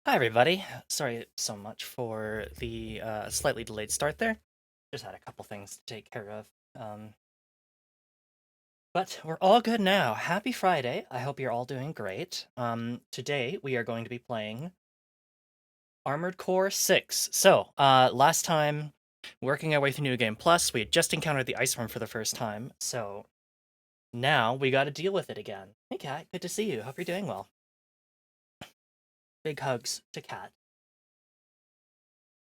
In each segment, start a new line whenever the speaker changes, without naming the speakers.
Hi, everybody. Sorry so much for the slightly delayed start there. Just had a couple things to take care of. But we're all good now. Happy Friday. I hope you're all doing great. Today we are going to be playing Armored Core 6. So, last time, working our way through New Game Plus, we had just encountered the ice worm for the first time. So, now we gotta deal with it again. Hey, Kat. Good to see you. Hope you're doing well. Big hugs to Kat.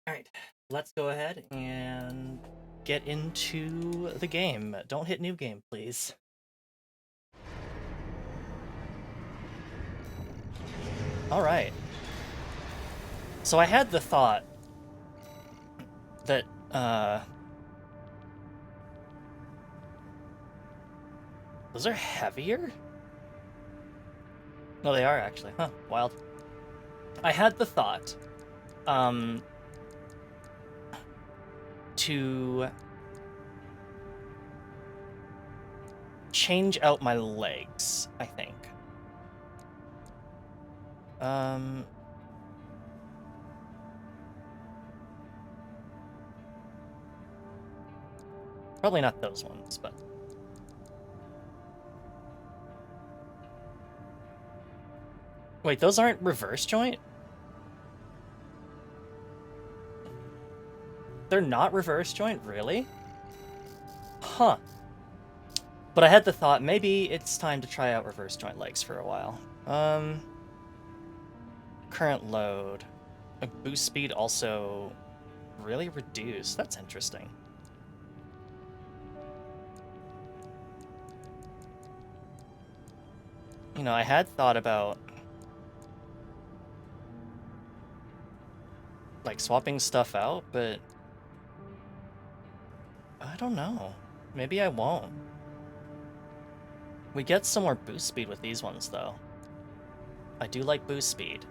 Alright, let's go ahead and get into the game. Don't hit new game, please. Alright. So I had the thought that, those are heavier? No, they are actually. Huh, wild. I had the thought, to change out my legs, I think. Probably not those ones, but... Wait, those aren't reverse joint? They're not reverse joint, really? Huh. But I had the thought, maybe it's time to try out reverse joint legs for a while. Current load. Boost speed also really reduced. That's interesting. You know, I had thought about like swapping stuff out, but I don't know. Maybe I won't. We get some more boost speed with these ones, though. I do like boost speed.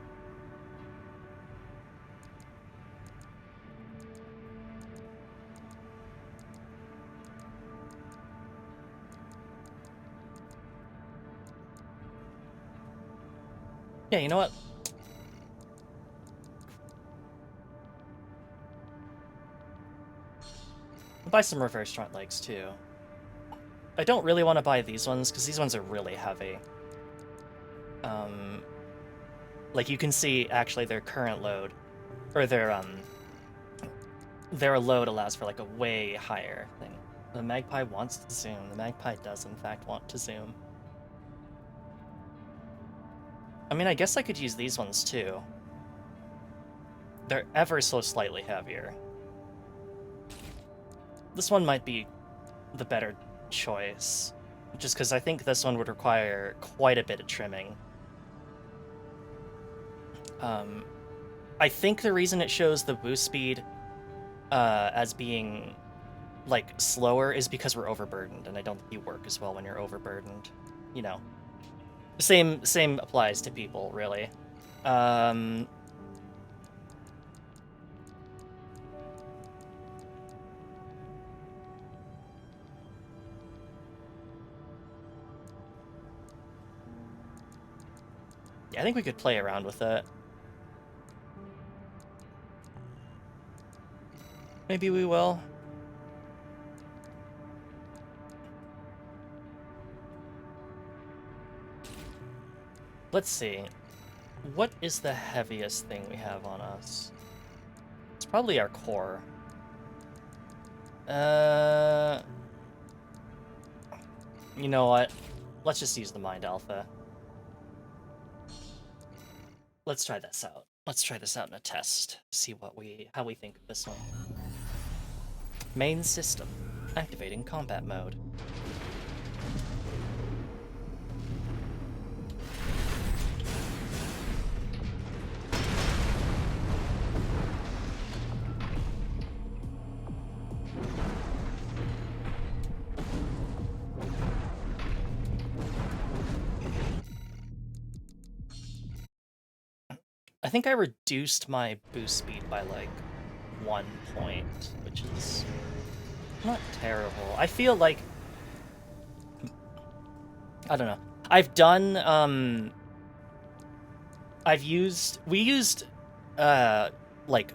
Yeah, you know what? I'll buy some reverse joint legs, too. I don't really want to buy these ones, because these ones are really heavy. Like, you can see, actually, their current load, or their load allows for, like, a way higher thing. The Magpie wants to zoom. The Magpie does, in fact, want to zoom. I mean, I guess I could use these ones, too. They're ever so slightly heavier. This one might be the better choice, just because I think this one would require quite a bit of trimming. I think the reason it shows the boost speed as being like slower is because we're overburdened, and I don't think you work as well when you're overburdened. You know, same applies to people, really. Yeah, I think we could play around with it. Maybe we will. Let's see. What is the heaviest thing we have on us? It's probably our core. You know what? Let's just use the Mind Alpha. Let's try this out. Let's try this out in a test. See how we think of this one. Main system. Activating combat mode. I think I reduced my boost speed by like 1 point, which is not terrible. I feel like, I don't know. I've done, we used like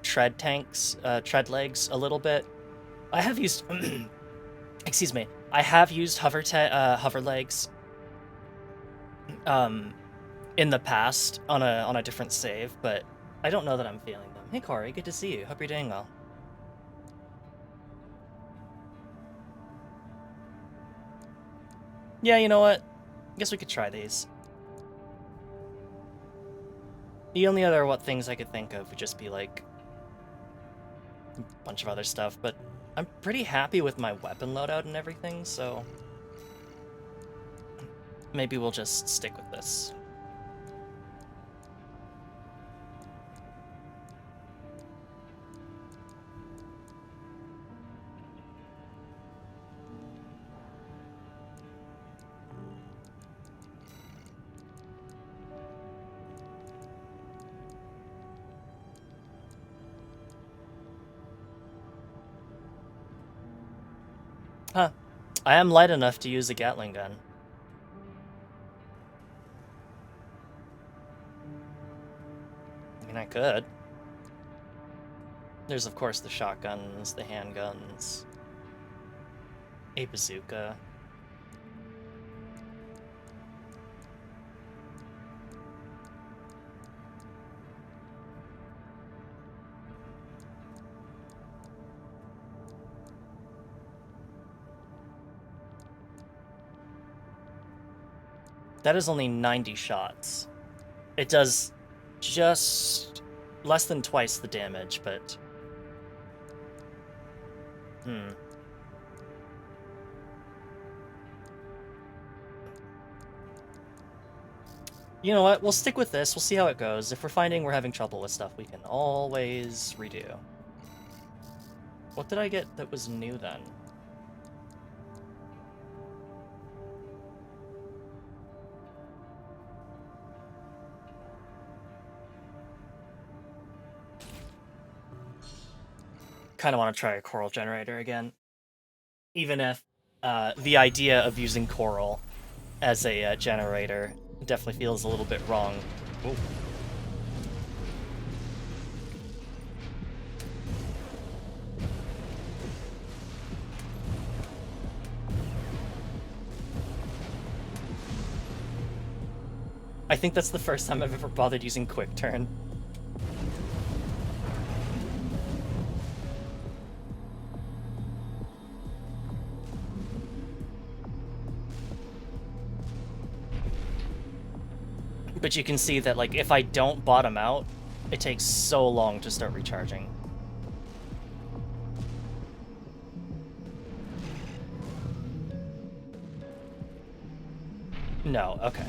tread tanks, tread legs a little bit. I have used, excuse me, I have used hover legs, in the past on a different save, but I don't know that I'm feeling them. Hey Corey, good to see you. Hope you're doing well. Yeah, you know what? I guess we could try these. The only other things I could think of would just be like a bunch of other stuff, but I'm pretty happy with my weapon loadout and everything, so maybe we'll just stick with this. Huh. I am light enough to use a Gatling gun. I mean, I could. There's, of course, the shotguns, the handguns, a bazooka. That is only 90 shots. It does just less than twice the damage, but... You know what? We'll stick with this. We'll see how it goes. If we're finding we're having trouble with stuff, we can always redo. What did I get that was new then? Kind of want to try a coral generator again. Even if the idea of using coral as a generator definitely feels a little bit wrong. Ooh. I think that's the first time I've ever bothered using Quick Turn. But you can see that, like, if I don't bottom out, it takes so long to start recharging. No, okay.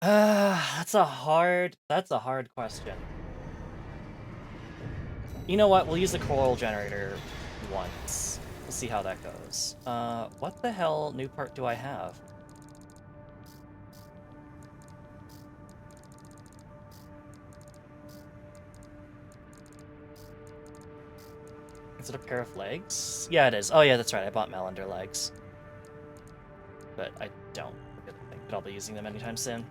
That's a hard question. You know what? We'll use the coral generator once. We'll see how that goes. What the hell new part do I have? Is it a pair of legs? Yeah, it is. Oh yeah, that's right. I bought Melander legs. But I don't really think that I'll be using them anytime soon.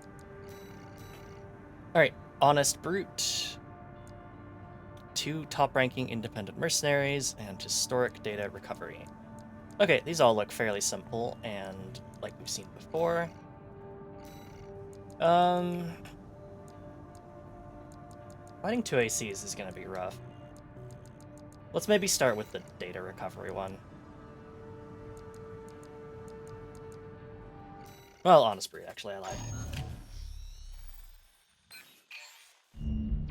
Alright, Honest Brute. 2 top-ranking independent mercenaries, and historic data recovery. Okay, these all look fairly simple, and like we've seen before. Fighting 2 ACs is gonna be rough. Let's maybe start with the data recovery one. Well, Honest Brute, actually, I lied.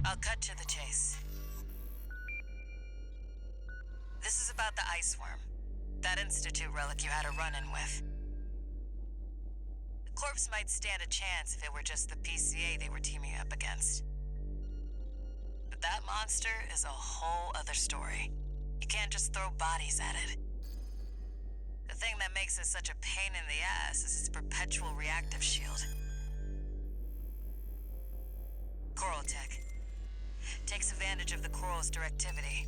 I'll cut to the chase. This is about the ice worm. That Institute relic you had a run-in with. The corpse might stand a chance if it were just the PCA they were teaming up against. But that monster is a whole other story. You can't just throw bodies at it. The thing that makes it such a pain in the ass is its perpetual reactive shield. Coral tech. Takes advantage of the coral's directivity.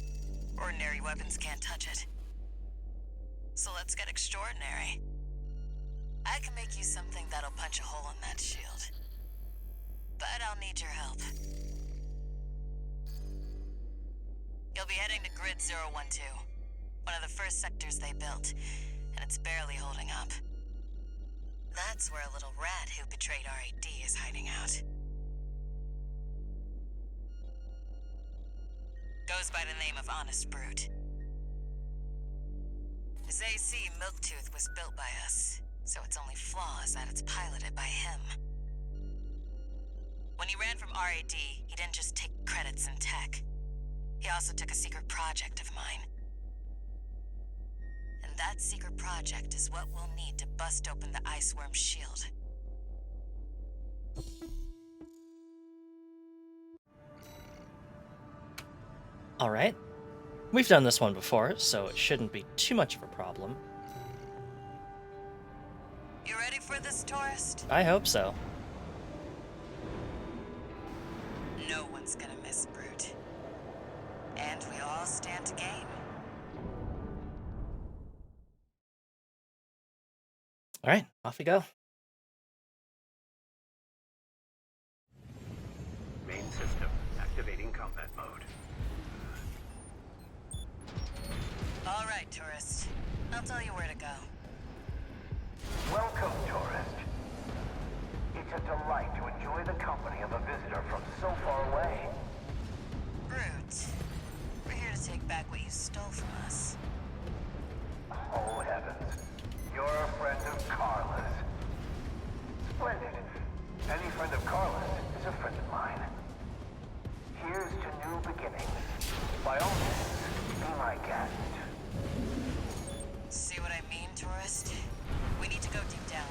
Ordinary weapons can't touch it. So let's get extraordinary. I can make you something that'll punch a hole in that shield. but I'll need your help. You'll be heading to Grid 012, one of the first sectors they built, and it's barely holding up. That's where a little rat who betrayed RAD is hiding out. Goes by the name of Honest Brute. His AC Milktooth was built by us, so its only flaw is that it's piloted by him. When he ran from RAD, he didn't just take credits in tech. He also took a secret project of mine. And that secret project is what we'll need to bust open the Iceworm's shield.
Alright. We've done this one before, so it shouldn't be too much of a problem.
You ready for this, tourist?
I hope so.
No one's gonna miss Brute. And we all stand to gain.
Alright, off we go.
Main system activating combat mode.
All right, tourist. I'll tell you where to go.
Welcome, tourist. It's a delight to enjoy the company of a visitor from so far away.
Brute, we're here to take back what you stole from us.
Oh, heavens. You're a friend of Carla's. Splendid. Any friend of Carla's is a friend of mine. Here's to new beginnings. By all means, be my guest.
See what I mean, tourist? We need to go deep down.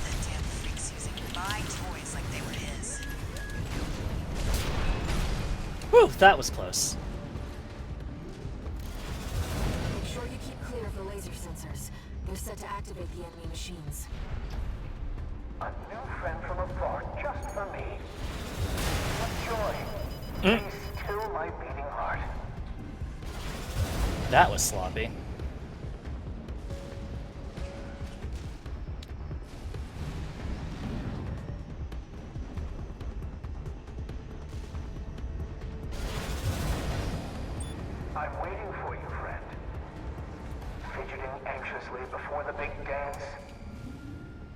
The damn freak's using my toys like they were his.
Whew, that was close.
Make sure you keep clear of the laser sensors. They're set to activate the enemy machines.
A new friend from afar, just for me. What joy. Be still my beating heart.
That was sloppy.
I'm waiting for you, friend. Fidgeting anxiously before the big dance.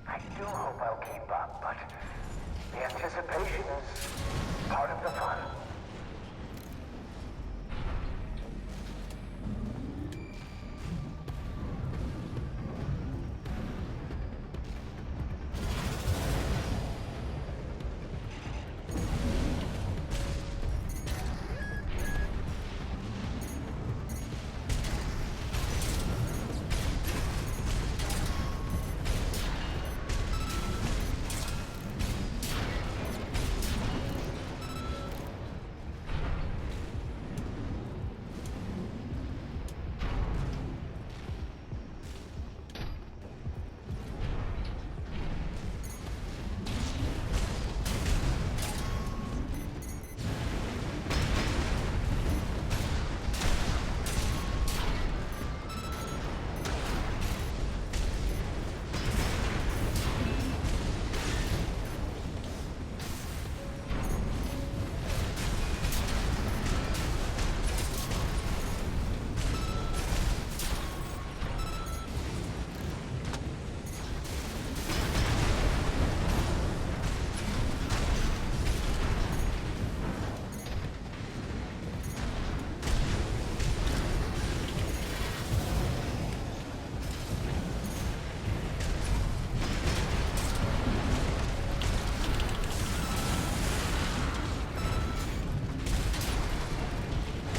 I do hope I'll keep up, but the anticipation is part of the fun.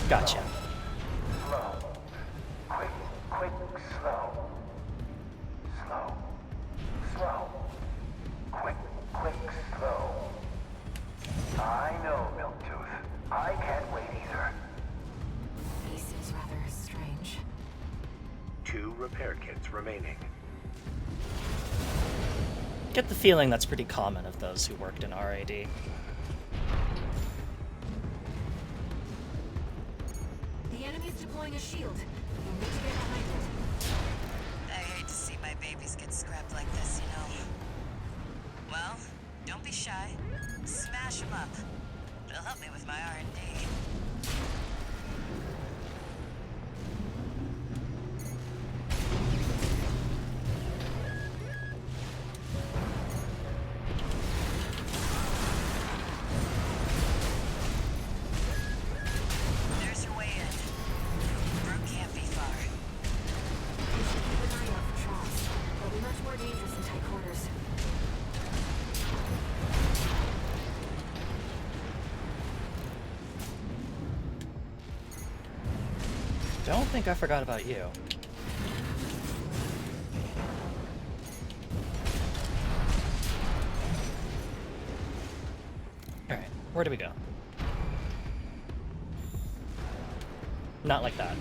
Gotcha.
Slow. Quick, quick, slow. Slow. Slow. Quick, quick, slow. I know, Milktooth. I can't wait either.
He seems rather strange.
2 repair kits remaining.
get the feeling that's pretty common of those who worked in RAD.
The enemy's deploying a shield. You'll need to get behind it.
I hate to see my babies get scrapped like this, you know. Well, don't be shy. Smash them up. It'll help me with my R&D. There's your way in. Brute can't be far.
You should keep an eye out for traps. They'll be much more dangerous in tight quarters.
Don't think I forgot about you. Alright, where do we go? Not like that.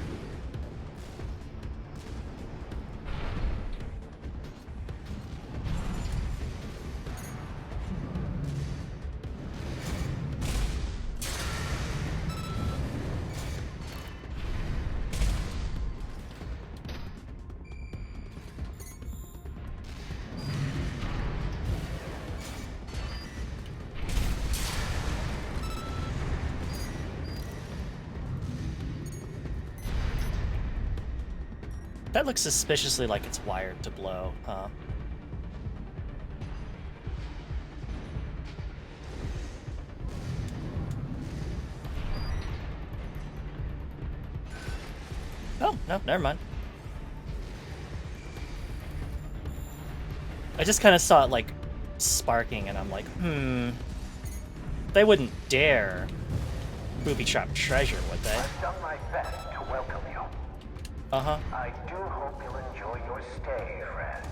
That looks suspiciously like it's wired to blow, huh? Oh, no, never mind. I just kind of saw it, like, sparking, and I'm like, they wouldn't dare booby-trap treasure, would they?
I've done my best to welcome you.
Uh-huh.
I do hope you'll enjoy your stay, friend.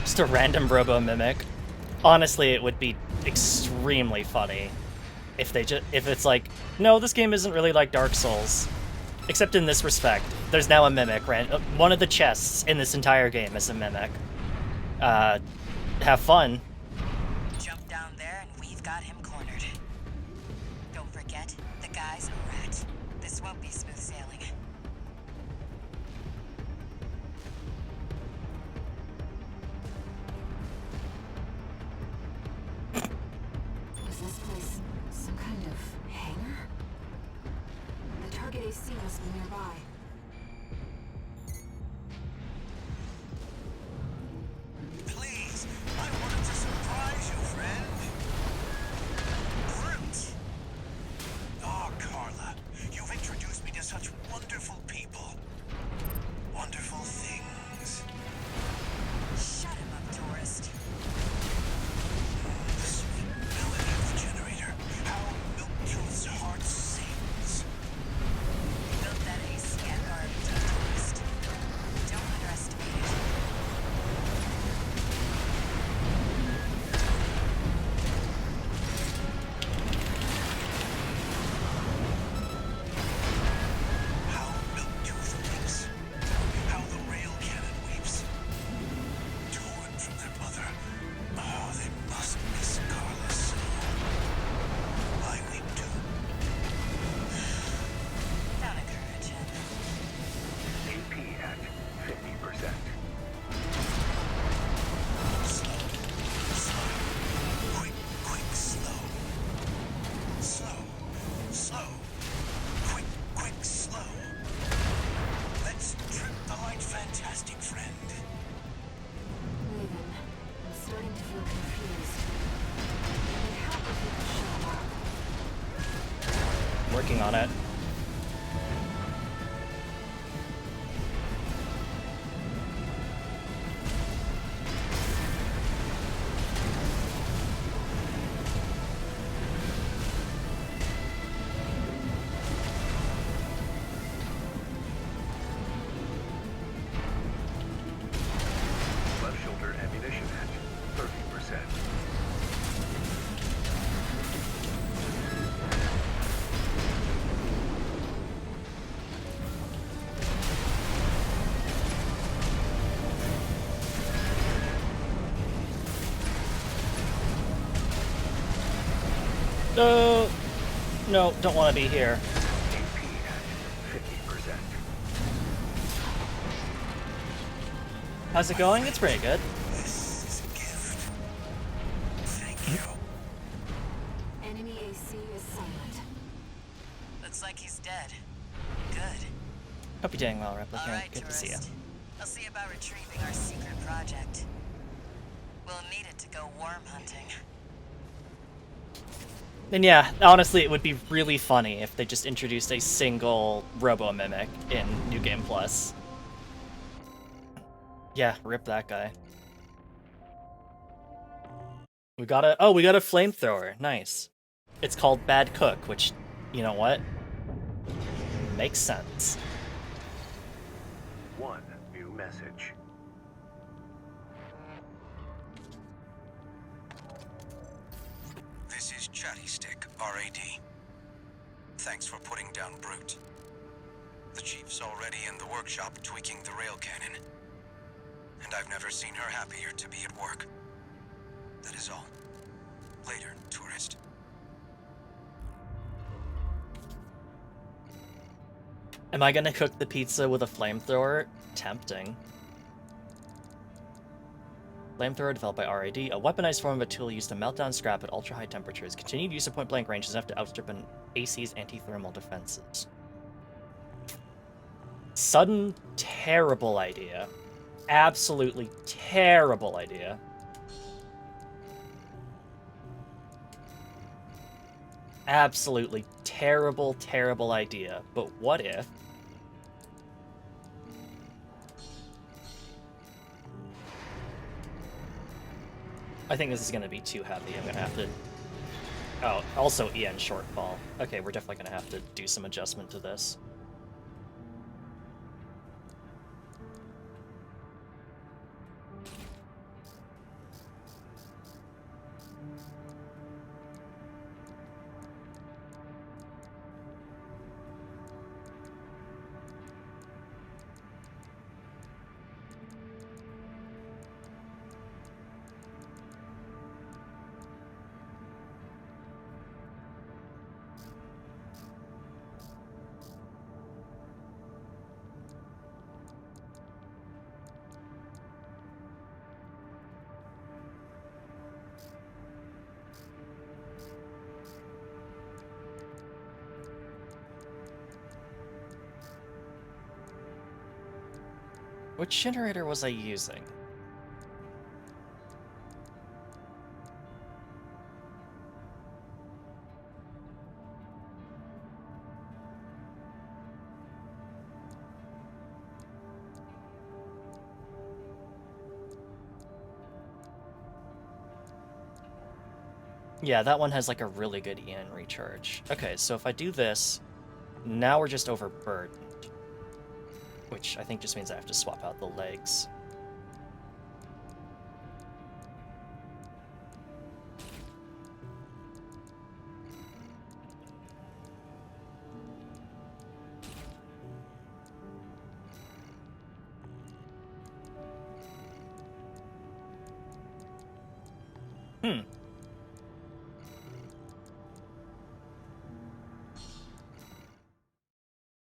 Just a random robo-mimic. Honestly, it would be extremely funny if it's like, no, this game isn't really like Dark Souls. Except in this respect, there's now a mimic. One of the chests in this entire game is a mimic. Have fun.
Jump down there and we've got him cornered. Don't forget, the guy's a rat. This won't be smooth sailing.
Is this place some kind of hangar? The target AC must be nearby.
Please, I wanted to surprise you, friend. Brute! Oh, Carla, you've introduced me to such wonderful people. Wonderful things.
Shut him up, tourist.
The sweet melody of the generator. How Milktooth's heart sings.
Built that AC at garbage, tourist. Don't underestimate it.
How Milktooth thinks. How the rail cannon weeps. Torn from their mother. Oh, they must miss Carla so. I weep too.
Don't encourage him.
AP at 50%.
Slow, slow, quick, quick, slow. Slow, slow, quick, quick, slow. Let's trip the light, fantastic friend.
Raven, I'm starting to feel confused. It'd help if you could show up.
Working on it.
Left shoulder ammunition
No, no, don't want to be here.
AP at 50%.
How's it going? It's pretty good.
This is a gift. Thank you.
Enemy AC is silent.
Looks like he's dead. Good.
Hope you're doing well, Replicant.
All right,
Good to see you.
tourist. I'll see about retrieving our secret project. We'll need it to go worm hunting.
And yeah, honestly, it would be really funny if they just introduced a single Robo-Mimic in New Game Plus. Yeah, rip that guy. We got a flamethrower. Nice. It's called Bad Cook, which, you know what? Makes sense.
One new message.
This is Chatty Stick, RAD. Thanks for putting down Brute. The Chief's already in the workshop tweaking the rail cannon. And I've never seen her happier to be at work. That is all. Later, tourist.
Am I gonna cook the pizza with a flamethrower? Tempting. Flamethrower developed by RAD, a weaponized form of a tool used to melt down scrap at ultra-high temperatures. Continued use at point-blank range is enough to outstrip an AC's anti-thermal defenses. Sudden terrible idea. Absolutely terrible idea. Absolutely terrible, terrible idea. But what if... I think this is going to be too heavy. I'm going to have to... Oh, also EN shortfall. Okay, we're definitely going to have to do some adjustment to this. Which generator was I using? Yeah, that one has like a really good EN recharge. Okay, so if I do this, now we're just overburdened. Which I think just means I have to swap out the legs. Hmm.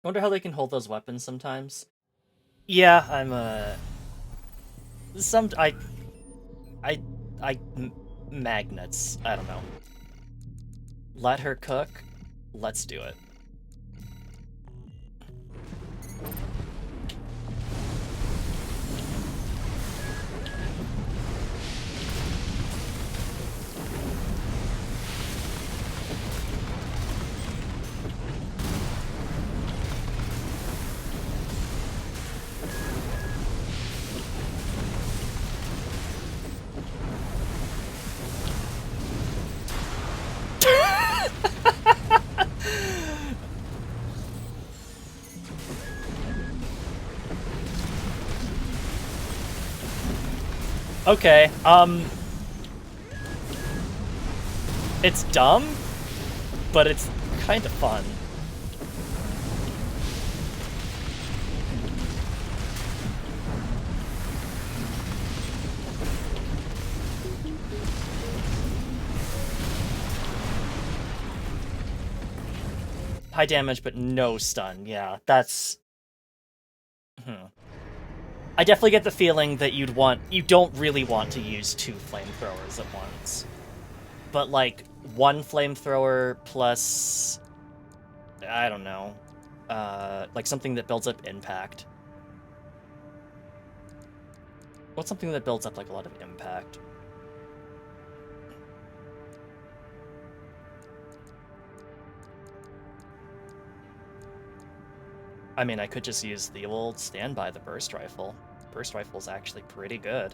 I wonder how they can hold those weapons sometimes. Yeah, I'm magnets. I don't know. Let her cook. Let's do it. Okay, it's dumb, but it's kind of fun. high damage, but no stun. Yeah, that's... I definitely get the feeling that you don't really want to use 2 flamethrowers at once. But, like, 1 flamethrower plus... I don't know. Like something that builds up impact. What's something that builds up, like, a lot of impact? I mean, I could just use the old standby, the burst rifle. Burst rifle's actually pretty good.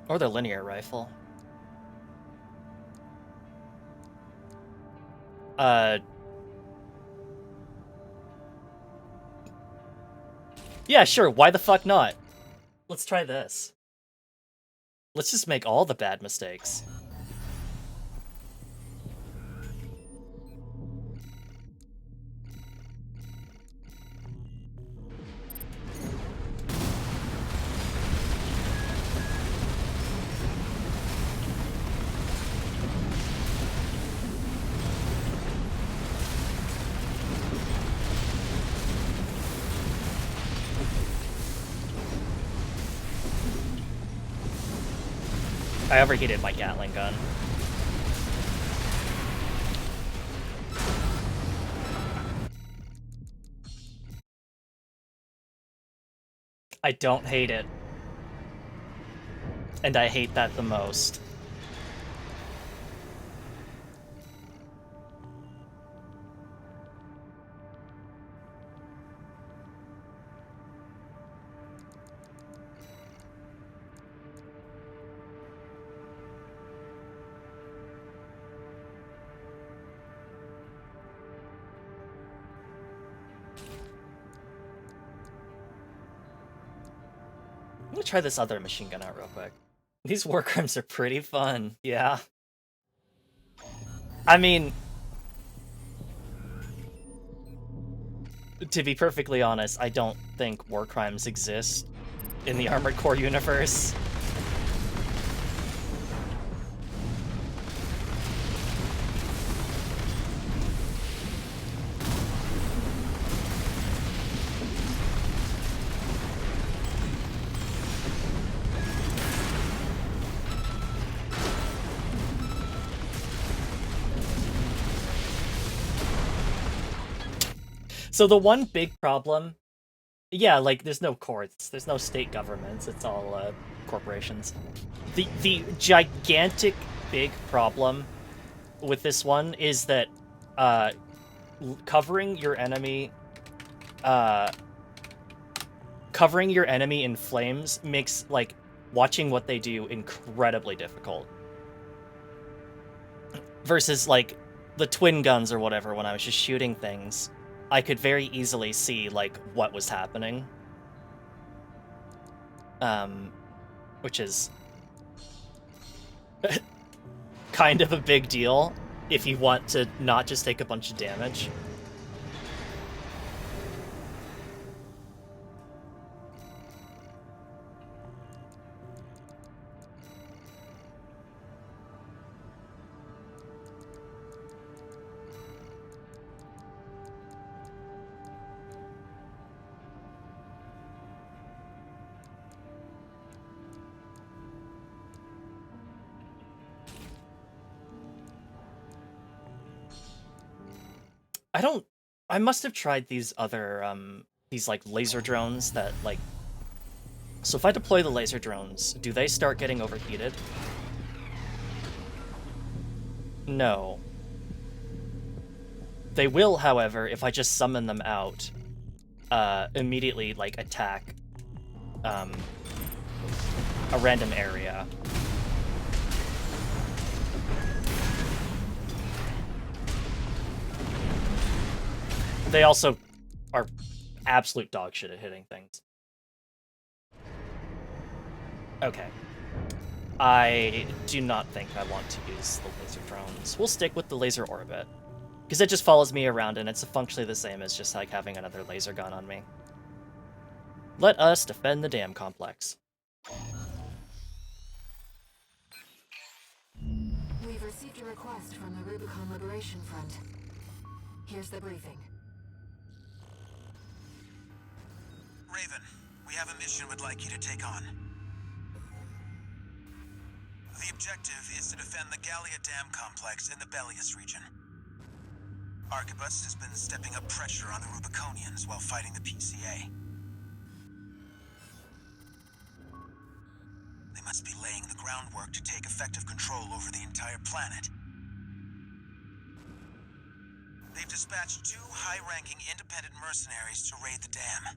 Or the linear rifle. Yeah, sure, why the fuck not? Let's try this. Let's just make all the bad mistakes. I overheated my Gatling gun. I don't hate it. And I hate that the most. I'm gonna try this other machine gun out real quick. These war crimes are pretty fun, yeah. I mean, to be perfectly honest, I don't think war crimes exist in the Armored Core universe. So the one big problem, yeah, like, there's no courts, there's no state governments, it's all corporations. The gigantic big problem with this one is that covering your enemy in flames makes, like, watching what they do incredibly difficult. Versus, like, the twin guns or whatever, when I was just shooting things, I could very easily see, like, what was happening. Which is kind of a big deal if you want to not just take a bunch of damage. I must have tried these other, these, like, laser drones that, like... So if I deploy the laser drones, do they start getting overheated? No. They will, however, if I just summon them out, immediately, like, attack, a random area. They also are absolute dog shit at hitting things. Okay. I do not think I want to use the laser drones. We'll stick with the laser orbit. Because it just follows me around and it's functionally the same as just, like, having another laser gun on me. Let us defend the damn complex.
We've received a request from the Rubicon Liberation Front. Here's the briefing.
Raven, we have a mission we'd like you to take on. The objective is to defend the Gallia Dam complex in the Bellius region. Arquebus has been stepping up pressure on the Rubiconians while fighting the PCA. They must be laying the groundwork to take effective control over the entire planet. They've dispatched 2 high-ranking independent mercenaries to raid the dam.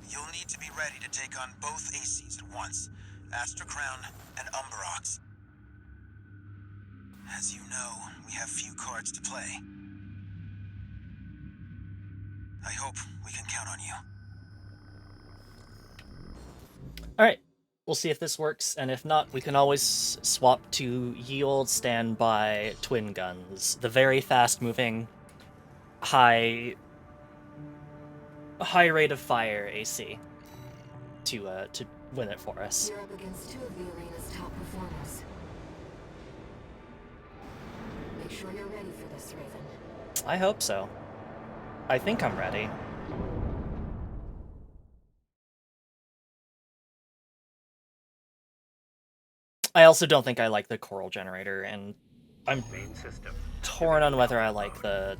You'll need to be ready to take on both ACs at once, Astra Crown and Umberox. As you know, we have few cards to play. I hope we can count on you.
Alright, we'll see if this works, and if not, we can always swap to ye olde standby twin guns. The very fast-moving, high rate of fire AC to win it for us.
You're up against 2 of the arena's top performers. Make sure you're ready for this, Raven.
I hope so. I think I'm ready. I also don't think I like the coral generator, and I'm
Main system.
torn on whether I like the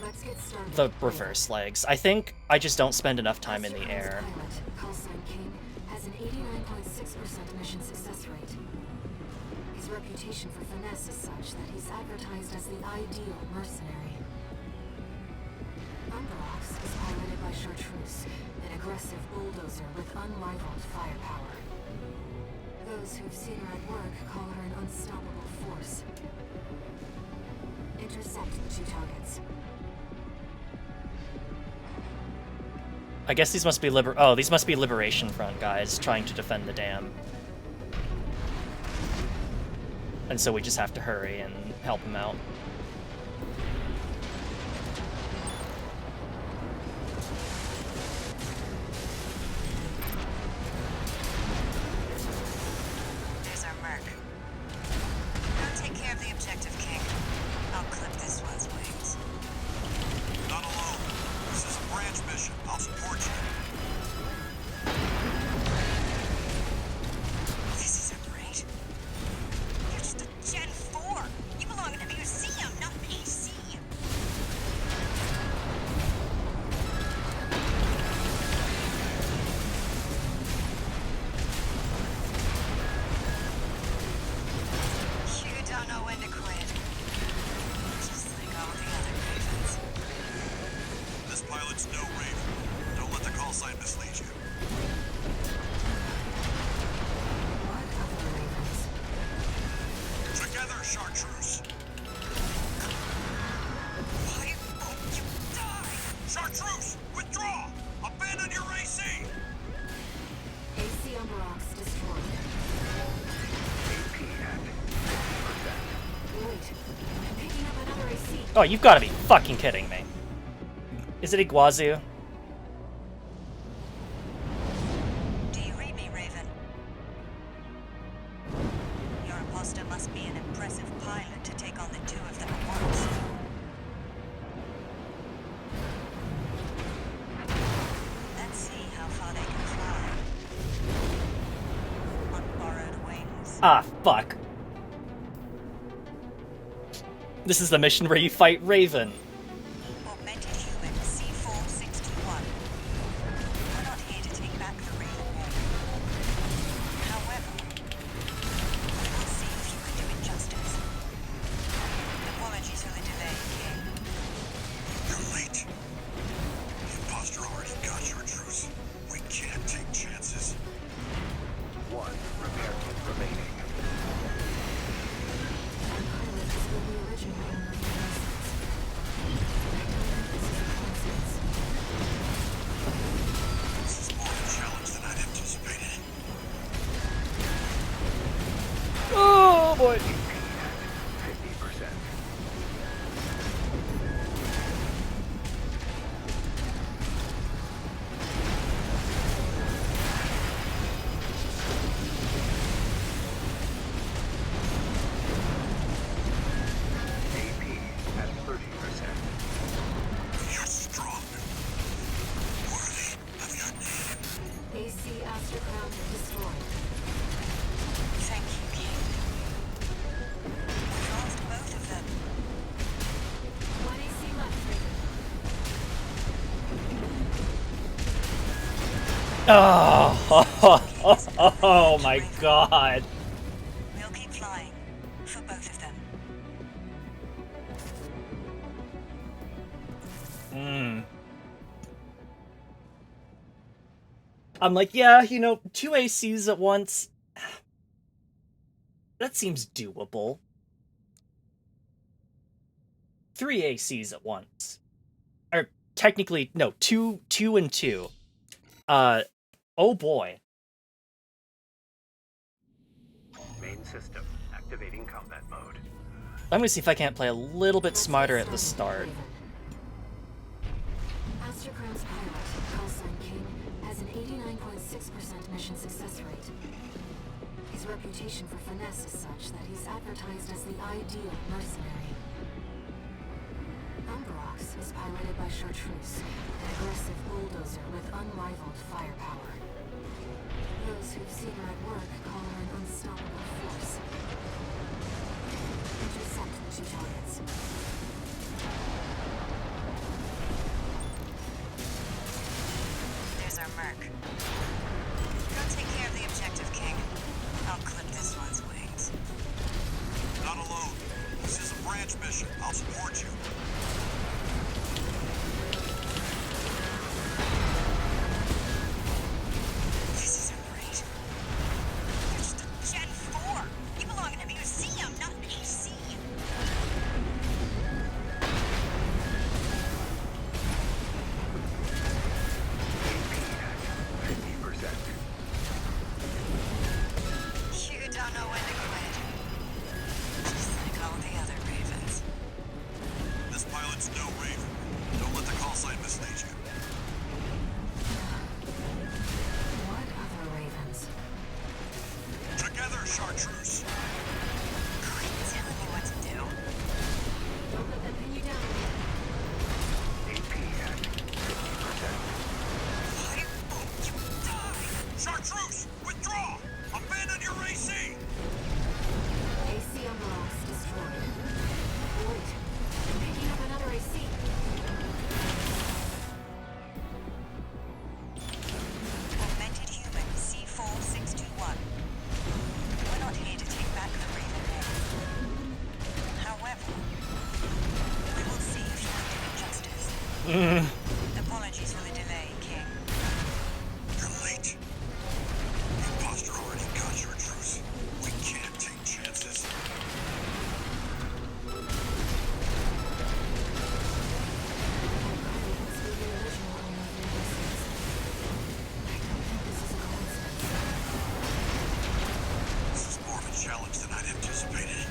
Let's get started.
reverse legs. I think I just don't spend enough time in the air.
Pilot, callsign King, has an 89.6% mission success rate. His reputation for finesse is such that he's advertised as the ideal mercenary. Umberox is piloted by Chartreuse, an aggressive bulldozer with unrivaled firepower. Those who've seen her at work call her an unstoppable force. Intercept 2 targets.
I guess these must be these must be Liberation Front guys trying to defend the dam. And so we just have to hurry and help them out.
There's our merc. Go take care of the objective, King. I'll clip this one's wings.
Not alone. This is a branch mission. I'll support you.
This isn't right. You're just a Gen 4. You belong in a museum, not an AC. You don't know when to quit. Just like all the other Ravens.
This pilot's no Raven. Don't let the call sign mislead you.
What other Ravens?
Together, Chartreuse.
Why won't you die?
Chartreuse, withdraw! Abandon your AC!
AC Umberox destroyed.
AP at 50%.
Wait, I'm picking up another AC.
Oh, you've got to be fucking kidding me. Is it Iguazu?
Do you read me, Raven? Your imposter must be an impressive pilot to take on the 2 of them at once. Let's see how far they can fly. On borrowed wings.
Ah, fuck. This is the mission where you fight Raven.
Augmented human C461. We're not here to take back the Raven name. However, we will see if you can do it justice. Apologies for the delay, King.
You're late. The imposter already got Chartreuse. We can't take chances.
1 repair kit remaining.
Our pilot has been the original owner of the assets.
Oh my god.
We'll keep flying. For both of them.
I'm like, yeah, you know, 2 ACs at once. That seems doable. 3 ACs at once. Or technically, no, two and two. Oh boy.
Main system activating combat mode.
I'm gonna see if I can't play a little bit smarter at the start.
Astrocrown's pilot, callsign King, has an 89.6% mission success rate. His reputation for finesse is such that he's advertised as the ideal mercenary. Umbrox is piloted by Chartreuse, an aggressive bulldozer with unrivaled firepower. Those who've seen her at work call her an unstoppable force. Intercept the 2 targets.
There's our merc. Go take care of the objective, King. I'll clip this one's wings.
Not alone. This is a branch mission. I'll support you.
This isn't great. You're just a Gen 4. You belong in a museum, not an AC.
AP at 50%.
You don't know when to quit. Just like all the other Ravens.
This pilot's no Raven. Don't let the call sign mislead you.
What other ravens?
Together, Chartreuse.
Quit telling me what to do.
Don't let them pin you down.
AP at 50%.
I hope you die.
Chartreuse, withdraw! Abandon your AC!
AC Umbrox destroyed. Wait, I'm picking up another AC.
Augmented human C4621. We're not here to take back the Raven name. However, we will see if you can do it justice. Apologies for the delay, King.
You're late. The imposter already got Chartreuse. We can't take chances.
Ravens were the original owner of the Innocents. I don't think this is a coincidence.
This is more of a challenge than I'd anticipated.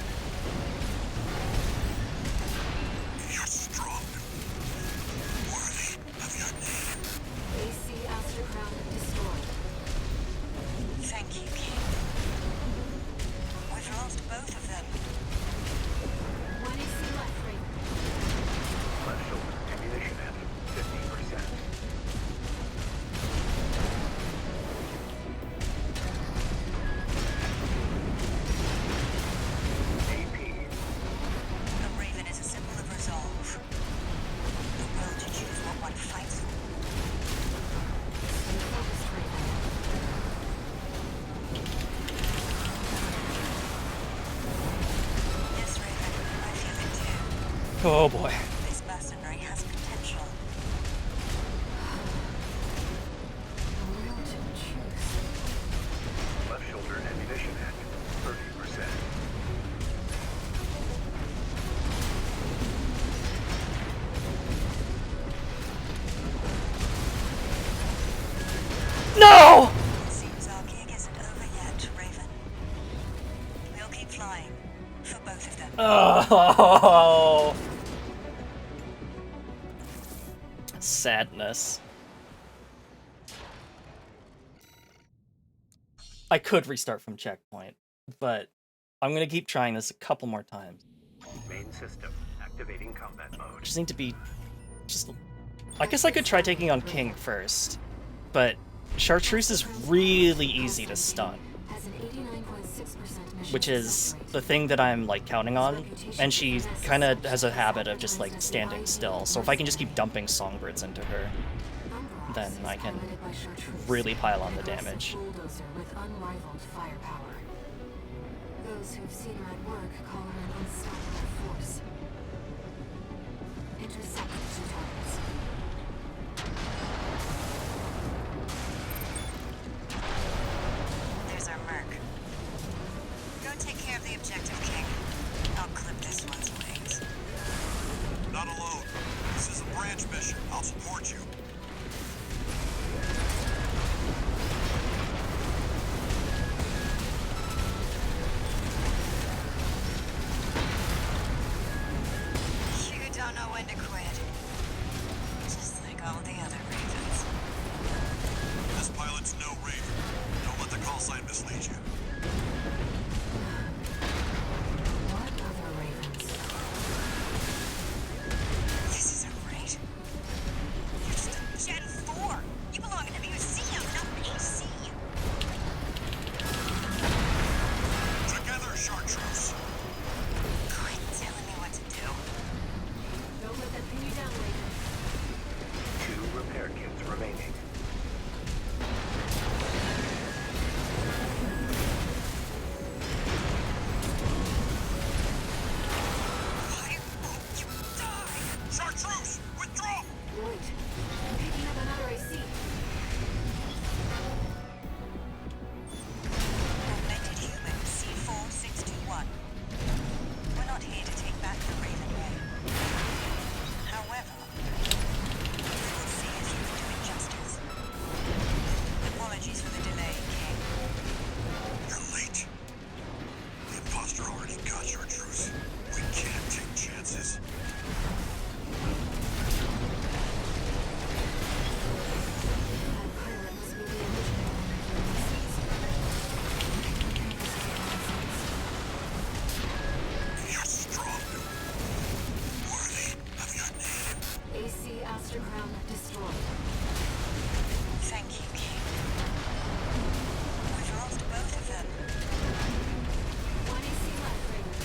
You're strong. Worthy of your name.
AC Astrocrown destroyed.
Thank you, King. We've lost both of them.
1 AC left, Raven.
Left shoulder ammunition at 50%. AP
The Raven is a symbol of resolve. The will to choose what one fights for.
Stay focused, Raven.
Yes, Raven, I feel it too.
Oh boy.
This mercenary has potential.
The will to choose.
left shoulder ammunition at 30%.
No!
Seems our gig isn't over yet, Raven. We'll keep flying. For both of them.
Oh. Sadness. I could restart from checkpoint, but I'm gonna keep trying this a couple more times.
Main system activating combat mode.
Just need to be just I guess I could try taking on King first, but Chartreuse is really easy to stun,
Has an 89.6% mission
which is
success rate.
the thing that I'm like counting on, and she kind of has a habit of just like standing still. So if I can just keep dumping songbirds into her, then
Force
I
is
can
piloted by Chartreuse,
really pile on the
a massive
damage.
bulldozer with unrivaled firepower. Those who've seen her at work call her an unstoppable force. Intercept the 2 targets.
There's our merc. Go take care of the objective, King. I'll clip this one's wings.
Not alone. This is a branch mission. I'll support you.
You don't know when to quit. Just like all the other Ravens.
This pilot's no Raven. Don't let the call sign mislead you.
What other ravens?
This isn't right. You're just a Gen 4. You belong in a museum, not an AC.
Together, Chartreuse.
Quit telling me what to do.
Don't let them pin you down, Raven.
2 repair kits remaining.
I hope you die.
Chartreuse, withdraw!
Wait. I'm picking up another AC.
Augmented human C4621. We're not here to take back the Raven Way. However, we will see if you can do it justice. Apologies for the delay, King.
You're late. The imposter already got Chartreuse. We can't take chances.
That pilot must be the original
You're strong. Worthy of your name.
AC Aster Crown destroyed.
Thank you, King. We've lost both of them.
1 AC left, Raven.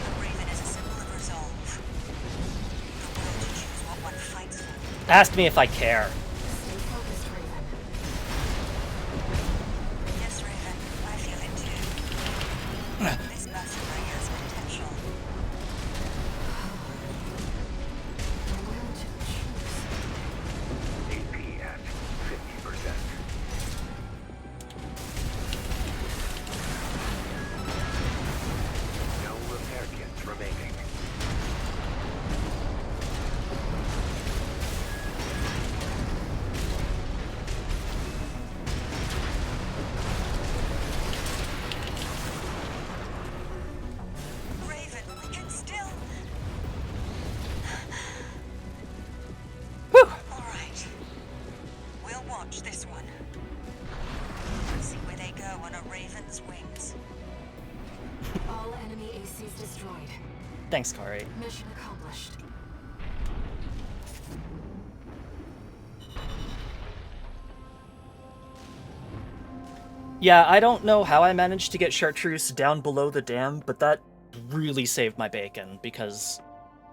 The Raven is a symbol of resolve. The will to choose what one fights for.
Ask me if I care.
Stay focused, Raven.
Yes, Raven, I feel it too. This mercenary has potential.
Where to choose?
AP at 50%. No repair kits remaining.
Raven, we can still...
Whew.
All right. We'll watch this one. See where they go on a Raven's wings.
All enemy ACs destroyed.
Thanks, Kari.
Mission accomplished.
Yeah, I don't know how I managed to get Chartreuse down below the dam, but that really saved my bacon because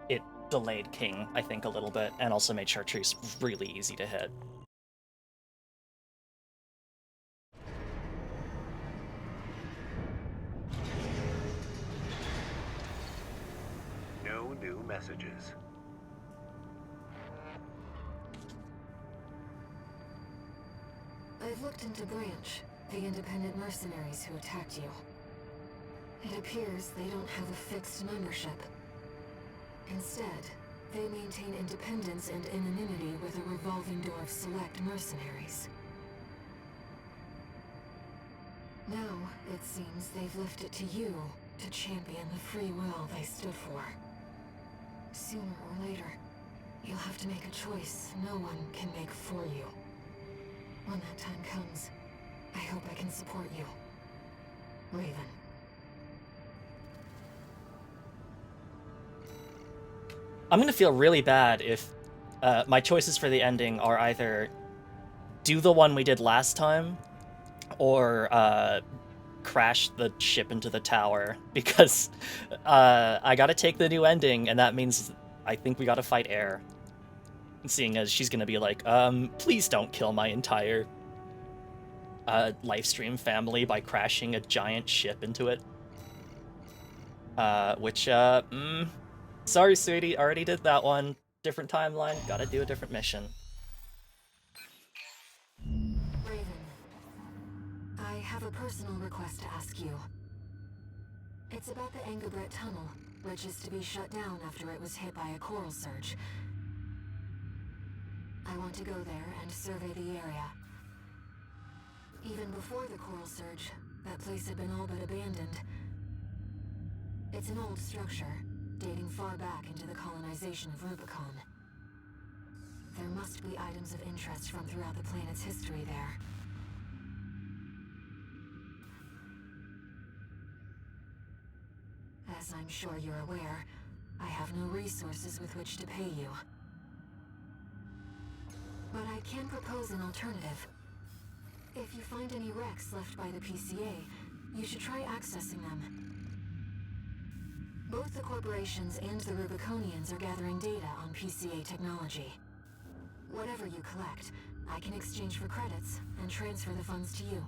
it delayed King, I think, a little bit, and also made Chartreuse really easy to hit.
No new messages.
I've looked into Branch, the independent mercenaries who attacked you. It appears they don't have a fixed membership. Instead, they maintain independence and anonymity with a revolving door of select mercenaries. Now, it seems they've left it to you to champion the free will they stood for. Sooner or later, you'll have to make a choice no one can make for you. When that time comes, I hope I can support you. Raven.
I'm gonna feel really bad if my choices for the ending are either do the one we did last time or crash the ship into the tower, because I gotta take the new ending, and that means I think we gotta fight Air. Seeing as she's gonna be like, please don't kill my entire livestream family by crashing a giant ship into it. Sorry, sweetie, already did that one. Different timeline, gotta do a different mission.
Raven, I have a personal request to ask you. It's about the Engabret Tunnel, which is to be shut down after it was hit by a coral surge. I want to go there and survey the area. Even before the coral surge, that place had been all but abandoned. It's an old structure, dating far back into the colonization of Rubicon. There must be items of interest from throughout the planet's history there. As I'm sure you're aware, I have no resources with which to pay you. But I can propose an alternative. If you find any wrecks left by the PCA, you should try accessing them. Both the corporations and the Rubiconians are gathering data on PCA technology. Whatever you collect, I can exchange for credits and transfer the funds to you.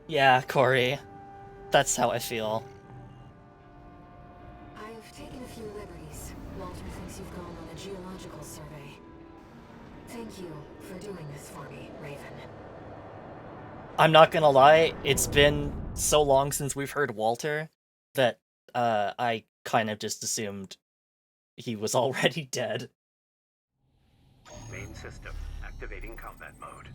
Yeah, Corey. That's how I feel.
I've taken a few liberties. Walter thinks you've gone on a geological survey. Thank you for doing this for me, Raven.
I'm not gonna lie, it's been so long since we've heard Walter that I kind of just assumed he was already dead.
Main system activating combat mode.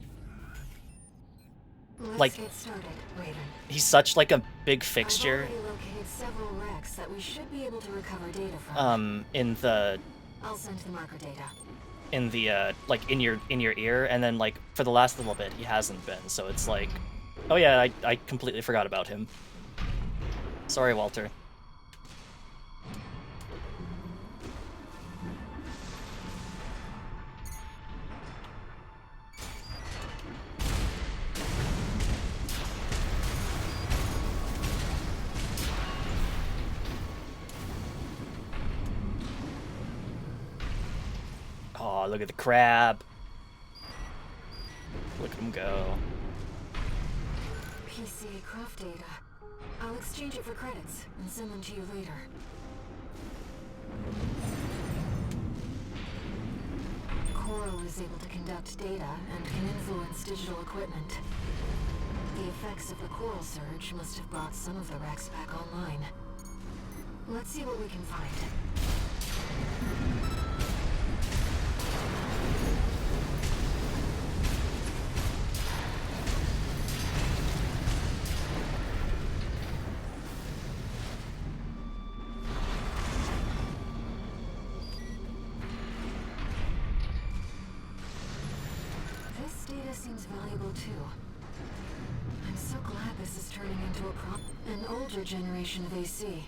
Let's get started, Raven.
He's such like a big fixture.
I've already located several wrecks that we should be able to recover data from.
In the
I'll send the marker data.
in the like in your ear, and then like for the last little bit he hasn't been, so it's like, oh yeah, I completely forgot about him. Sorry, Walter. Oh, look at the crab. Look at him go.
PCA craft data. I'll exchange it for credits and send them to you later. Coral is able to conduct data and can influence digital equipment. The effects of the coral surge must have brought some of the wrecks back online. Let's see what we can find. This data seems valuable too. I'm so glad this is turning into an older generation of AC.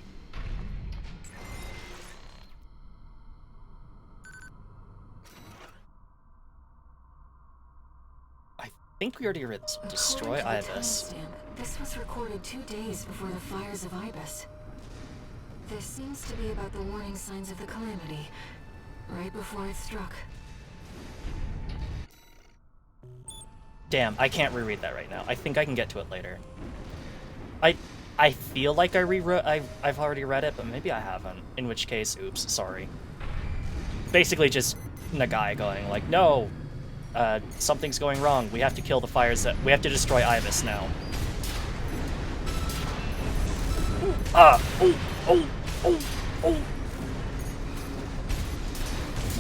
I think we already read this one. Destroy
According to the
Ibis.
timestamp, this was recorded 2 days before the fires of Ibis. This seems to be about the warning signs of the calamity, right before it struck.
Damn, I can't reread that right now. I think I can get to it later. I feel like I've already read it, but maybe I haven't. In which case, oops, sorry. Basically just Nagai going like, no, something's going wrong. We have to kill the fires we have to destroy Ibis now.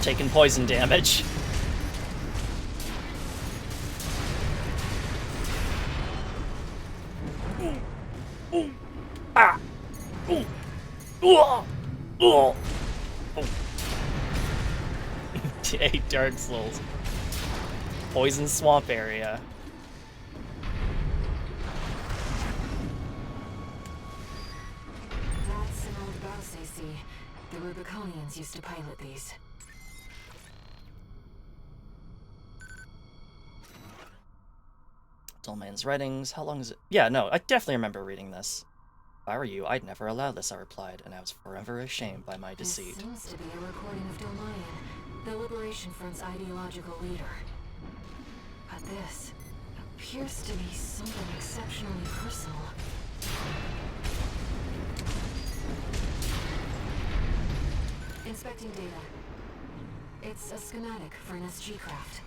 Taking poison damage. Hey, Dark Souls. Poison swamp area.
That's an old Gauss AC. The Rubiconians used to pilot these.
Dullman's Writings. How long is it? Yeah, no, I definitely remember reading this. If I were you, I'd never allow this, I replied, and I was forever ashamed by my
This
deceit.
seems to be a recording of Domayan, the Liberation Front's ideological leader. But this appears to be something exceptionally personal. Inspecting data. It's a schematic for an SG craft.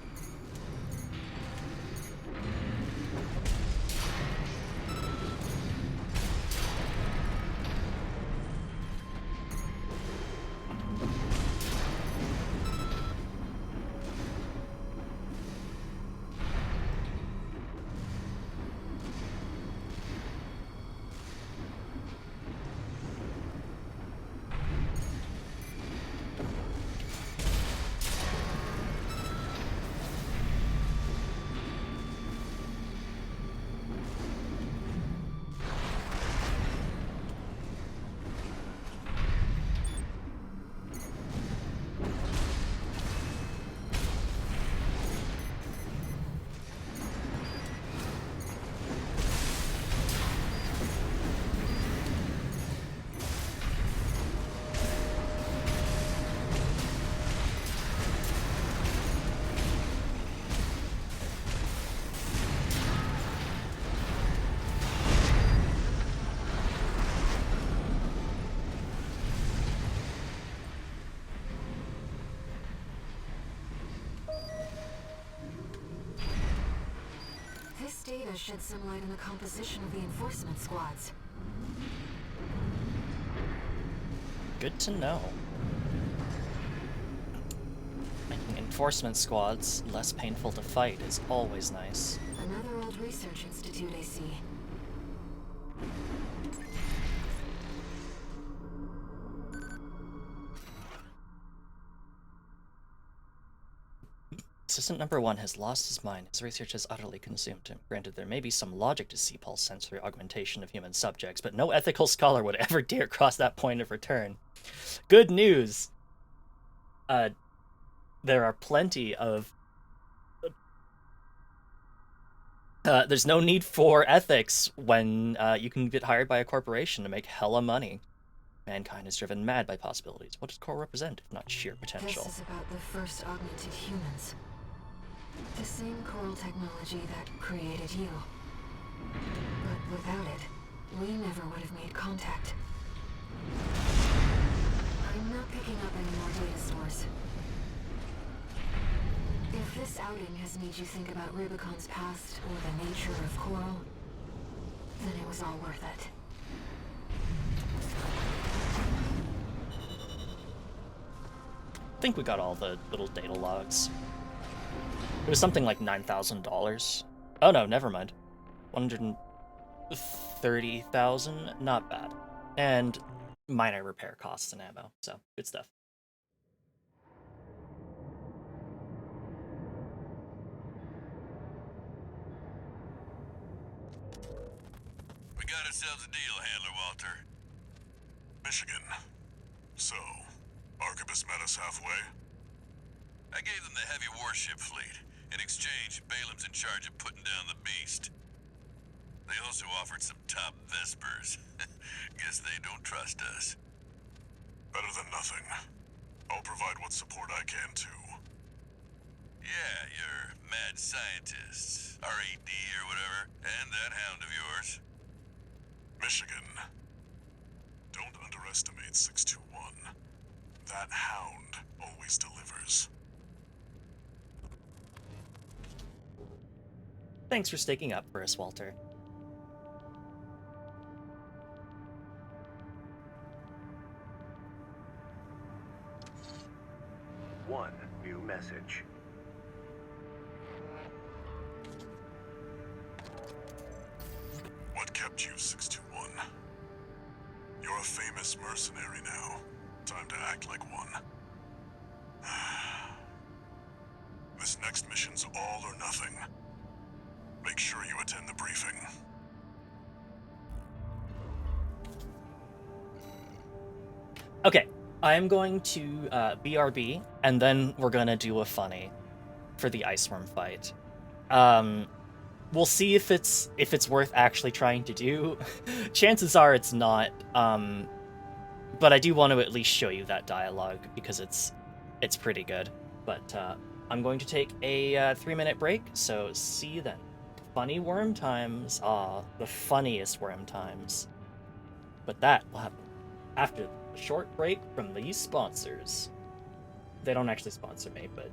This data sheds some light on the composition of the enforcement squads.
Good to know. Making enforcement squads less painful to fight is always nice.
Another old research institute, I see.
Assistant number 1 has lost his mind. His research has utterly consumed him. Granted, there may be some logic to C-pulse sensory augmentation of human subjects, but no ethical scholar would ever dare cross that point of return. Good news! There are plenty of... there's no need for ethics when you can get hired by a corporation to make hella money. Mankind is driven mad by possibilities. What does core represent, if not sheer potential?
This is about the first augmented humans. The same coral technology that created you. But without it, we never would have made contact. I'm not picking up any more data stores. If this outing has made you think about Rubicon's past or the nature of coral, then it was all worth it.
I think we got all the little data logs. It was something like $9,000. Oh no, never mind. 130,000, not bad. And minor repair costs and ammo, so good stuff.
We got ourselves a deal, Handler Walter. Michigan. So, Arquebus met us halfway? I gave them the heavy warship fleet. In exchange, Balaam's in charge of putting down the beast. They also offered some top Vespers. Guess they don't trust us. Better than nothing. I'll provide what support I can, too. Yeah, your mad scientists, RAD or whatever, and that hound of yours. Michigan. Don't underestimate 621. That hound always delivers.
Thanks for sticking up for us, Walter.
One new message.
What kept you, 621? You're a famous mercenary now. Time to act like one. This next mission's all or nothing. Make sure you attend the briefing.
Okay, I'm going to BRB, and then we're gonna do a funny for the Iceworm fight. we'll see if it's worth actually trying to do. Chances are it's not. But I do want to at least show you that dialogue because it's pretty good. But I'm going to take a 3-minute break, so see you then. Funny worm times. The funniest worm times. But that will happen after a short break from these sponsors. They don't actually sponsor me, but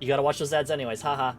you gotta watch those ads anyways, haha.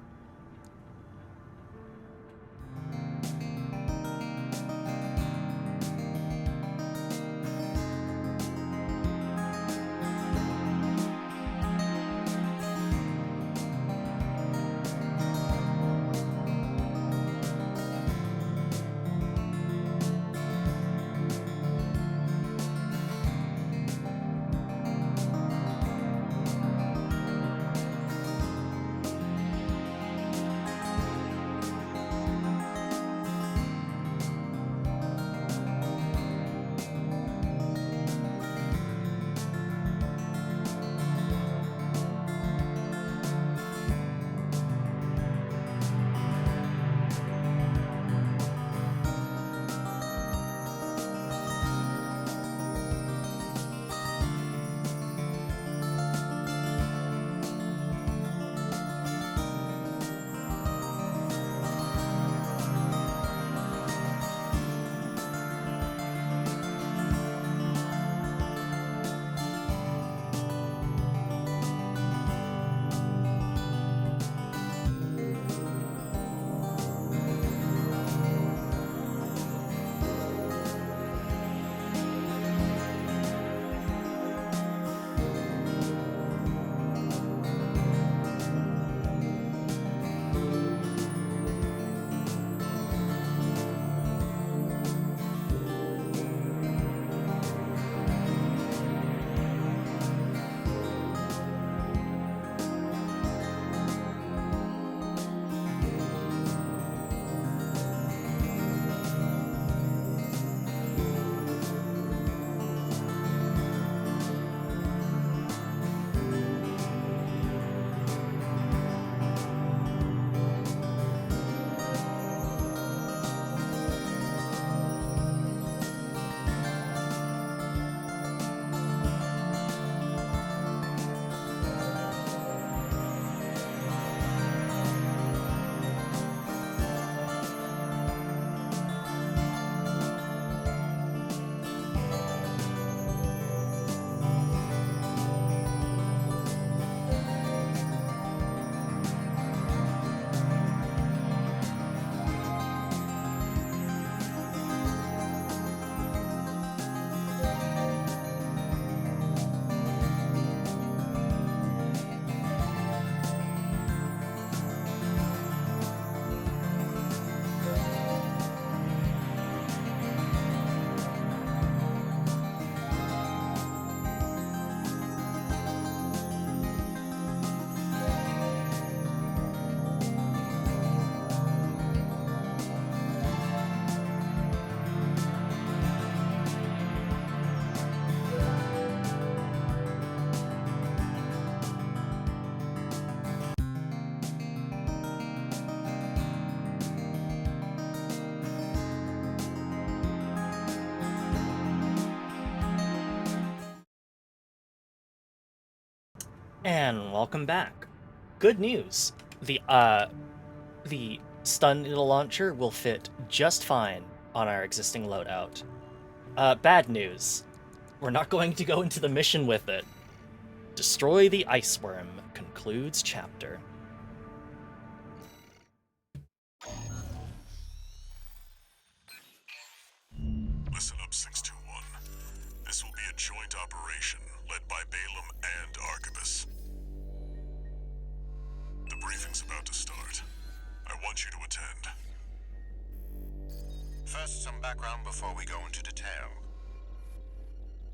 And welcome back. Good news. The stun needle launcher will fit just fine on our existing loadout. Bad news. We're not going to go into the mission with it. Destroy the ice worm concludes chapter.
Listen up, 621. This will be a joint operation led by Balaam and Archibus. The briefing's about to start. I want you to attend.
First, some background before we go into detail.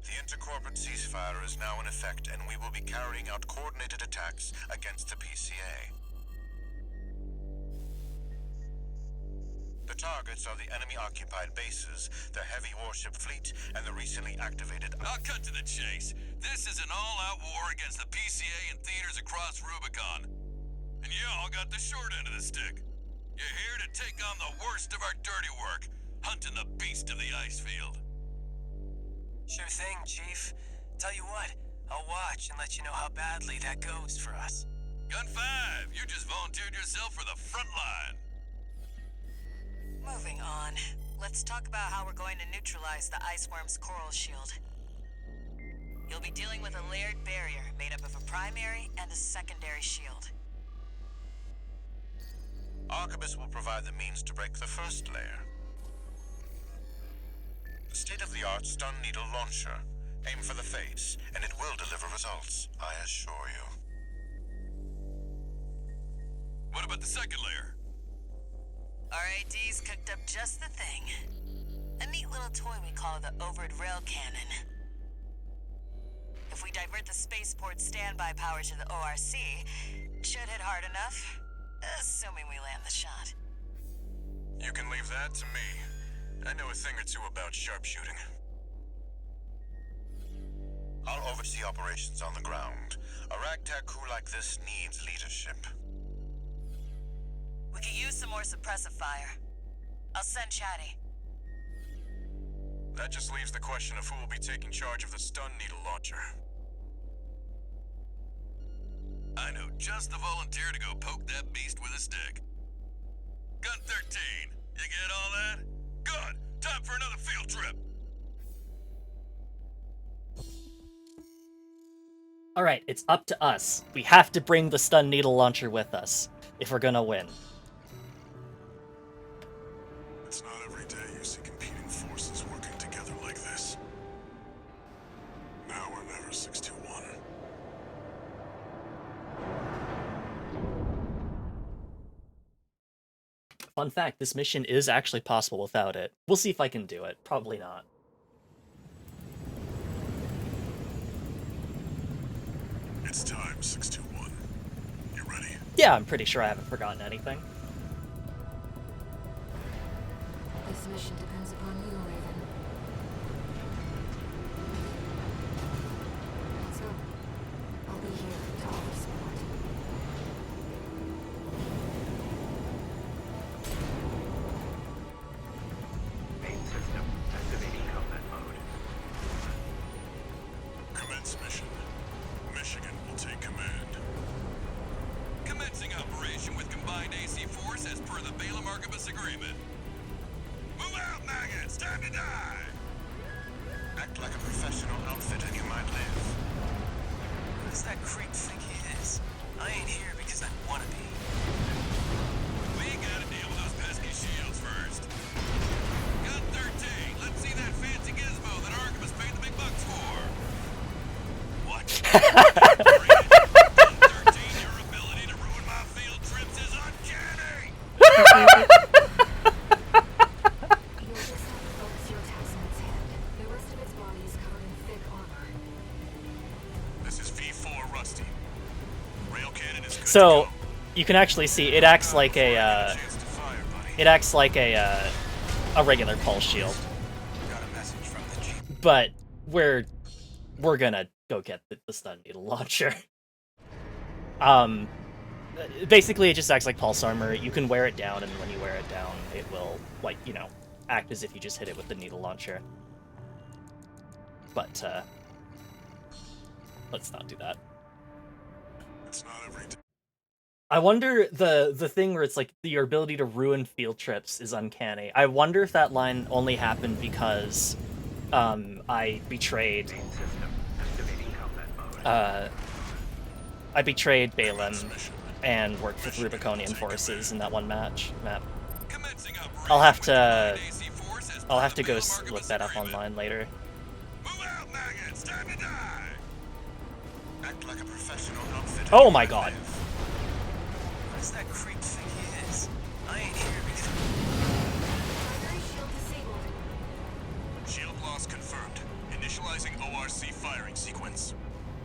The intercorporate ceasefire is now in effect, and we will be carrying out coordinated attacks against the PCA. The targets are the enemy-occupied bases, the heavy warship fleet, and the recently activated...
I'll cut to the chase. This is an all-out war against the PCA and theaters across Rubicon.
and y'all got the short end of the stick. You're here to take on the worst of our dirty work, hunting the beast of the ice field.
Sure thing, Chief. Tell you what, I'll watch and let you know how badly that goes for us.
Gun 5, you just volunteered yourself for the front line.
Moving on. Let's talk about how we're going to neutralize the iceworm's coral shield. You'll be dealing with a layered barrier made up of a primary and a secondary shield.
Arquebus will provide the means to break the first layer. The state-of-the-art stun needle launcher. Aim for the face, and it will deliver results, I assure you.
What about the second layer?
RAD's cooked up just the thing. A neat little toy we call the overed rail cannon. If we divert the spaceport standby power to the ORC, it should hit hard enough, assuming we land the shot.
You can leave that to me. I know a thing or two about sharpshooting.
I'll oversee operations on the ground. A ragtag crew like this needs leadership.
We could use some more suppressive fire. I'll send Chatty.
That just leaves the question of who will be taking charge of the stun needle launcher. I know just the volunteer to go poke that beast with a stick. Gun 13, you get all that? Good! Time for another field trip!
Alright, it's up to us. We have to bring the stun needle launcher with us if we're gonna win.
It's not every day you see competing forces working together like this. Now or never, 621.
Fun fact, this mission is actually possible without it. We'll see if I can do it. Probably not.
It's time, 621. You ready?
Yeah, I'm pretty sure I haven't forgotten anything.
This mission depends upon you, Raven. Let's go. I'll be here to offer support.
Main system activating combat mode.
Commence mission. Michigan will take command. Commencing operation with combined AC force as per the Balaam Arquebus agreement. Move out, maggots! Time to die!
Act like a professional outfit and you might live.
Who does that creep think he is? I ain't here because I wanna be.
We gotta deal with those pesky shields first. Gun 13, let's see that fancy gizmo that Arquebus paid the big bucks for. What? Gun 13, your ability to ruin my field trips is uncanny!
You'll just have to focus your attacks on its head. The rest of its body is covered in thick armor.
This is V4 Rusty. Rail cannon is good to
So,
go.
you can actually see it acts like a
Chance to fire, buddy.
it acts like a regular pulse shield,
Got a message from the Chief.
but we're gonna go get the stun needle launcher. Basically, it just acts like pulse armor. You can wear it down, and when you wear it down, it will, like, you know, act as if you just hit it with the needle launcher. But, let's not do that.
It's not every day.
I wonder, the thing where it's like, your ability to ruin field trips is uncanny. I wonder if that line only happened because, I betrayed,
Main system activating combat mode.
I betrayed Balaam and worked with Rubiconian forces in that one map.
Commencing operation
I'll have
with
to
combined AC force as per
I'll have
the
to go
Balaam Arquebus
look that up
agreement.
online later.
Move out, maggots! Time to die!
Act like a professional outfit. and
Oh
you
my
might
god.
live.
Who does that creep think he is? I ain't here because...
Primary shield disabled.
Shield loss confirmed. Initializing ORC firing sequence.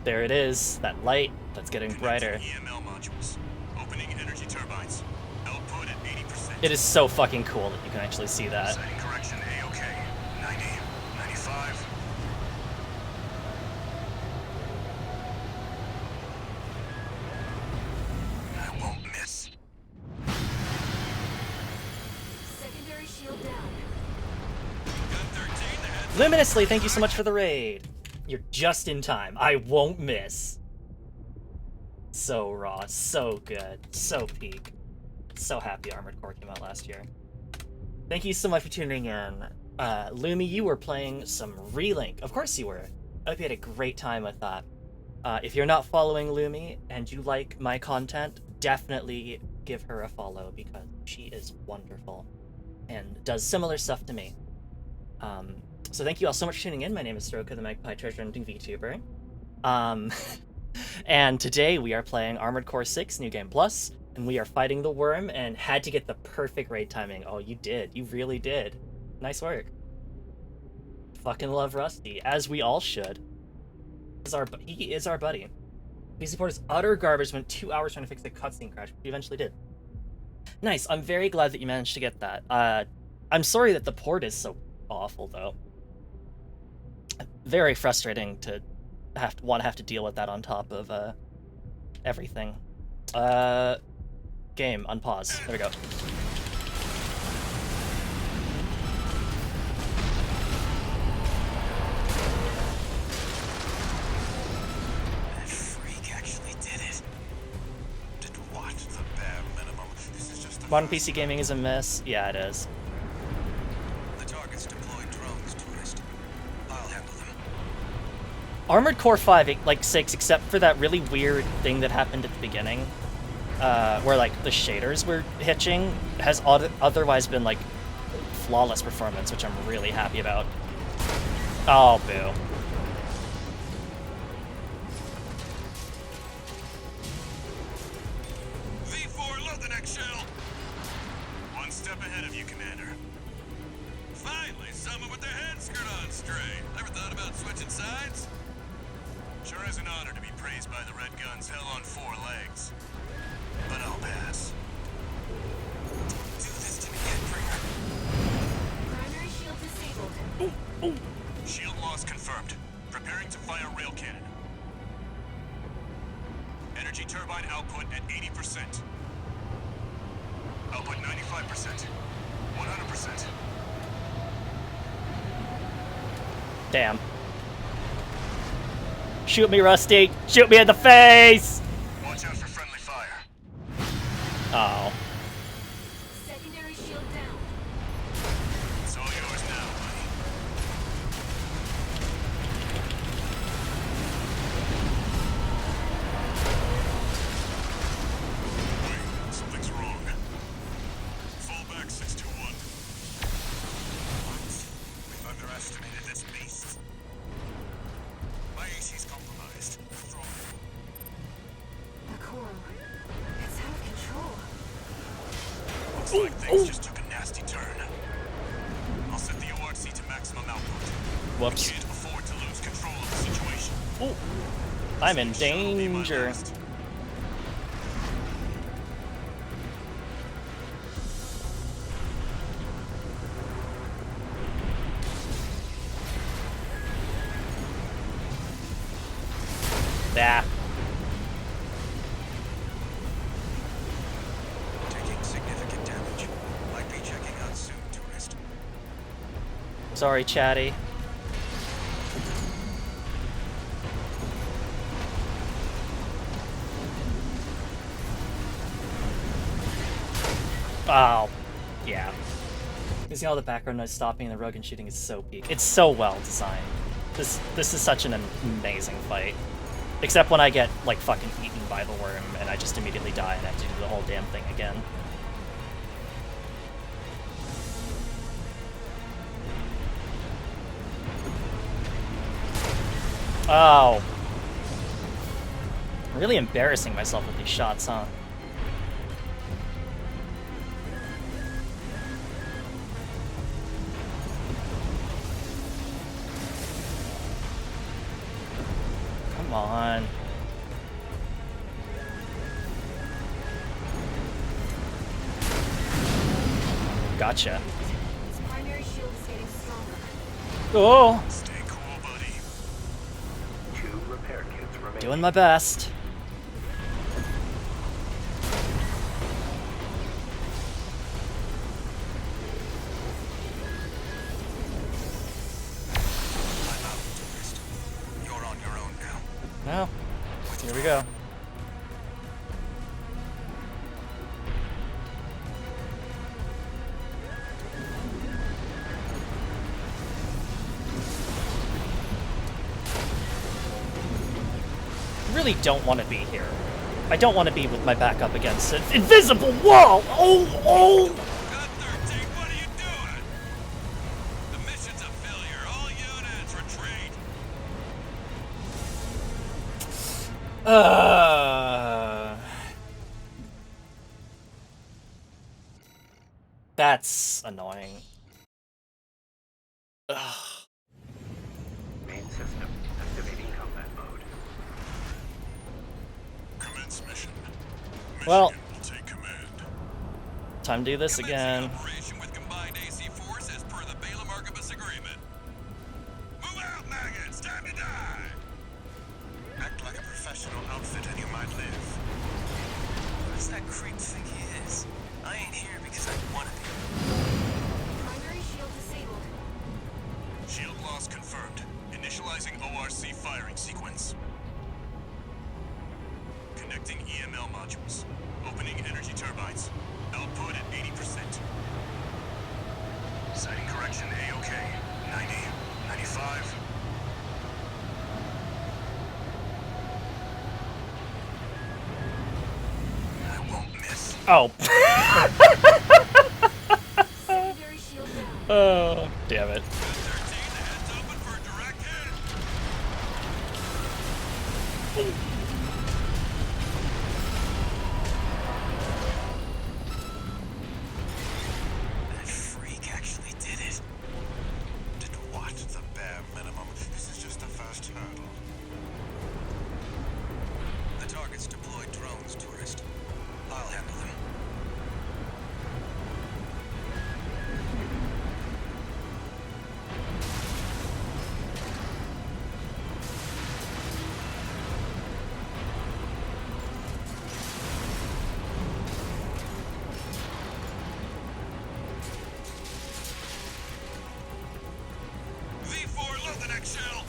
There it is, that light that's getting brighter.
Connecting EML modules. Opening energy turbines. Output at 80%.
It is so fucking cool that you can actually see that.
Setting correction A-OK. 90, 95. I won't
Luminously, thank you so much for the raid. You're just in time. I won't miss. So raw, so good, so peak. So happy Armored Core came out last year. Thank you so much for tuning in. Lumi, you were playing some Relink. Of course you were. I hope you had a great time with that. If you're not following Lumi and you like my content, definitely give her a follow because she is wonderful and does similar stuff to me. So thank you all so much for tuning in. My name is Stroka, the Magpie Treasure Hunting VTuber. And today we are playing Armored Core 6 New Game Plus, and we are fighting the worm and had to get the perfect raid timing. Oh, you did. You really did. Nice work. Fucking love Rusty, as we all should. He is our buddy. He supports utter garbage, spent 2 hours trying to fix a cutscene crash, but he eventually did. Nice. I'm very glad that you managed to get that. I'm sorry that the port is so awful, though. Very frustrating to have to deal with that on top of everything. Game, unpause. There we go.
That freak actually did it. Did what? The bare minimum. This is just the
Modern PC gaming is a mess. Yeah, it is.
The targets deployed drones, tourist. I'll handle them.
Armored Core 5, like 6, except for that really weird thing that happened at the beginning, where like the shaders were hitching, has otherwise been like flawless performance, which I'm really happy about. Oh, boo.
V4, load the next shell. One step ahead of you, Commander. Finally, someone with their head screwed on straight. Ever thought about switching sides? Sure is an honor to be praised by the Red Guns hell on 4 legs. But I'll pass. Do this to me yet, Bringer.
Primary shield disabled.
Shield loss confirmed. Preparing to fire rail cannon. Energy turbine output at 80%. Output 95%. 100%.
Damn. Shoot me, Rusty! Shoot me in the face!
Watch out for friendly fire.
Oh.
Secondary shield down.
It's all yours now, buddy. Wait, something's wrong. Fall back 621. What? We've underestimated this beast. My AC's compromised. Withdraw.
The core. It's out of control.
Looks like things just took a nasty turn. I'll set the ORC to maximum output.
Whoops.
Can't afford to lose control of the situation.
Ooh. I'm in
Shuttle will be my
danger.
last.
Ah.
Taking significant damage. Might be checking out soon, tourist.
Sorry, Chatty. Oh, yeah. You see all the background noise stopping the rogue and shooting is so peak. It's so well designed. This is such an amazing fight. Except when I get, like, fucking eaten by the worm and I just immediately die and have to do the whole damn thing again. Oh. Really embarrassing myself with these shots, huh? Come on. Gotcha.
His primary shield is getting stronger.
Oh,
Stay cool, buddy.
2 repair kits remain.
doing my best. go. Really don't want to be here. I don't want to be with my back up against an invisible wall! Oh!
Cut 13, what are you doing? The mission's a failure. All units retreat.
That's annoying. Ugh.
Main system activating combat mode.
Commence mission.
Well,
Michigan will take command.
time to do this again.
Operation with combined AC force as per the Balaam Archibus agreement. Move out, maggots! Time to die!
Act like a professional outfit and you might live.
What does that creep think he is? I ain't here because I want to be.
Primary shield disabled.
Shield loss confirmed. Initializing ORC firing sequence. Connecting EML modules. Opening energy turbines. Output at 80%. Sighting correction A-OK. 90. 95. I won't miss.
Oh.
Secondary shield down.
Oh, damn it.
13, the head's open for a direct hit.
That freak actually did it.
Did what? The bare minimum. This is just the first hurdle.
The target's deployed drones, tourist. I'll handle them. V4, load the next shell!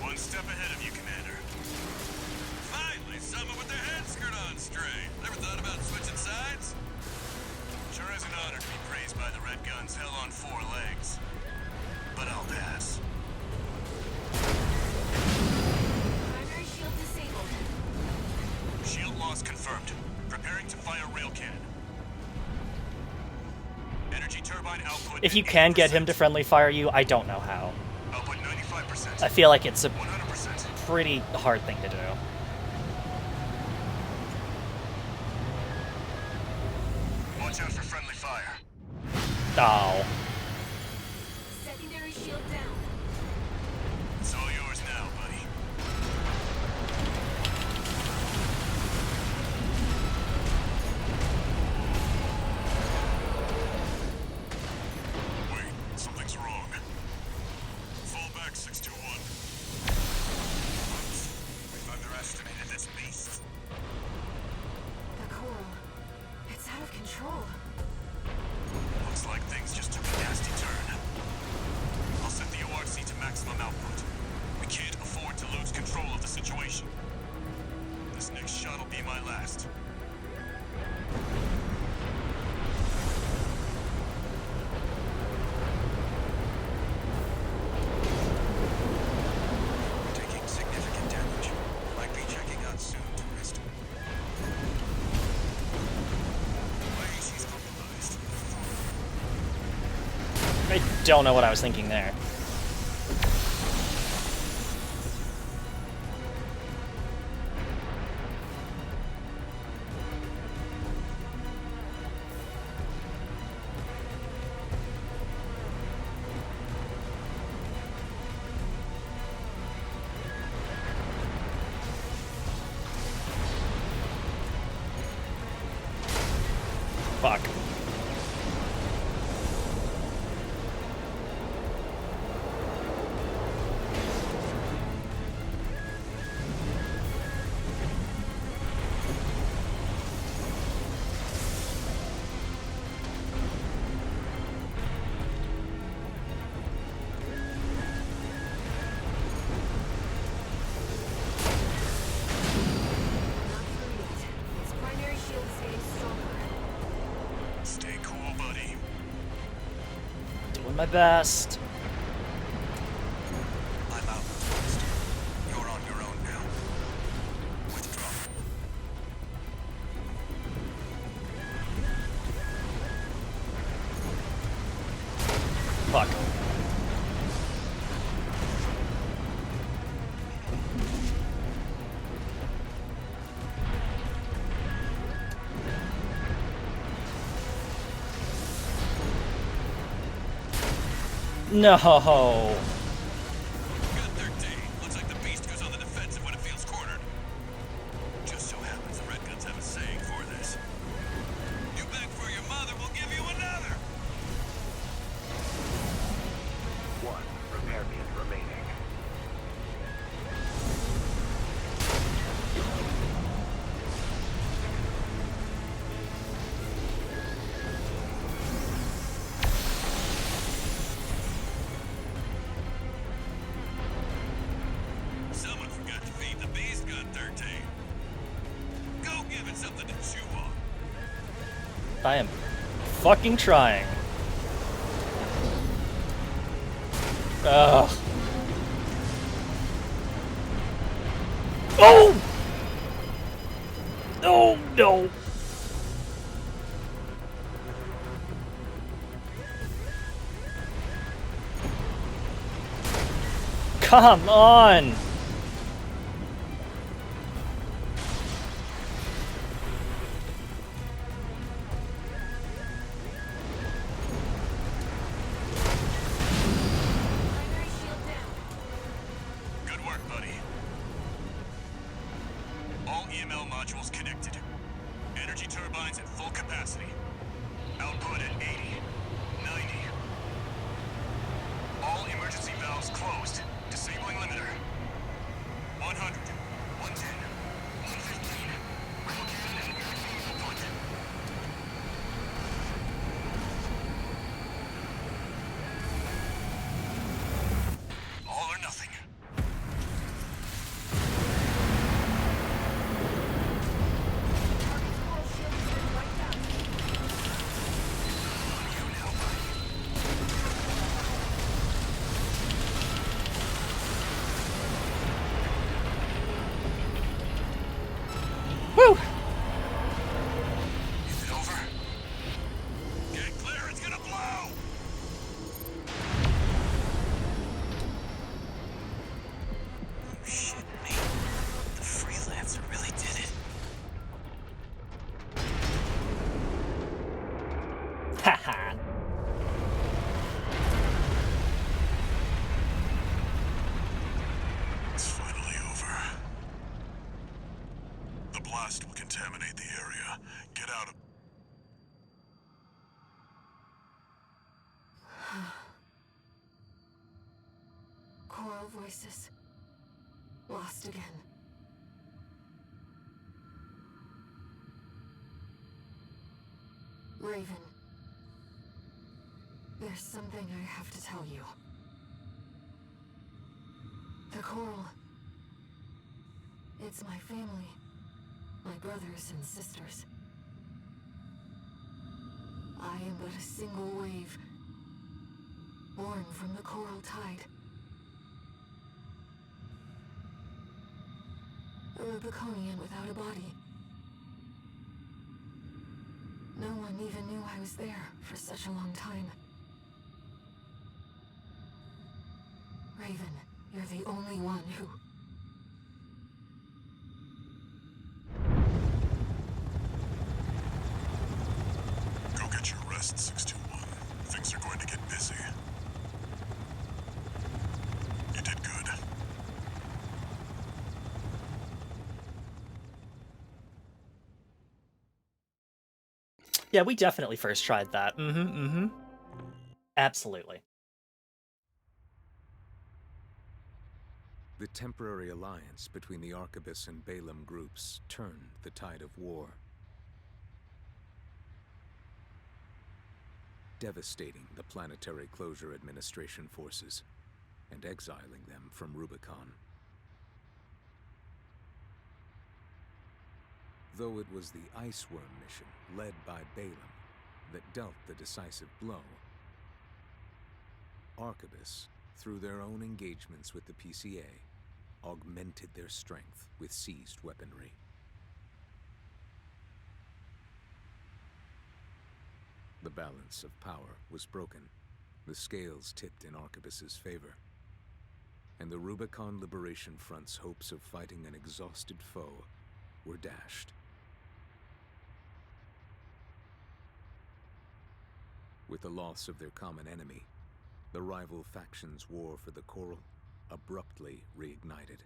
One step ahead of you, Commander. Finally, someone with their head screwed on straight. Never thought about switching sides? Sure is an honor to be praised by the Red Guns hell on 4 legs. But I'll pass.
Primary shield disabled.
Shield loss confirmed. Preparing to fire rail cannon. Energy turbine output.
If you
at
can get
80%.
him to friendly fire you, I don't know how.
Output 95%.
I feel like it's a
100%.
pretty hard thing to do.
Watch out for friendly fire.
Oh.
Secondary shield down.
It's all yours now, buddy. Wait, something's wrong. Fall back, 621.
We've underestimated this beast.
The coral. It's out of control.
Looks like things just took a nasty turn. I'll set the ORC to maximum output. We can't afford to lose control of the situation. This next shot'll be my last.
Taking significant damage. Might be checking out soon, tourist.
My AC's compromised.
I don't know what I was thinking there. Fuck. Doing my best.
I'm outpost. You're on your own now. Withdraw.
Fuck. No.
Good 13. Looks like the beast goes on the defensive when it feels cornered. Just so happens the Redguns have a saying for this. You beg for your mother, we'll give you another!
One repair kit remaining.
Someone forgot to feed the beast, gun 13. Go give it something to chew on.
I am fucking trying. Ugh. Oh! Oh, no. Come on!
Primary shield down.
Good work, buddy. All EML modules connected. Energy turbines at full capacity. Output at 80, 90. All emergency valves closed. Disabling limiter. 100, 110, 115. Rail cannon and airfield input. All or nothing.
Target's coral shield has been wiped out.
On you now, buddy.
Woo!
Is it over? Get clear, it's gonna blow! You shitting me? The freelancer really did it.
Haha.
It's finally over. The blast will contaminate the area. Get out of...
Coral voices. Lost again. Raven. There's something I have to tell you. The coral. It's my family. My brothers and sisters. I am but a single wave. Born from the coral tide. A Rubiconian without a body. No one even knew I was there for such a long time. Raven, you're the only one who...
Go get your rest, 621. Things are going to get busy. You did good.
Yeah, we definitely first tried that. Absolutely.
The temporary alliance between the Arquebus and Balaam groups turned the tide of war, devastating the Planetary Closure Administration forces and exiling them from Rubicon. Though it was the Iceworm mission led by Balaam that dealt the decisive blow, Arquebus, through their own engagements with the PCA, augmented their strength with seized weaponry. The balance of power was broken. The scales tipped in Arquebus's favor, and the Rubicon Liberation Front's hopes of fighting an exhausted foe were dashed. With the loss of their common enemy, the rival factions' war for the Coral abruptly reignited.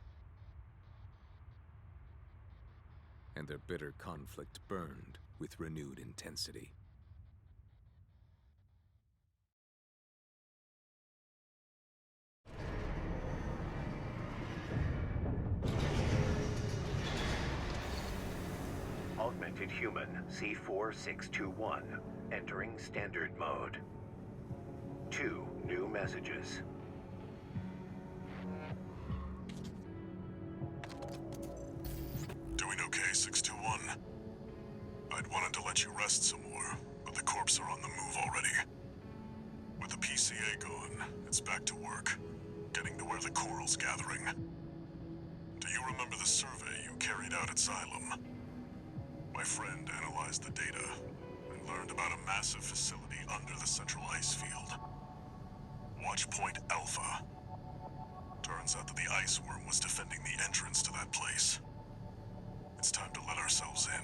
And their bitter conflict burned with renewed intensity.
Augmented Human C4621, entering Standard Mode. 2 new messages.
Doing okay, 621? I'd wanted to let you rest some more, but the corps are on the move already. With the PCA gone, it's back to work, getting to where the Coral's gathering. Do you remember the survey you carried out at Xylem? My friend analyzed the data and learned about a massive facility under the central ice field. Watch Point Alpha. Turns out that the ice worm was defending the entrance to that place. It's time to let ourselves in.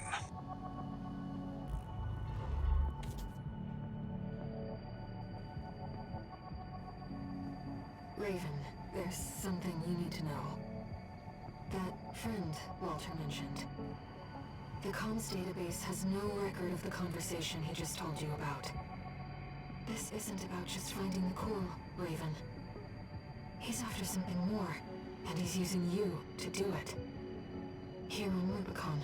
Raven, there's something you need to know. That friend Walter mentioned. The comms database has no record of the conversation he just told you about. This isn't about just finding the Coral, Raven. He's after something more, and he's using you to do it. Here on Rubicon.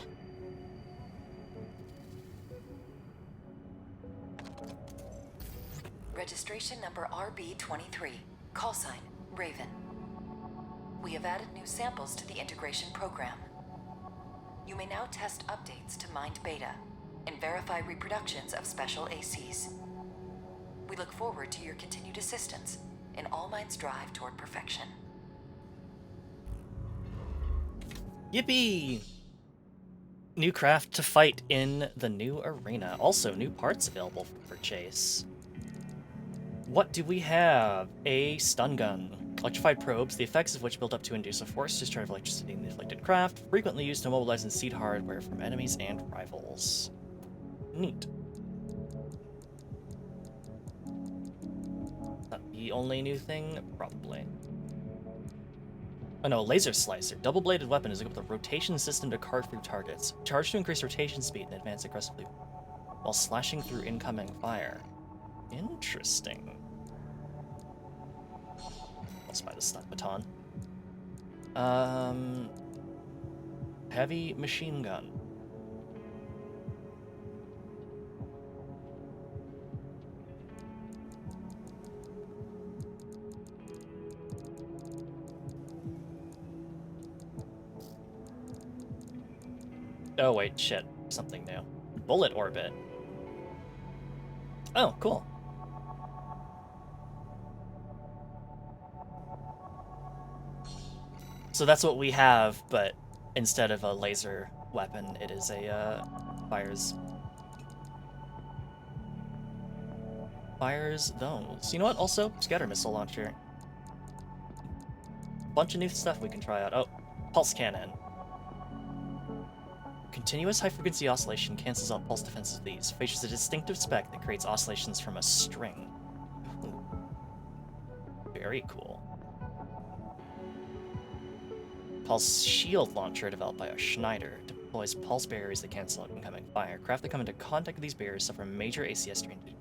Registration number RB23. Call sign, Raven. We have added new samples to the integration program. You may now test updates to Mind Beta and verify reproductions of special ACs. We look forward to your continued assistance in All Mind's drive toward perfection.
Yippee! New craft to fight in the new arena. Also, new parts available for purchase. What do we have? A stun gun. Electrified probes, the effects of which build up to induce a force discharge of electricity in the afflicted craft, frequently used to mobilize and seed hardware from enemies and rivals. Neat. That the only new thing? Probably. Oh no, laser slicer. Double-bladed weapon is equipped with a rotation system to carve through targets. Charged to increase rotation speed and advance aggressively while slashing through incoming fire. Interesting. Let's buy the stun baton. Heavy machine gun. Oh wait, shit. Something new. Bullet orbit. Oh, cool. So that's what we have, but instead of a laser weapon, it is a, fires those. You know what? Also, scatter missile launcher. Bunch of new stuff we can try out. Oh, pulse cannon. Continuous high-frequency oscillation cancels out pulse defenses of these. Features a distinctive spec that creates oscillations from a string. Ooh. Very cool. Pulse shield launcher developed by Schneider deploys pulse barriers that cancel out incoming fire. Craft that come into contact with these barriers suffer major ACS strain due to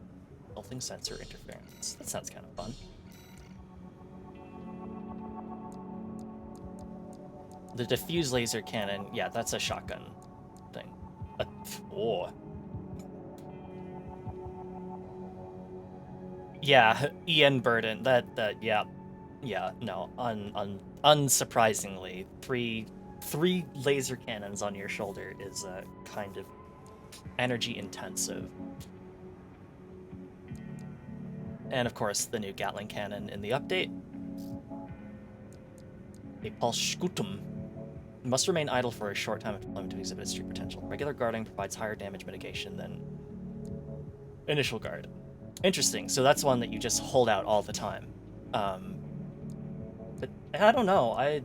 resulting sensor interference. That sounds kind of fun. The diffuse laser cannon, yeah, that's a shotgun thing. Oh. Yeah, Ian Burden, yeah, no, unsurprisingly, three laser cannons on your shoulder is kind of energy intensive. And of course, the new Gatling cannon in the update. A Pulskutum must remain idle for a short time of deployment to exhibit its true potential. Regular guarding provides higher damage mitigation than initial guard. Interesting. So that's one that you just hold out all the time. But I don't know. I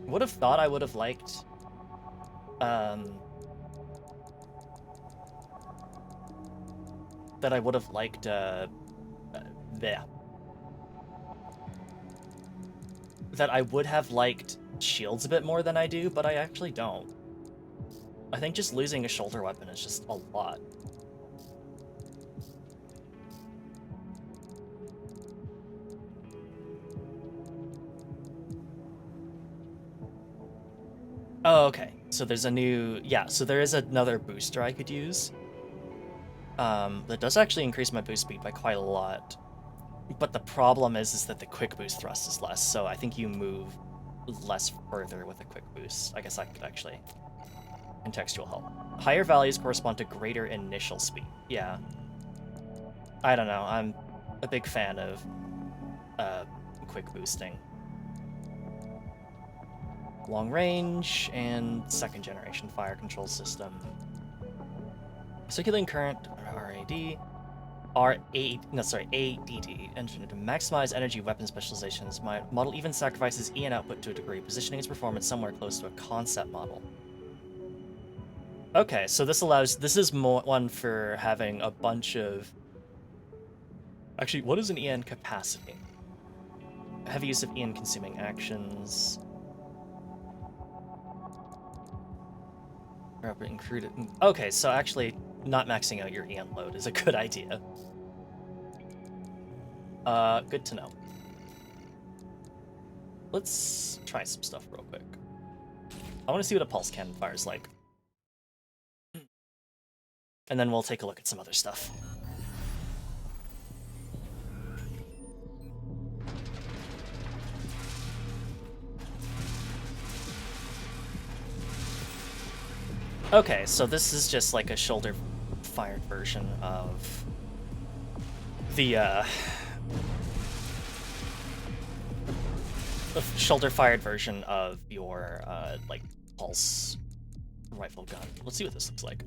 would have thought I would have liked that I would have liked that I would have liked shields a bit more than I do, but I actually don't. I think just losing a shoulder weapon is just a lot. Oh, okay. So there's a new... Yeah, so there is another booster I could use. That does actually increase my boost speed by quite a lot. But the problem is that the quick boost thrust is less, so I think you move less further with a quick boost. I guess I could actually... Contextual help. Higher values correspond to greater initial speed. Yeah. I don't know. I'm a big fan of quick boosting. Long range and second generation fire control system. Circulating current, ADD, engineered to maximize energy weapon specializations. My model even sacrifices EN output to a degree, positioning its performance somewhere close to a concept model. Okay, so this is more one for having a bunch of... Actually, what is an EN capacity? Heavy use of EN consuming actions. Okay, so actually not maxing out your EN load is a good idea. Good to know. Let's try some stuff real quick. I want to see what a pulse cannon fires like. And then we'll take a look at some other stuff. Okay, so this is just like a shoulder-fired version of the, shoulder-fired version of your, like, pulse rifle gun. Let's see what this looks like.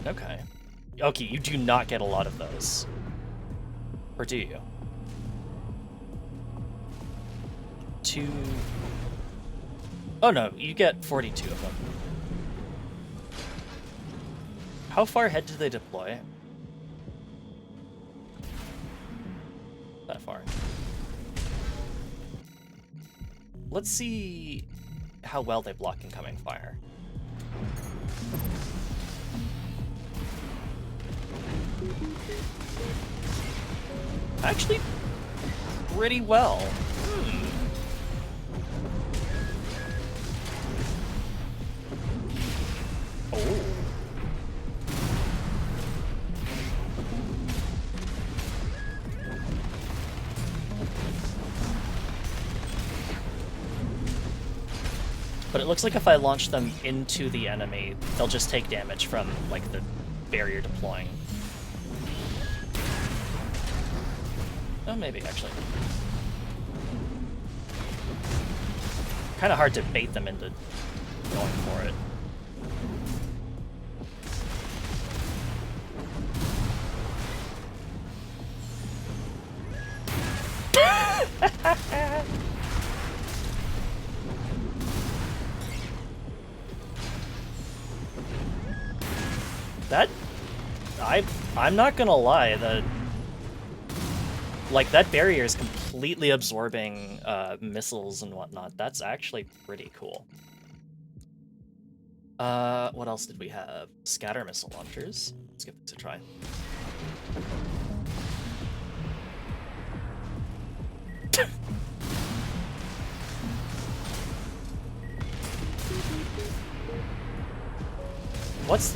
Okay. Okay, you do not get a lot of those. Or do you? 2... Oh no, you get 42 of them. How far ahead do they deploy? That far. Let's see how well they block incoming fire. Actually, pretty well. Oh. But it looks like if I launch them into the enemy, they'll just take damage from, like, the barrier deploying. Oh, maybe, actually. Kind of hard to bait them into going for it. That... I'm not gonna lie, that barrier is completely absorbing missiles and whatnot. That's actually pretty cool. What else did we have? Scatter missile launchers. Let's give this a try. What's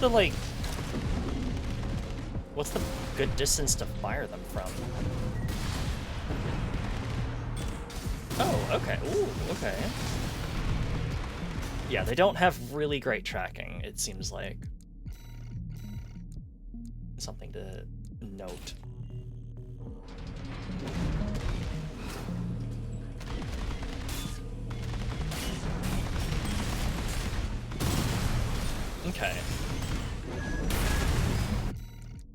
the good distance to fire them from? Oh, okay. Ooh, okay. Yeah, they don't have really great tracking, it seems like. something to note. Okay.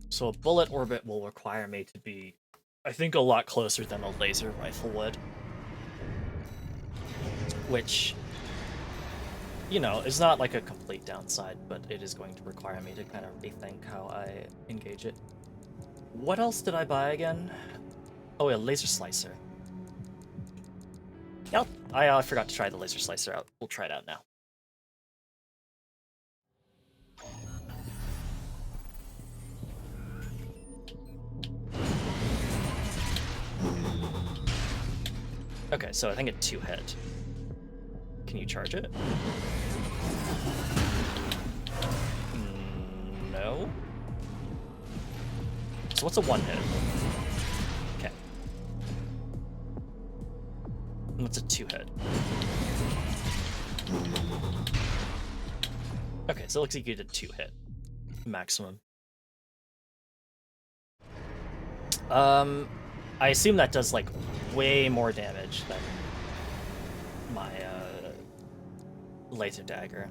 So a bullet orbit will require me to be, I think, a lot closer than a laser rifle would. Which, you know, is not like a complete downside, but it is going to require me to kind of rethink how I engage it. What else did I buy again? Oh, a laser slicer. Yep, I forgot to try the laser slicer out. We'll try it out now. Okay, so I think a 2-hit. Can you charge it? No. So what's a 1-hit? Okay. And what's a 2-hit? Okay, so it looks like you did a 2-hit maximum. I assume that does like way more damage than my laser dagger.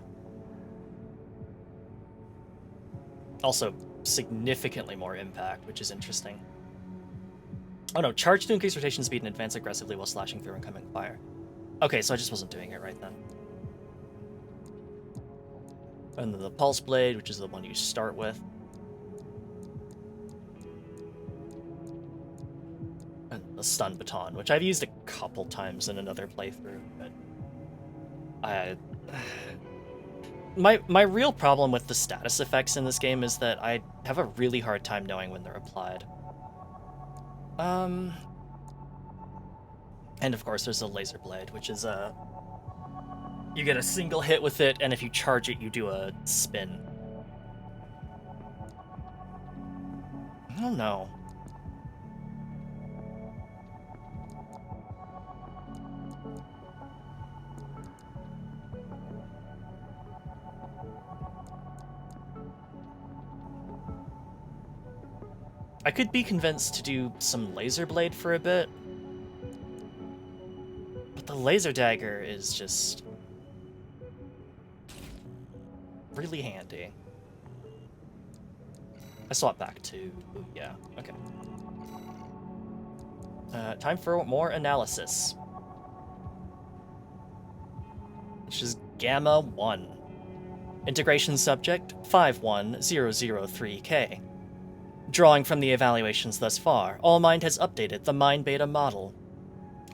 Also, significantly more impact, which is interesting. Oh no, charge to increase rotation speed and advance aggressively while slashing through incoming fire. Okay, so I just wasn't doing it right then. And then the pulse blade, which is the one you start with. And the stun baton, which I've used a couple times in another playthrough, but my real problem with the status effects in this game is that I have a really hard time knowing when they're applied. And of course there's a laser blade, which is you get a single hit with it, and if you charge it, you do a spin. I don't know. I could be convinced to do some laser blade for a bit, but the laser dagger is just really handy. I swap back to, yeah, okay. Time for more analysis. Which is Gamma 1. Integration subject 51003K. Drawing from the evaluations thus far, AllMind has updated the Mind Beta model.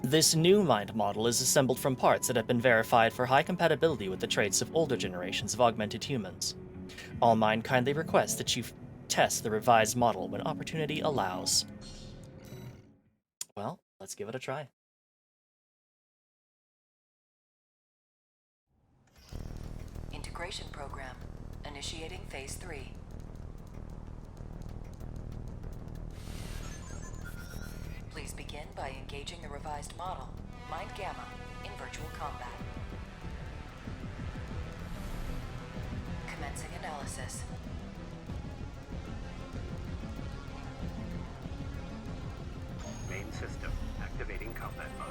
This new Mind model is assembled from parts that have been verified for high compatibility with the traits of older generations of augmented humans. AllMind kindly requests that you test the revised model when opportunity allows. Well, let's give it a try.
Integration program. Initiating phase 3. Please begin by engaging the revised model, Mind Gamma, in virtual combat. Commencing analysis.
Main system activating combat mode.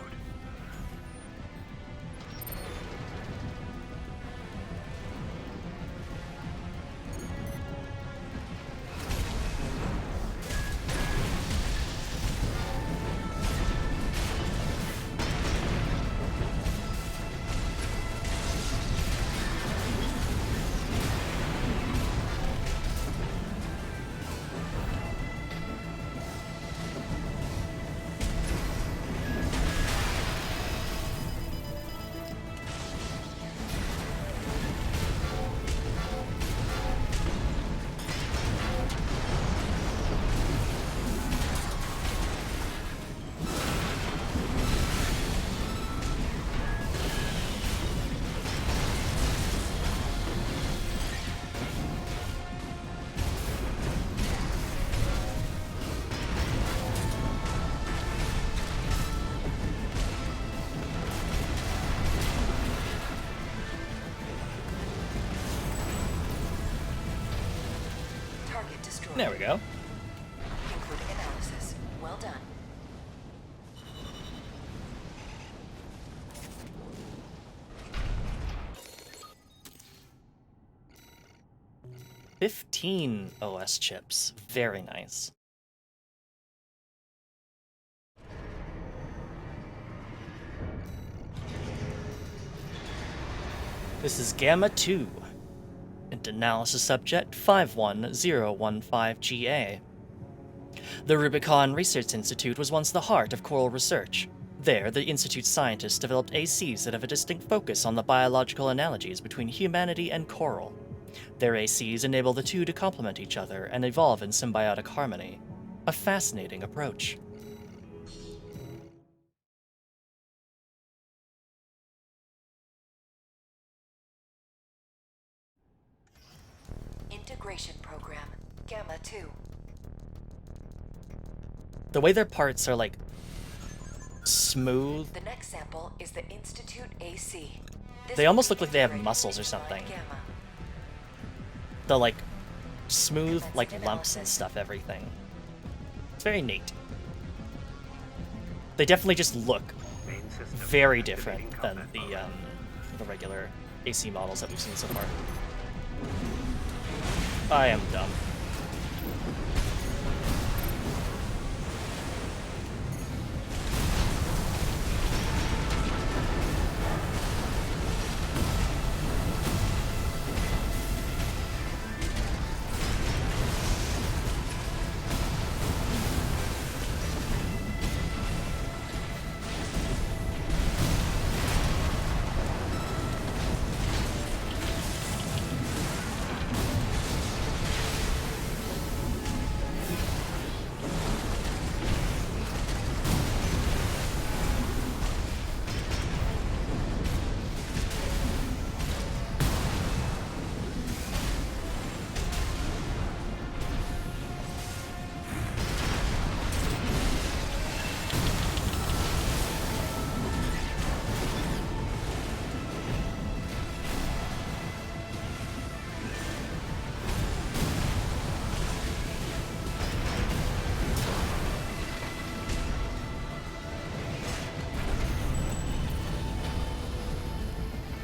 Target destroyed.
There we go.
Including analysis. Well done.
$15 OS chips. Very nice. This is Gamma 2. And analysis subject 51015GA. The Rubicon Research Institute was once the heart of coral research. There, the Institute's scientists developed ACs that have a distinct focus on the biological analogies between humanity and coral. Their ACs enable the two to complement each other and evolve in symbiotic harmony. A fascinating approach.
Integration program. Gamma 2.
The way their parts are, like, smooth.
The next sample is the Institute AC.
They almost look like they have muscles or something.
Gamma.
The, like, smooth, like, lumps and stuff, everything. It's very neat. They definitely just look
Main system
very
activating
different than
combat
the regular AC models that we've seen so far. I am dumb.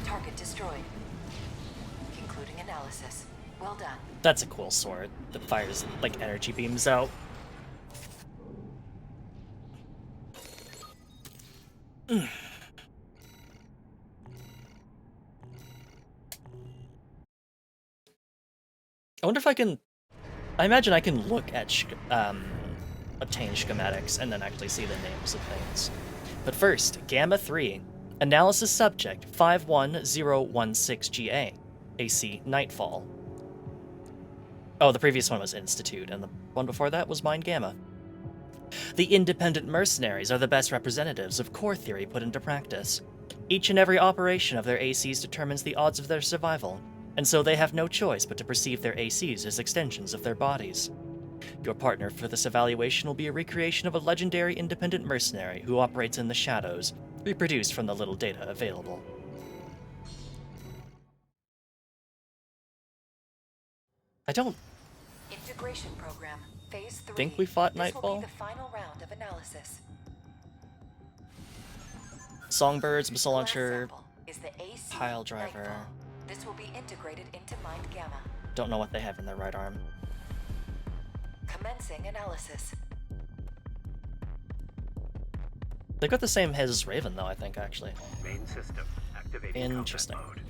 Target destroyed. Concluding analysis. Well done.
That's a cool sword that fires, like, energy beams out. I wonder if I can... I imagine I can look at obtain schematics and then actually see the names of things. But first, Gamma 3. Analysis subject 51016GA. AC Nightfall. Oh, the previous one was Institute, and the one before that was Mind Gamma. The independent mercenaries are the best representatives of core theory put into practice. Each and every operation of their ACs determines the odds of their survival, and so they have no choice but to perceive their ACs as extensions of their bodies. Your partner for this evaluation will be a recreation of a legendary independent mercenary who operates in the shadows, reproduced from the little data available. I don't
Integration program. Phase 3.
think we fought
This will
Nightfall.
be the final round of analysis.
Songbirds, missile
The last
launcher,
sample is the AC
pile driver.
Nightfall. This will be integrated into Mind Gamma.
Don't know what they have in their right arm.
Commencing analysis.
They've got the same head as Raven, though, I think, actually.
Main system activating
Interesting.
combat mode.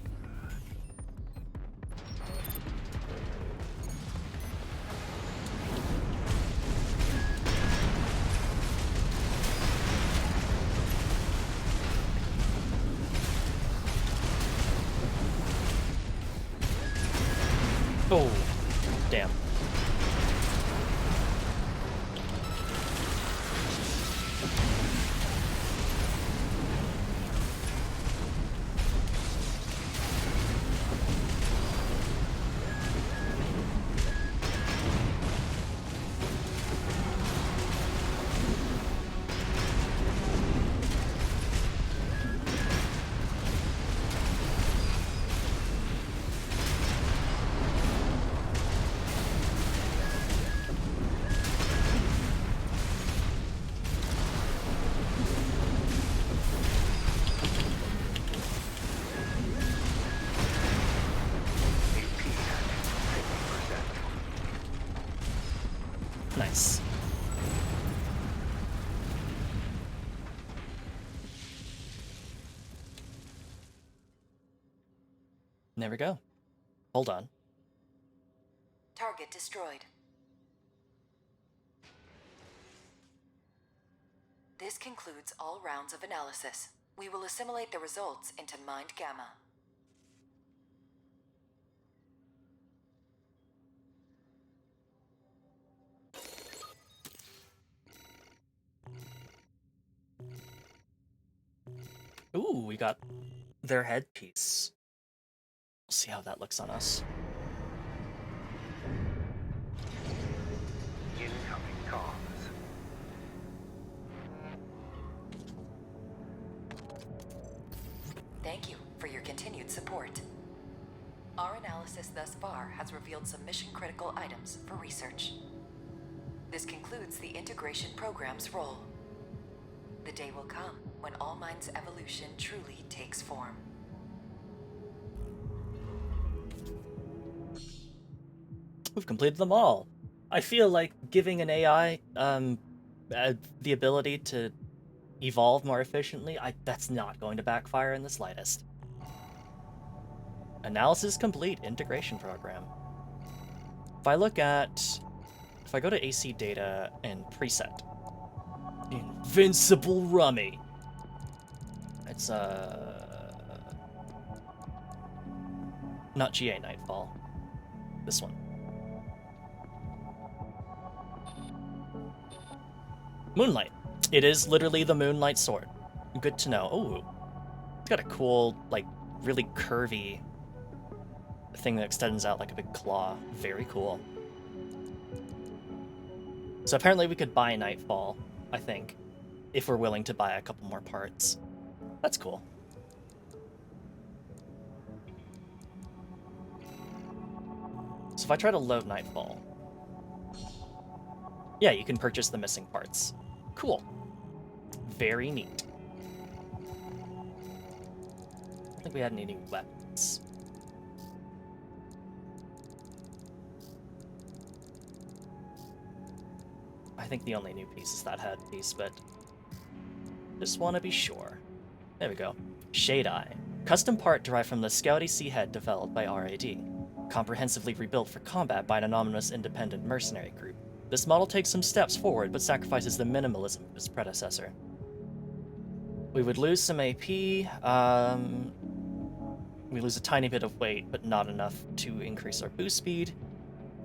Oh, damn. Nice. There we go. Hold on.
Target destroyed. This concludes all rounds of analysis. We will assimilate the results into Mind Gamma.
Ooh, we got their headpiece. We'll see how that looks on us.
Incoming comms.
Thank you for your continued support. Our analysis thus far has revealed some mission-critical items for research. This concludes the integration program's role. The day will come when All Mind's evolution truly takes form.
We've completed them all. I feel like giving an AI the ability to evolve more efficiently, that's not going to backfire in the slightest. Analysis complete, integration program. If I go to AC data and preset, Invincible Rummy. It's not GA Nightfall. This one. Moonlight. It is literally the Moonlight sword. Good to know. Oh, it's got a cool, like, really curvy thing that extends out like a big claw. Very cool. So apparently we could buy Nightfall, I think, if we're willing to buy a couple more parts. That's cool. So if I try to load Nightfall, yeah, you can purchase the missing parts. Cool. Very neat. I don't think we had any new weapons. I think the only new piece is that head piece, but just want to be sure. There we go. Shade Eye. Custom part derived from the Scouty Sea head developed by RAD. Comprehensively rebuilt for combat by an anonymous independent mercenary group. This model takes some steps forward, but sacrifices the minimalism of its predecessor. We would lose some AP. We lose a tiny bit of weight, but not enough to increase our boost speed.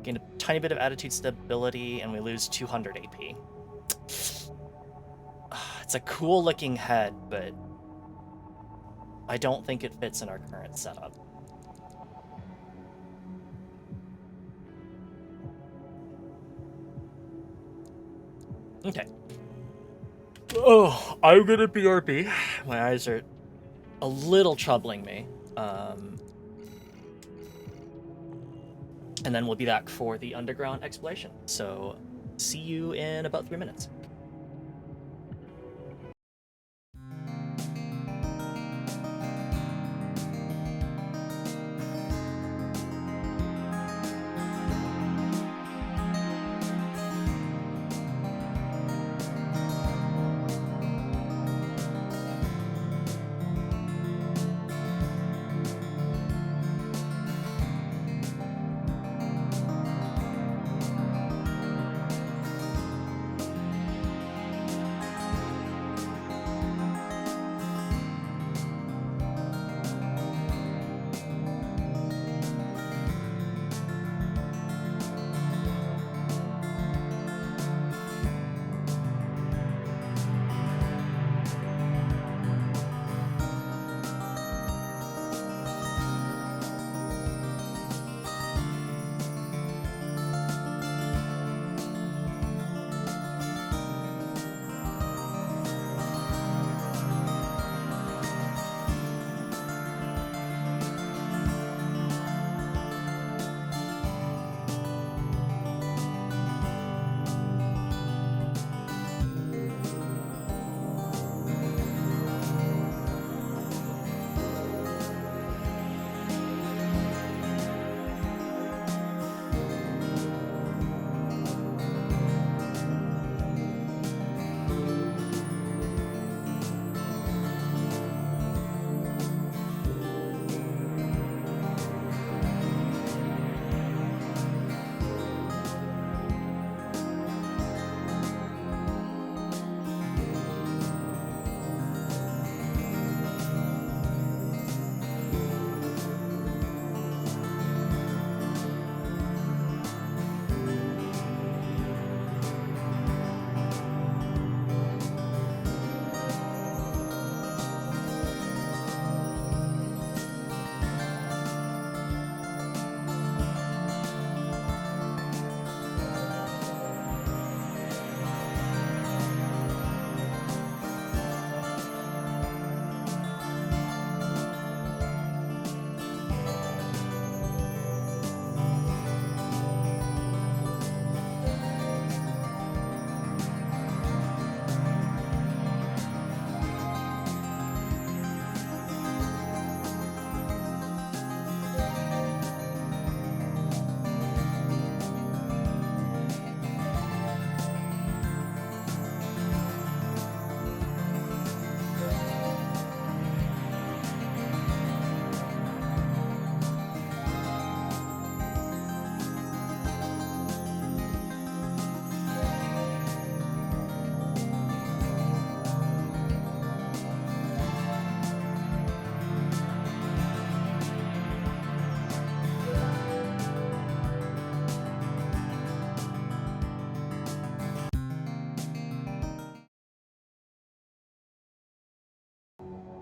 Gain a tiny bit of attitude stability, and we lose 200 AP. It's a cool looking head, but I don't think it fits in our current setup. Okay. Oh, I'm gonna BRB. My eyes are a little troubling me. And then we'll be back for the underground exploration. So, see you in about 3 minutes.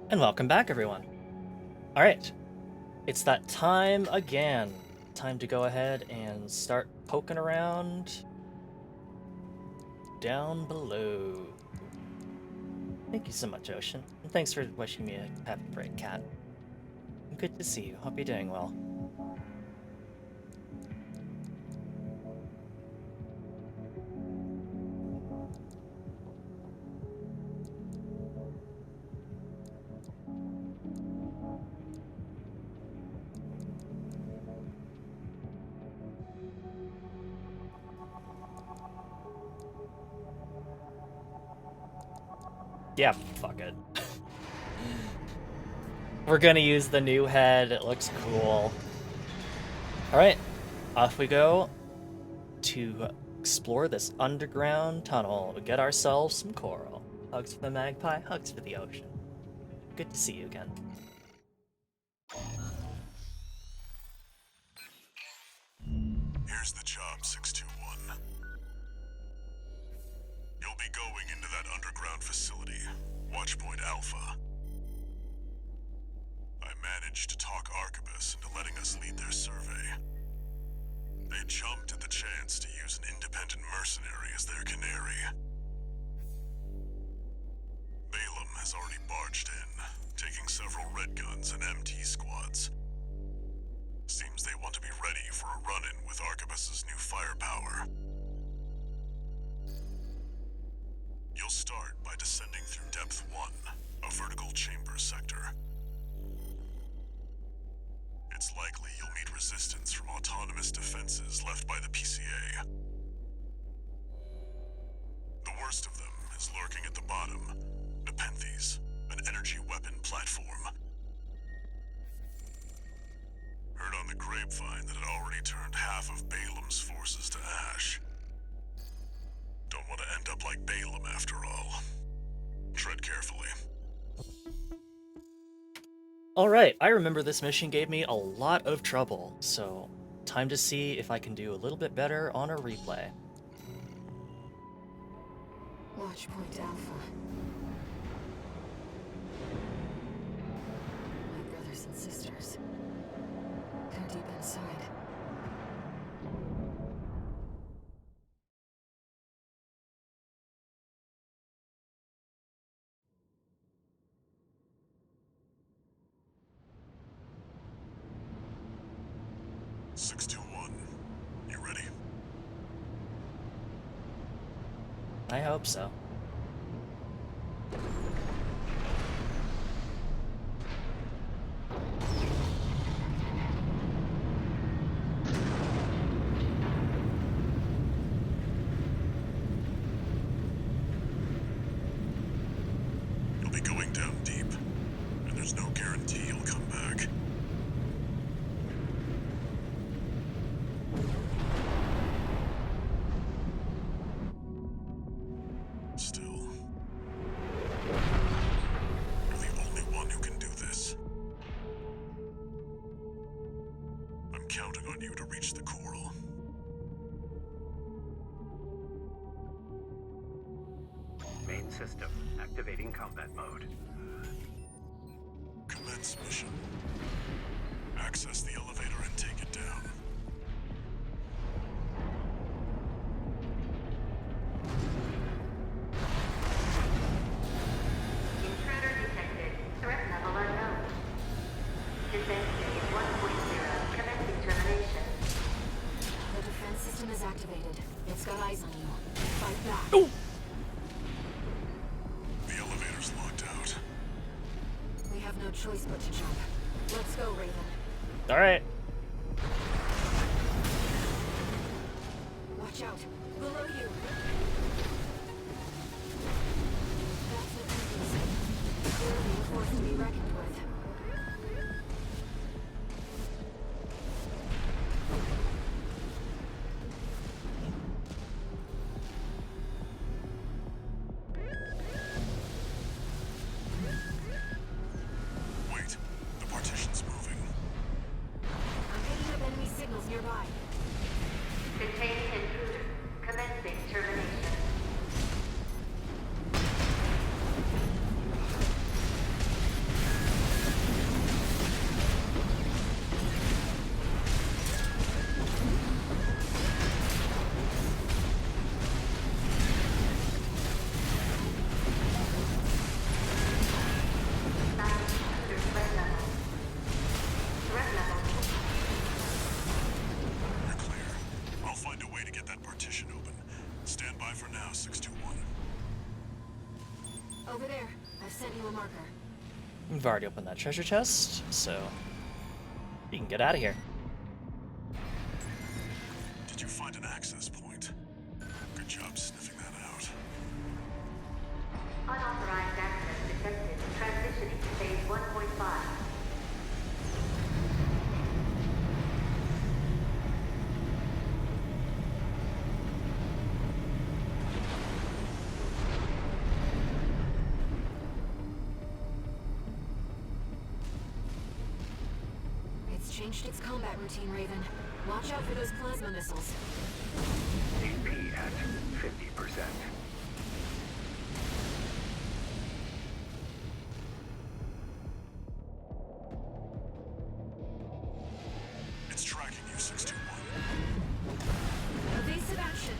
And welcome back, everyone. Alright, it's that time again. Time to go ahead and start poking around down below. Thank you so much, Ocean. And thanks for wishing me a happy break, Cat. Good to see you. Hope you're doing well. Yeah, fuck it. We're gonna use the new head. It looks cool. Alright, off we go to explore this underground tunnel to get ourselves some coral. Hugs for the magpie, hugs for the ocean. Good to see you again.
Here's the job, 621. You'll be going into that underground facility, Watchpoint Alpha. I managed to talk Arquebus into letting us lead their survey. They jumped at the chance to use an independent mercenary as their canary. Balaam has already barged in, taking several red guns and MT squads. Seems they want to be ready for a run-in with Arquebus's new firepower. You'll start by descending through Depth 1, a vertical chamber sector. It's likely you'll meet resistance from autonomous defenses left by the PCA. The worst of them is lurking at the bottom, Nepenthes, an energy weapon platform. Heard on the grapevine that it already turned half of Balaam's forces to ash. Don't want to end up like Balaam after all. Tread carefully.
Alright, I remember this mission gave me a lot of trouble, so time to see if I can do a little bit better on a replay.
Watchpoint Alpha. My brothers and sisters. They're deep inside.
You ready?
I hope so.
You'll be going down deep, and there's no guarantee you'll come back. Still, you're the only one who can do this. I'm counting on you to reach the coral.
Main system activating combat mode.
Commence mission. Access the elevator and take it down.
Intruder detected. Threat level unknown. Defense phase 1.0. Commencing termination.
The defense system is activated. It's got eyes on you. Fight back.
Ooh.
The elevator's locked out.
We have no choice but to jump. Let's go, Raven.
Alright.
Watch out. Below you. That's the Nepenthes. Clearly a force to be reckoned with.
Wait, the partition's moving.
I'm picking up enemy signals nearby.
Containing intruder. Commencing termination.
Bye for now, 621.
Over there. I've sent you a marker.
We've already opened that treasure chest, so you can get out of here.
Did you find an access point? Good job sniffing that out.
Unauthorized access detected. Transitioning to phase 1.5.
It's changed its combat routine, Raven. Watch out for those plasma missiles.
AP at 50%.
It's tracking you, 621.
Evasive action.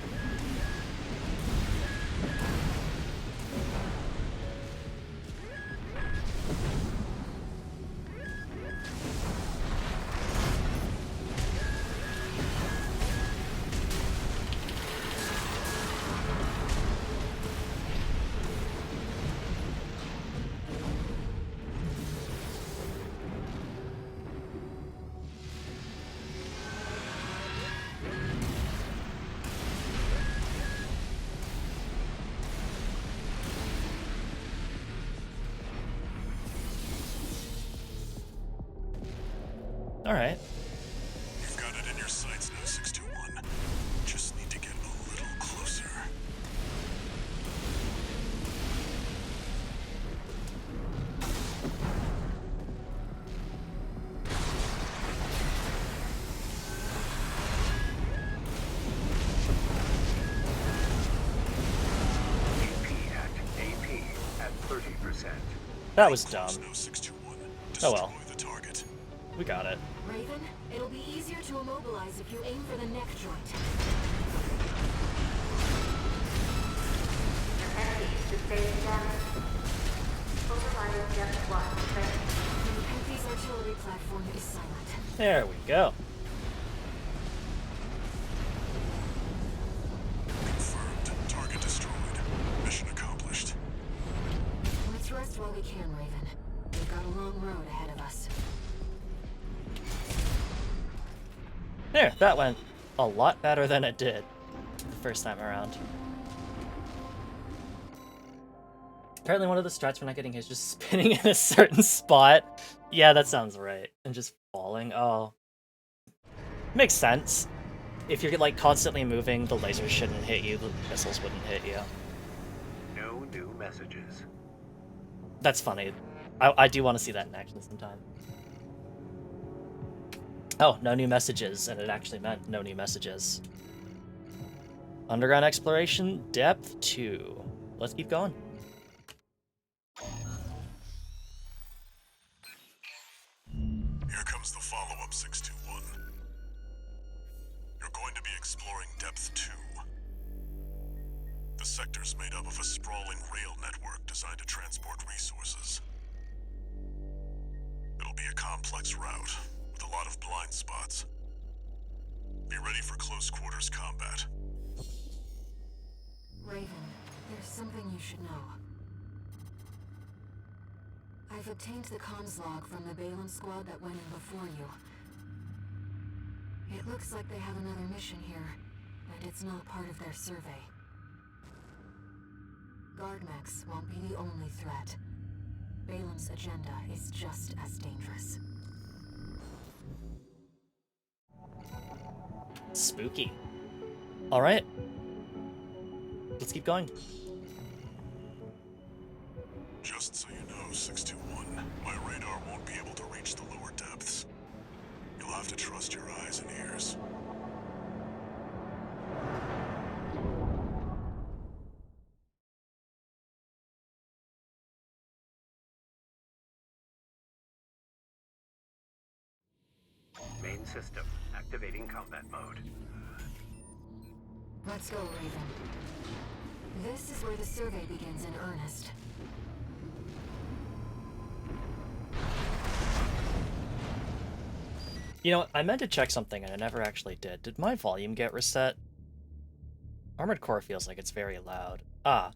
Alright.
You've got it in your sights now, 621. Just need to get a little closer.
AP at 30%.
That was dumb.
Close now, 621.
Oh well.
Destroy the target.
We got it.
Raven, it'll be easier to immobilize if you aim for the neck joint.
Enemies sustained damage. Overriding depth 1.
The Pepe's artillery platform is silent.
There we go.
Confirmed. Target destroyed. Mission accomplished.
Let's rest while we can, Raven. We've got a long road ahead of us.
There, that went a lot better than it did the first time around. Apparently one of the strats we're not getting is just spinning in a certain spot. Yeah, that sounds right. And just falling. Oh. Makes sense. If you're like constantly moving, the lasers shouldn't hit you, the missiles wouldn't hit you.
No new messages.
That's funny. I do want to see that in action sometime. Oh, no new messages, and it actually meant no new messages. Underground exploration, depth 2. Let's keep going.
Here comes the follow-up, 621. You're going to be exploring Depth 2. The sector's made up of a sprawling rail network designed to transport resources. It'll be a complex route, with a lot of blind spots. Be ready for close quarters combat.
Raven, there's something you should know. I've obtained the comms log from the Balin squad that went in before you. It looks like they have another mission here, and it's not part of their survey. Guardmechs won't be the only threat. Balin's agenda is just as dangerous.
Spooky. Alright. Let's keep going.
Just so you know, 621, my radar won't be able to reach the lower depths. You'll have to trust your eyes and ears.
Main system activating combat mode.
Let's go, Raven. This is where the survey begins in earnest.
You know, I meant to check something and I never actually did. Did my volume get reset? Armored Core feels like it's very loud. Ah,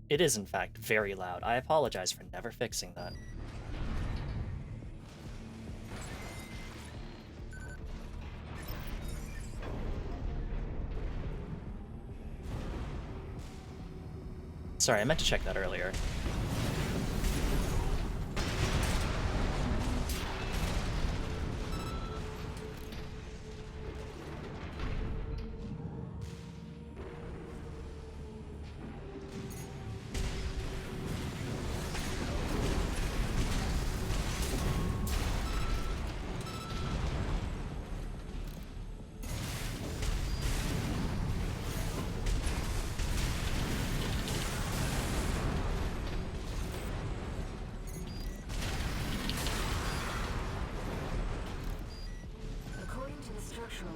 it is in fact very loud. I apologize for never fixing that. Sorry, I meant to check that earlier.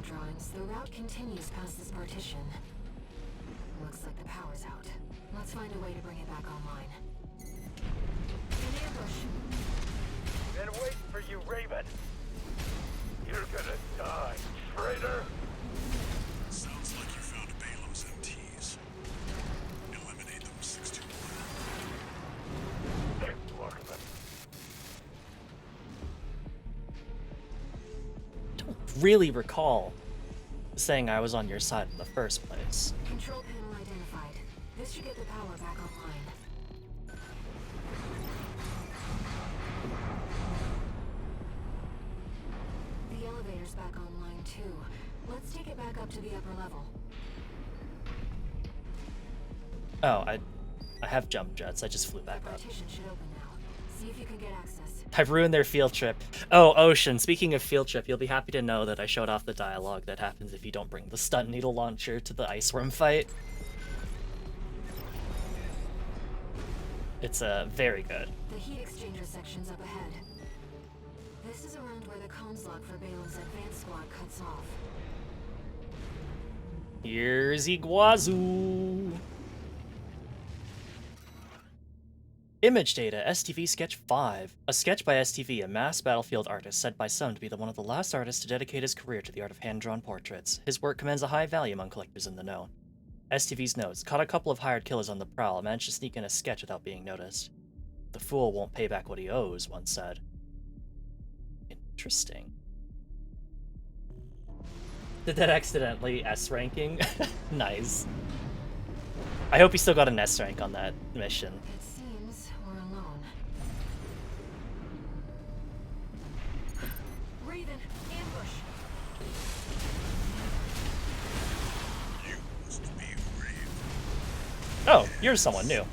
Drawings, the route continues past this partition. Looks like the power's out. Let's find a way to bring it back online. An ambush.
Been waiting for you, Raven. You're gonna die, traitor.
Sounds like you found Balaam's MTs. Eliminate them 61.
Really recall saying I was on your side in the first place.
Control panel identified. This should get the power back online. The elevator's back online too. Let's take it back up to the upper level.
Oh, I have jump jets. I just flew back
The
up.
partition should open now. See if you can get access.
I've ruined their field trip. Oh, Ocean, speaking of field trip, you'll be happy to know that I showed off the dialogue that happens if you don't bring the stun needle launcher to the ice worm fight. It's very good.
The heat exchanger section's up ahead. This is around where the comms log for Balaam's advanced squad cuts off.
Here's Iguazu. Image data, STV Sketch 5. A sketch by STV, a mass battlefield artist said by some to be one of the last artists to dedicate his career to the art of hand-drawn portraits. His work commands a high value among collectors in the know. STV's notes, caught a couple of hired killers on the prowl, managed to sneak in a sketch without being noticed. The fool won't pay back what he owes, one said. Interesting. Did that accidentally S-ranking? Nice. I hope he still got an S-rank on that mission.
It seems we're alone. Raven, ambush!
You must be Raven.
Oh, you're someone new.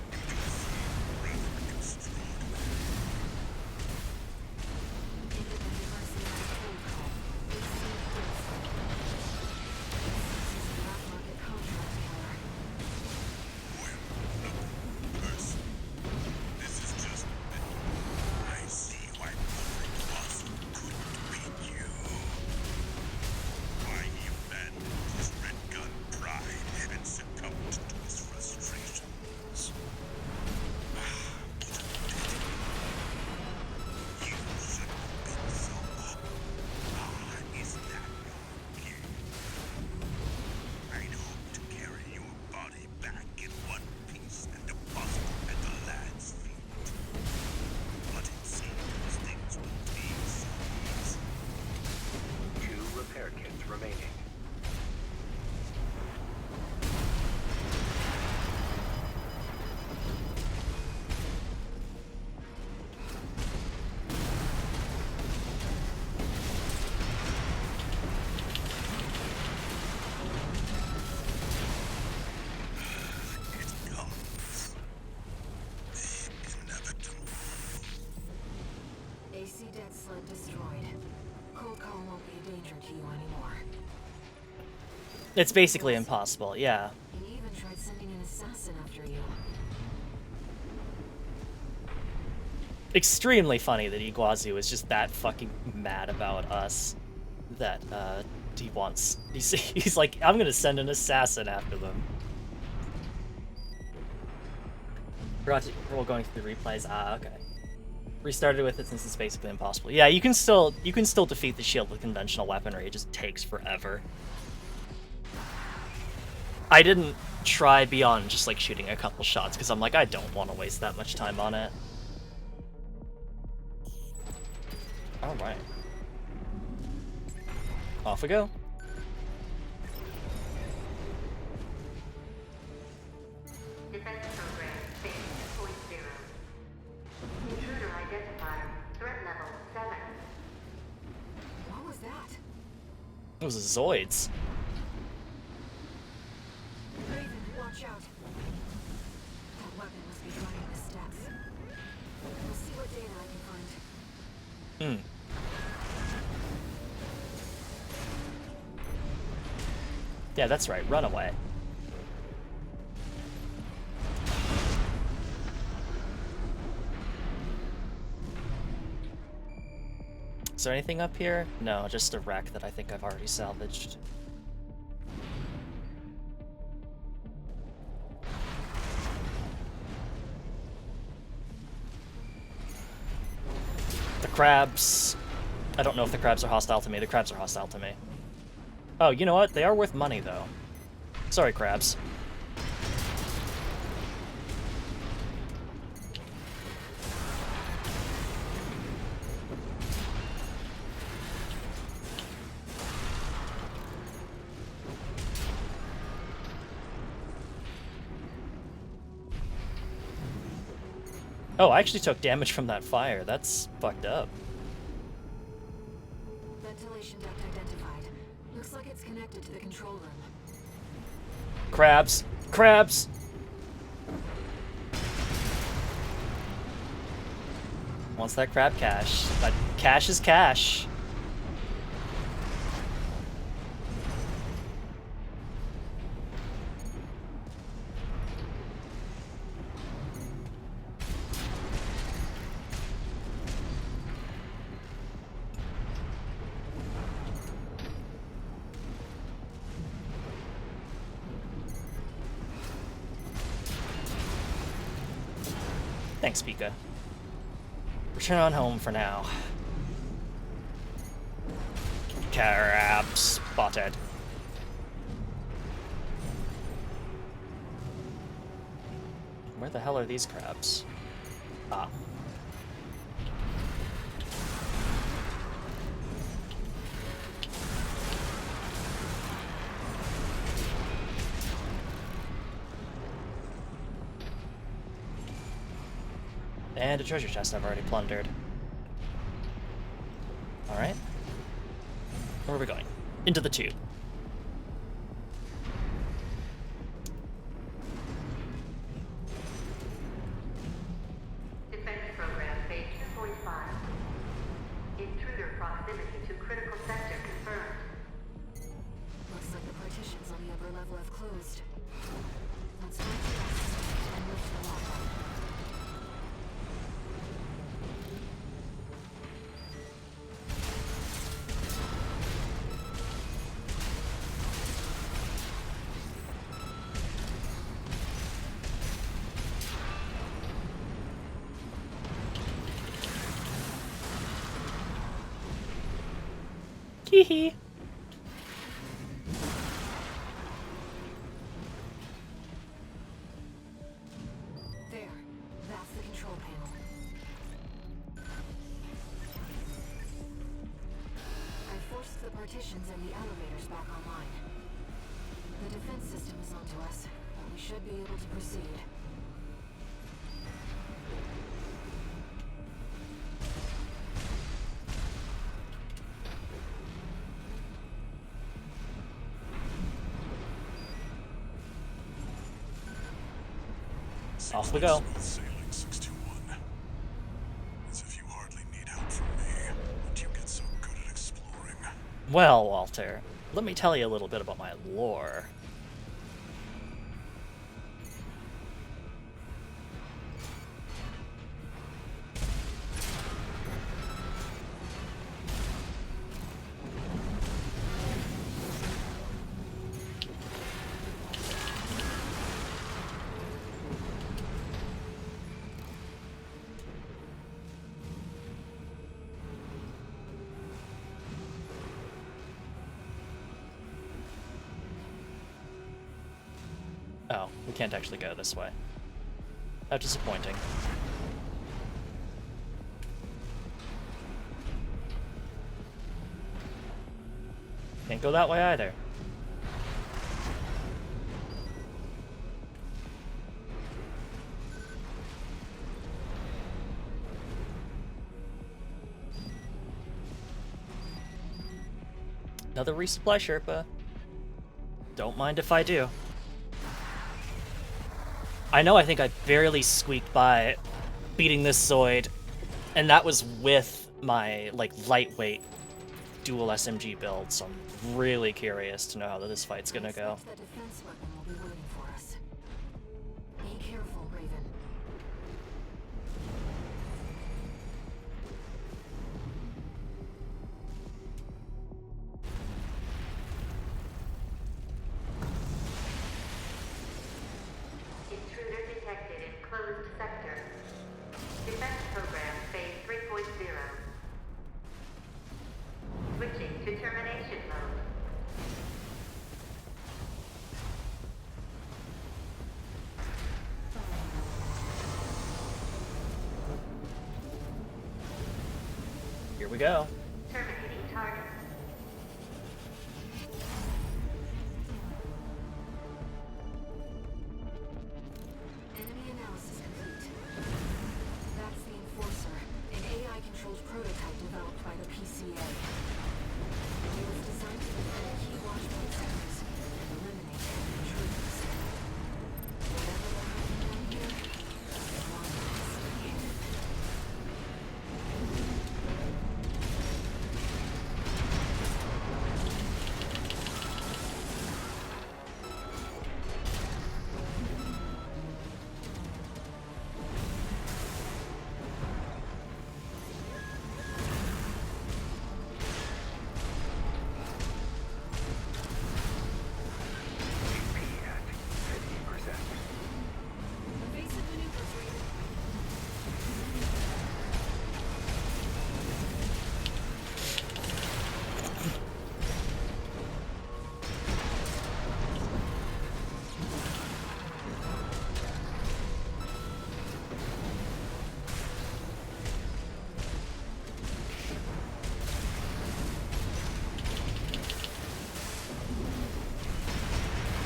It's basically impossible, yeah.
He even tried sending an assassin after you.
Extremely funny that Iguazu is just that fucking mad about us that he's like, I'm gonna send an assassin after them. We're all going through the replays. Ah, okay. Restarted with it since it's basically impossible. Yeah, you can still defeat the shield with conventional weaponry. It just takes forever. I didn't try beyond just like shooting a couple shots, because I'm like, I don't want to waste that much time on it. Alright. Off we go.
Defense program phase 2.0. Intruder identifier. Threat level 7.
What was that?
It was a Zoids.
Raven, watch out. That weapon must be running the steps. We'll see what data I can find.
Yeah, that's right. Run away. Is there anything up here? No, just a wreck that I think I've already salvaged. The crabs. I don't know if the crabs are hostile to me. The crabs are hostile to me. Oh, you know what? They are worth money, though. Sorry, crabs. Oh, I actually took damage from that fire. That's fucked up.
Ventilation duct identified. Looks like it's connected to the control room.
Crabs! Crabs! Wants that crab cash. But cash is cash. Thanks, Pika. Return on home for now. Crab spotted. Where the hell are these crabs? Ah. And a treasure chest I've already plundered. Alright. Where are we going? Into the tube.
Defense program phase 2.5. Intruder proximity to critical sector confirmed.
Looks like the partitions on the upper level have closed. Let's find the rest and lift the lock.
Hee.
There. That's the control panel. I forced the partitions and the elevators back online. The defense system is onto us, but we should be able to proceed.
Off we go.
Smooth sailing, 621. As if you hardly need help from me, but you get so good at exploring.
Well, Walter, let me tell you a little bit about my lore. Oh, we can't actually go this way. How disappointing. Can't go that way either. Another resupply Sherpa. Don't mind if I do. I know I think I barely squeaked by beating this Zoid, and that was with my, like, lightweight dual SMG build, so I'm really curious to know how this fight's gonna go.
That defense weapon will be waiting for us. Be careful, Raven.
Intruder detected in closed sector. Defense program phase 3.0. Switching to termination mode.
Here we go.
Terminating target.
Enemy analysis complete. That's the Enforcer, an AI-controlled prototype developed by the PCA. It was designed to defend key watchpoint sectors and eliminate enemy intruders. Whatever will happen down here, one has to be hidden.
HP at 50%.
Evasive maneuvers, Raven.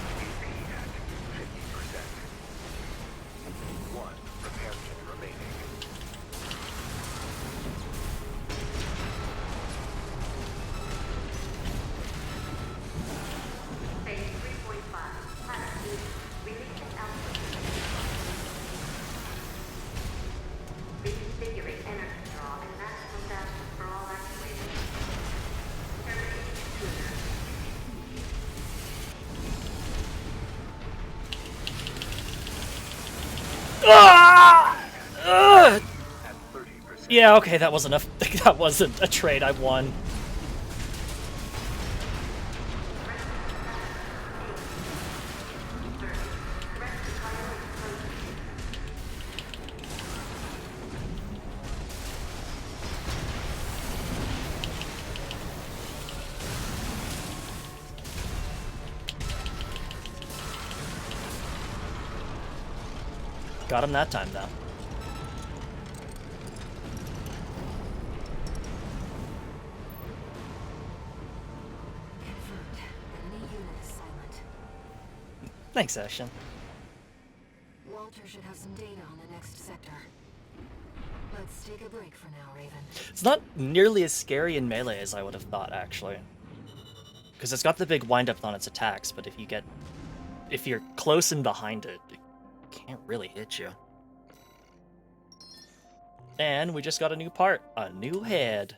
HP at 50%. One repair kit remaining.
Phase 3.5. Pilot. Releasing output. Reconfiguring energy draw and maximum bandwidth for all actuators. Terminating intruder.
Ugh!
At 30%.
Yeah, okay, that wasn't a that wasn't a trade I won. Got him that time, though.
Confirmed. Enemy unit is silent.
Thanks, Ashen.
Walter should have some data on the next sector. Let's take a break for now, Raven.
It's not nearly as scary in melee as I would have thought, actually. Because it's got the big wind-up on its attacks, but if you're close and behind it, it can't really hit you. And we just got a new part, a new head.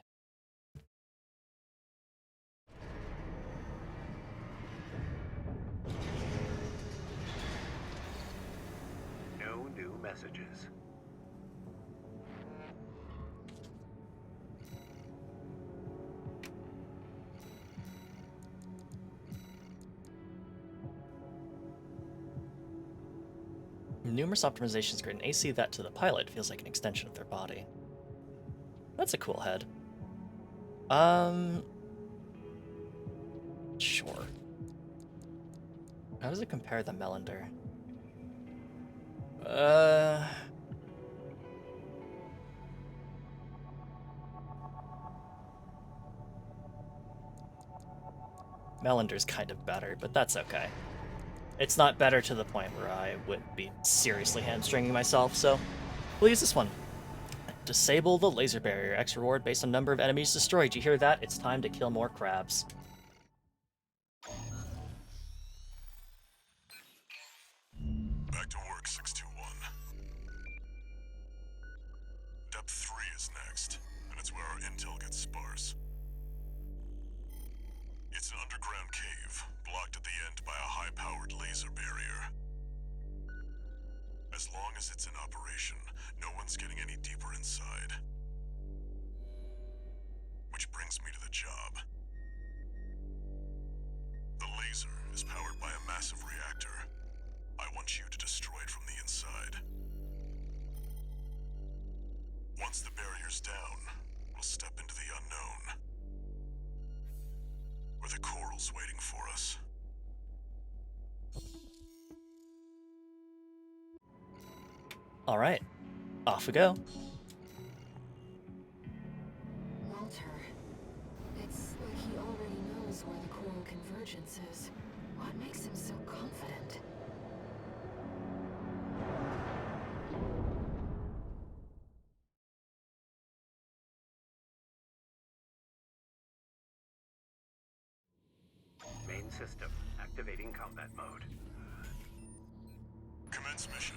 No new messages.
Numerous optimizations create an AC that to the pilot feels like an extension of their body. That's a cool head. Sure. How does it compare to the Melander? Melander's kind of better, but that's okay. It's not better to the point where I would be seriously hamstringing myself, so we'll use this one. Disable the laser barrier. X reward based on number of enemies destroyed. You hear that? It's time to kill more crabs.
Back to work, 621. Depth 3 is next, and it's where our intel gets sparse. It's an underground cave, blocked at the end by a high-powered laser barrier. As long as it's in operation, no one's getting any deeper inside. Which brings me to the job. The laser is powered by a massive reactor. I want you to destroy it from the inside. Once the barrier's down, we'll step into the unknown. Where the coral's waiting for us.
Alright, off we go.
Walter, it's like he already knows where the coral convergence is. What makes him so confident?
Main system activating combat mode.
Commence mission.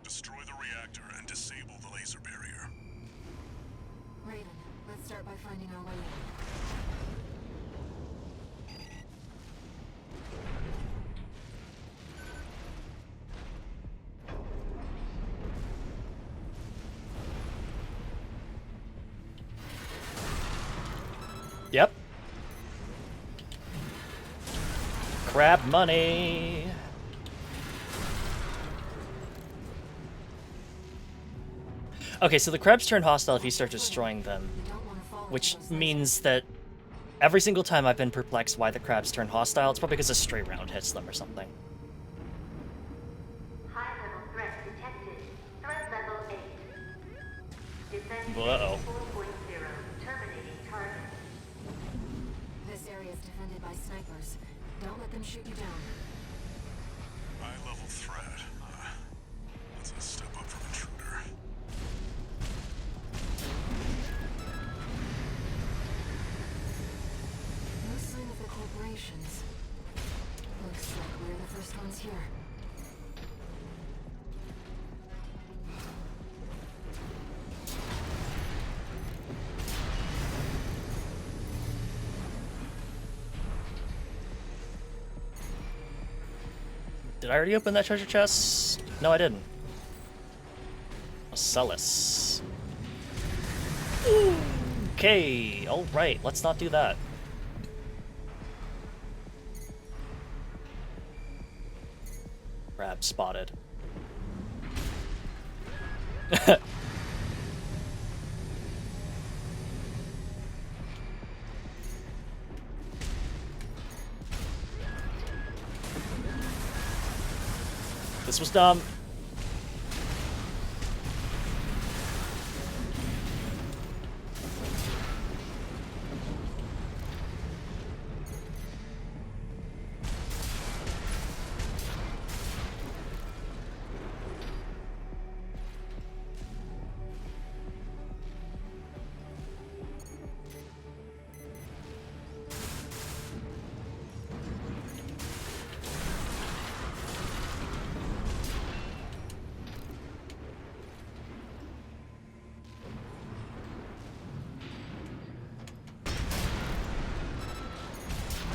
Destroy the reactor and disable the laser barrier.
Raven, let's start by finding our way in.
Yep. Crab money. Okay, so the crabs turn hostile if you start destroying them, which means that every single time I've been perplexed why the crabs turn hostile, it's probably because a stray round hits them or something.
High-level threat detected. Threat level 8. Defense
Uh-oh.
4.0. Terminating target.
This area is defended by snipers. Don't let them shoot you down.
High-level threat. That's a step up from intruder.
No sign of the corporations. Looks like we're the first ones here.
Did I already open that treasure chest? No, I didn't. Ocellus. Okay, alright, let's not do that. Crab spotted. This was dumb.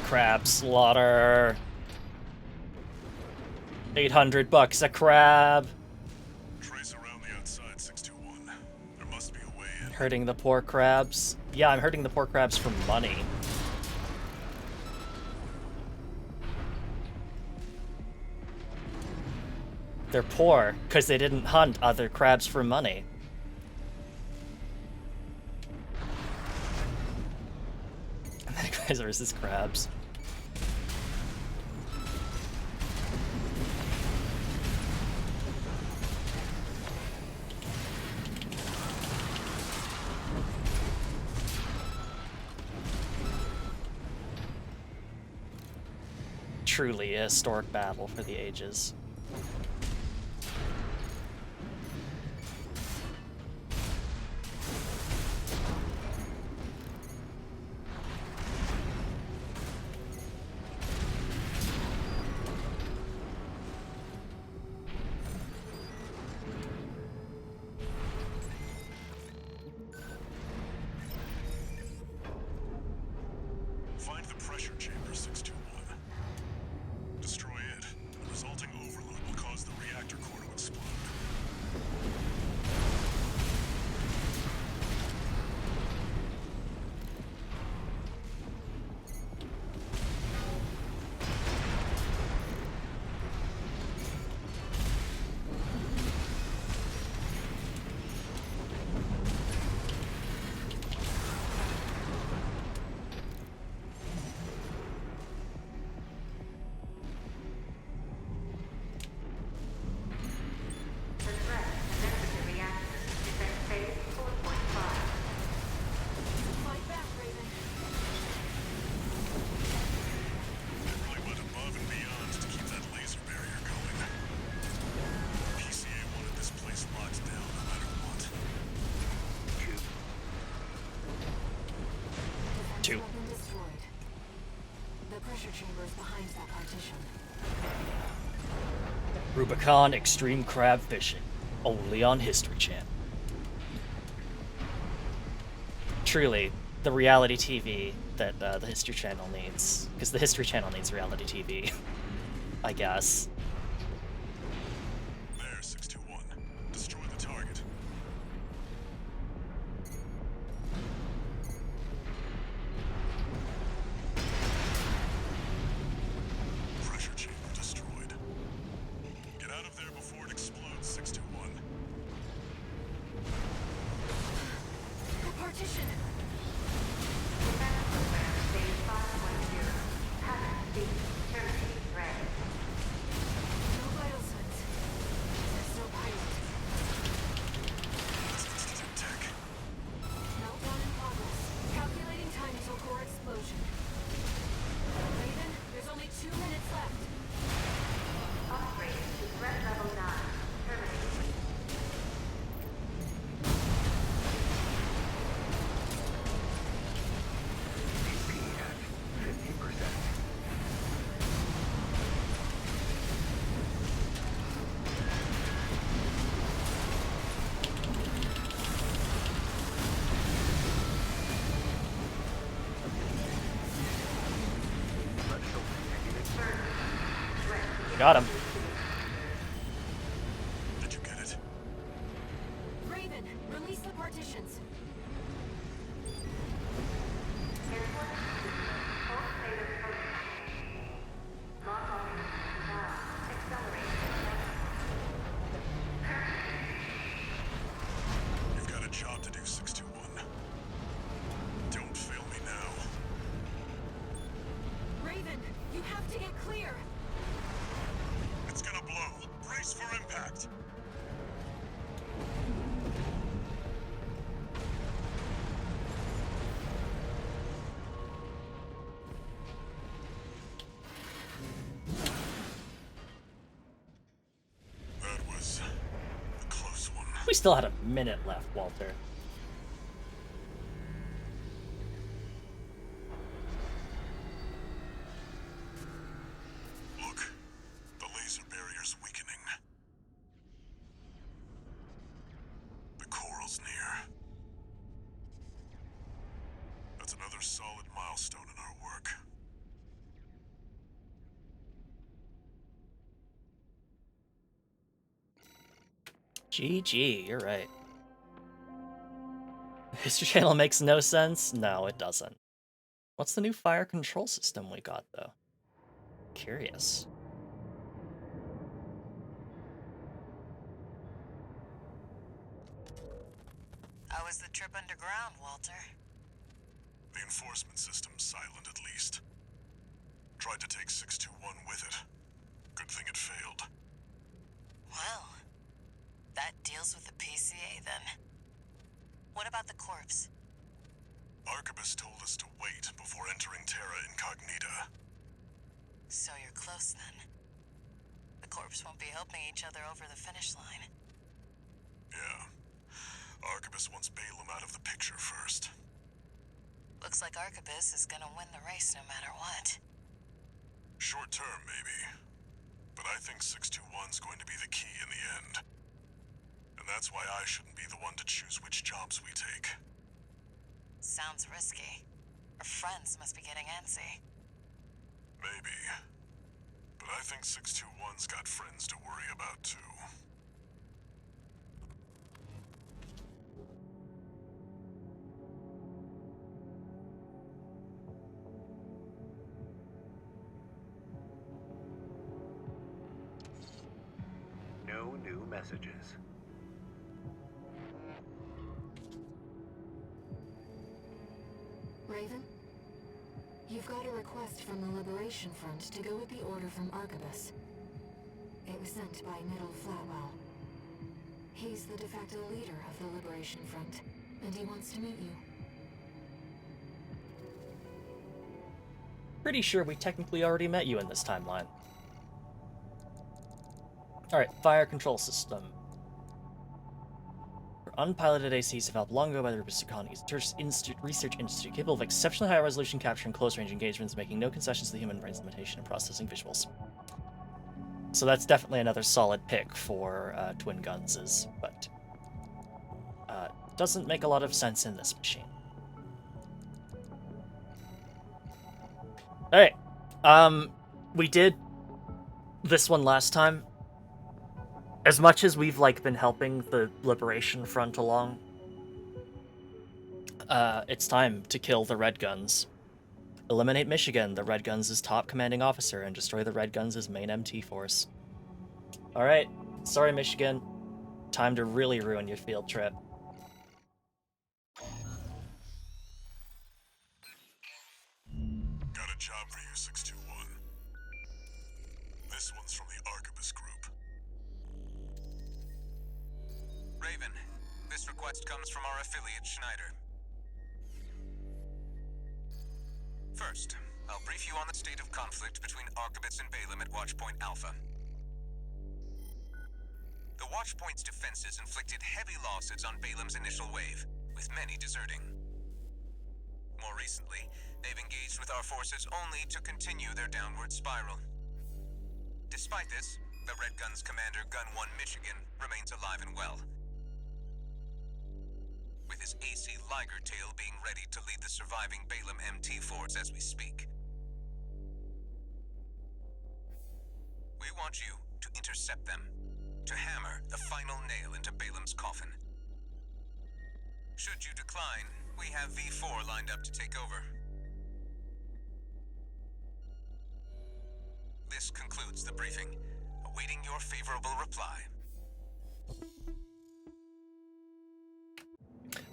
Crab slaughter. $800 a crab.
Trace around the outside, 621. There must be a way in.
Hurting the poor crabs. Yeah, I'm hurting the poor crabs for money. They're poor because they didn't hunt other crabs for money. And then guys versus crabs. truly a historic battle for the ages.
Find the pressure chamber 621. Destroy it. The resulting overload will cause the reactor core to explode.
The threat connected to reactors is at phase 4.5.
Fight back, Raven.
It really went above and beyond to keep that laser barrier going. PCA wanted this place locked down no matter what.
Defense
Two.
weapon destroyed. The pressure chamber is behind that partition.
Rubicon Extreme Crab Fishing, only on History Channel. Truly, the reality TV that the History Channel needs, because the History Channel needs reality TV, I guess.
There, 621. Destroy the target. Pressure chamber destroyed. Get out of there before it explodes, 621.
The partition!
Defense program phase 5.0. Pattern B. Terminating threat.
No vital signs. There's no pilot.
Tech.
Meltdown in progress. Calculating time until core explosion. Raven, there's only 2 minutes left.
Upgrade to threat level 9. Terminating.
CP at 50%. Let's hope the negative.
Got him.
Did you get it?
Raven, release the partitions.
Input. Full state of focus. Log on. Now. Accelerate.
You've got a job to do, 621. Don't fail me now.
Raven, you have to get clear.
It's gonna blow. Brace for impact. That was a close one.
We still had a minute left, Walter.
Look, the laser barrier's weakening. The coral's near. That's another solid milestone in our work.
GG, you're right. The History Channel makes no sense? No, it doesn't. What's the new fire control system we got, though? Curious.
How was the trip underground, Walter?
The enforcement system's silent at least. Tried to take 621 with it. Good thing it failed.
Well, that deals with the PCA then. What about the corpse?
Arquebus told us to wait before entering Terra Incognita.
So you're close then. The corps won't be helping each other over the finish line.
Yeah. Arquebus wants Balaam out of the picture first.
Looks like Arquebus is gonna win the race no matter what.
Short term, maybe. But I think 621's going to be the key in the end. And that's why I shouldn't be the one to choose which jobs we take.
Sounds risky. Our friends must be getting antsy.
Maybe. But I think 621's got friends to worry about too.
No new messages.
Raven? You've got a request from the Liberation Front to go with the order from Arquebus. It was sent by Middle Flatwell. He's the de facto leader of the Liberation Front, and he wants to meet you.
Pretty sure we technically already met you in this timeline. Alright, fire control system. Unpiloted ACs developed long ago by the Rubis Colonies Research Institute, capable of exceptionally high resolution capture and close-range engagements, making no concessions to the human brain's limitation in processing visuals. So that's definitely another solid pick for twin guns, but doesn't make a lot of sense in this machine. Alright, we did this one last time. As much as we've, been helping the Liberation Front along, it's time to kill the Red Guns. Eliminate Michigan, the Red Guns' top commanding officer, and destroy the Red Guns' main MT force. Alright, sorry Michigan. Time to really ruin your field trip.
Got a job for you, 621. This one's from the Arquebus group.
Raven, this request comes from our affiliate, Schneider. First, I'll brief you on the state of conflict between Arquebus and Balaam at Watchpoint Alpha. The Watchpoint's defenses inflicted heavy losses on Balaam's initial wave, with many deserting. More recently, they've engaged with our forces only to continue their downward spiral. Despite this, the Red Guns commander Gun 1 Michigan remains alive and well, with his AC Liger Tail being ready to lead the surviving Balaam MT force as we speak. We want you to intercept them, to hammer the final nail into Balaam's coffin. Should you decline, we have V4 lined up to take over. This concludes the briefing, awaiting your favorable reply.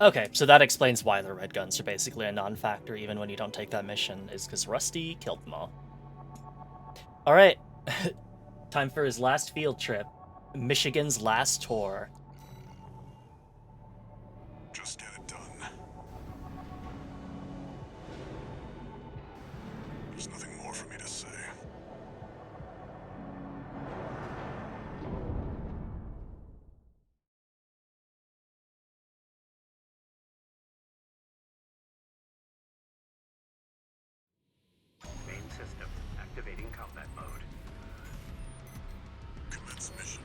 Okay, so that explains why the Red Guns are basically a non-factor even when you don't take that mission, is because Rusty killed them all. Alright, time for his last field trip. Michigan's last tour.
Just get it done. There's nothing more for me to say.
Main system activating combat mode.
Commence mission.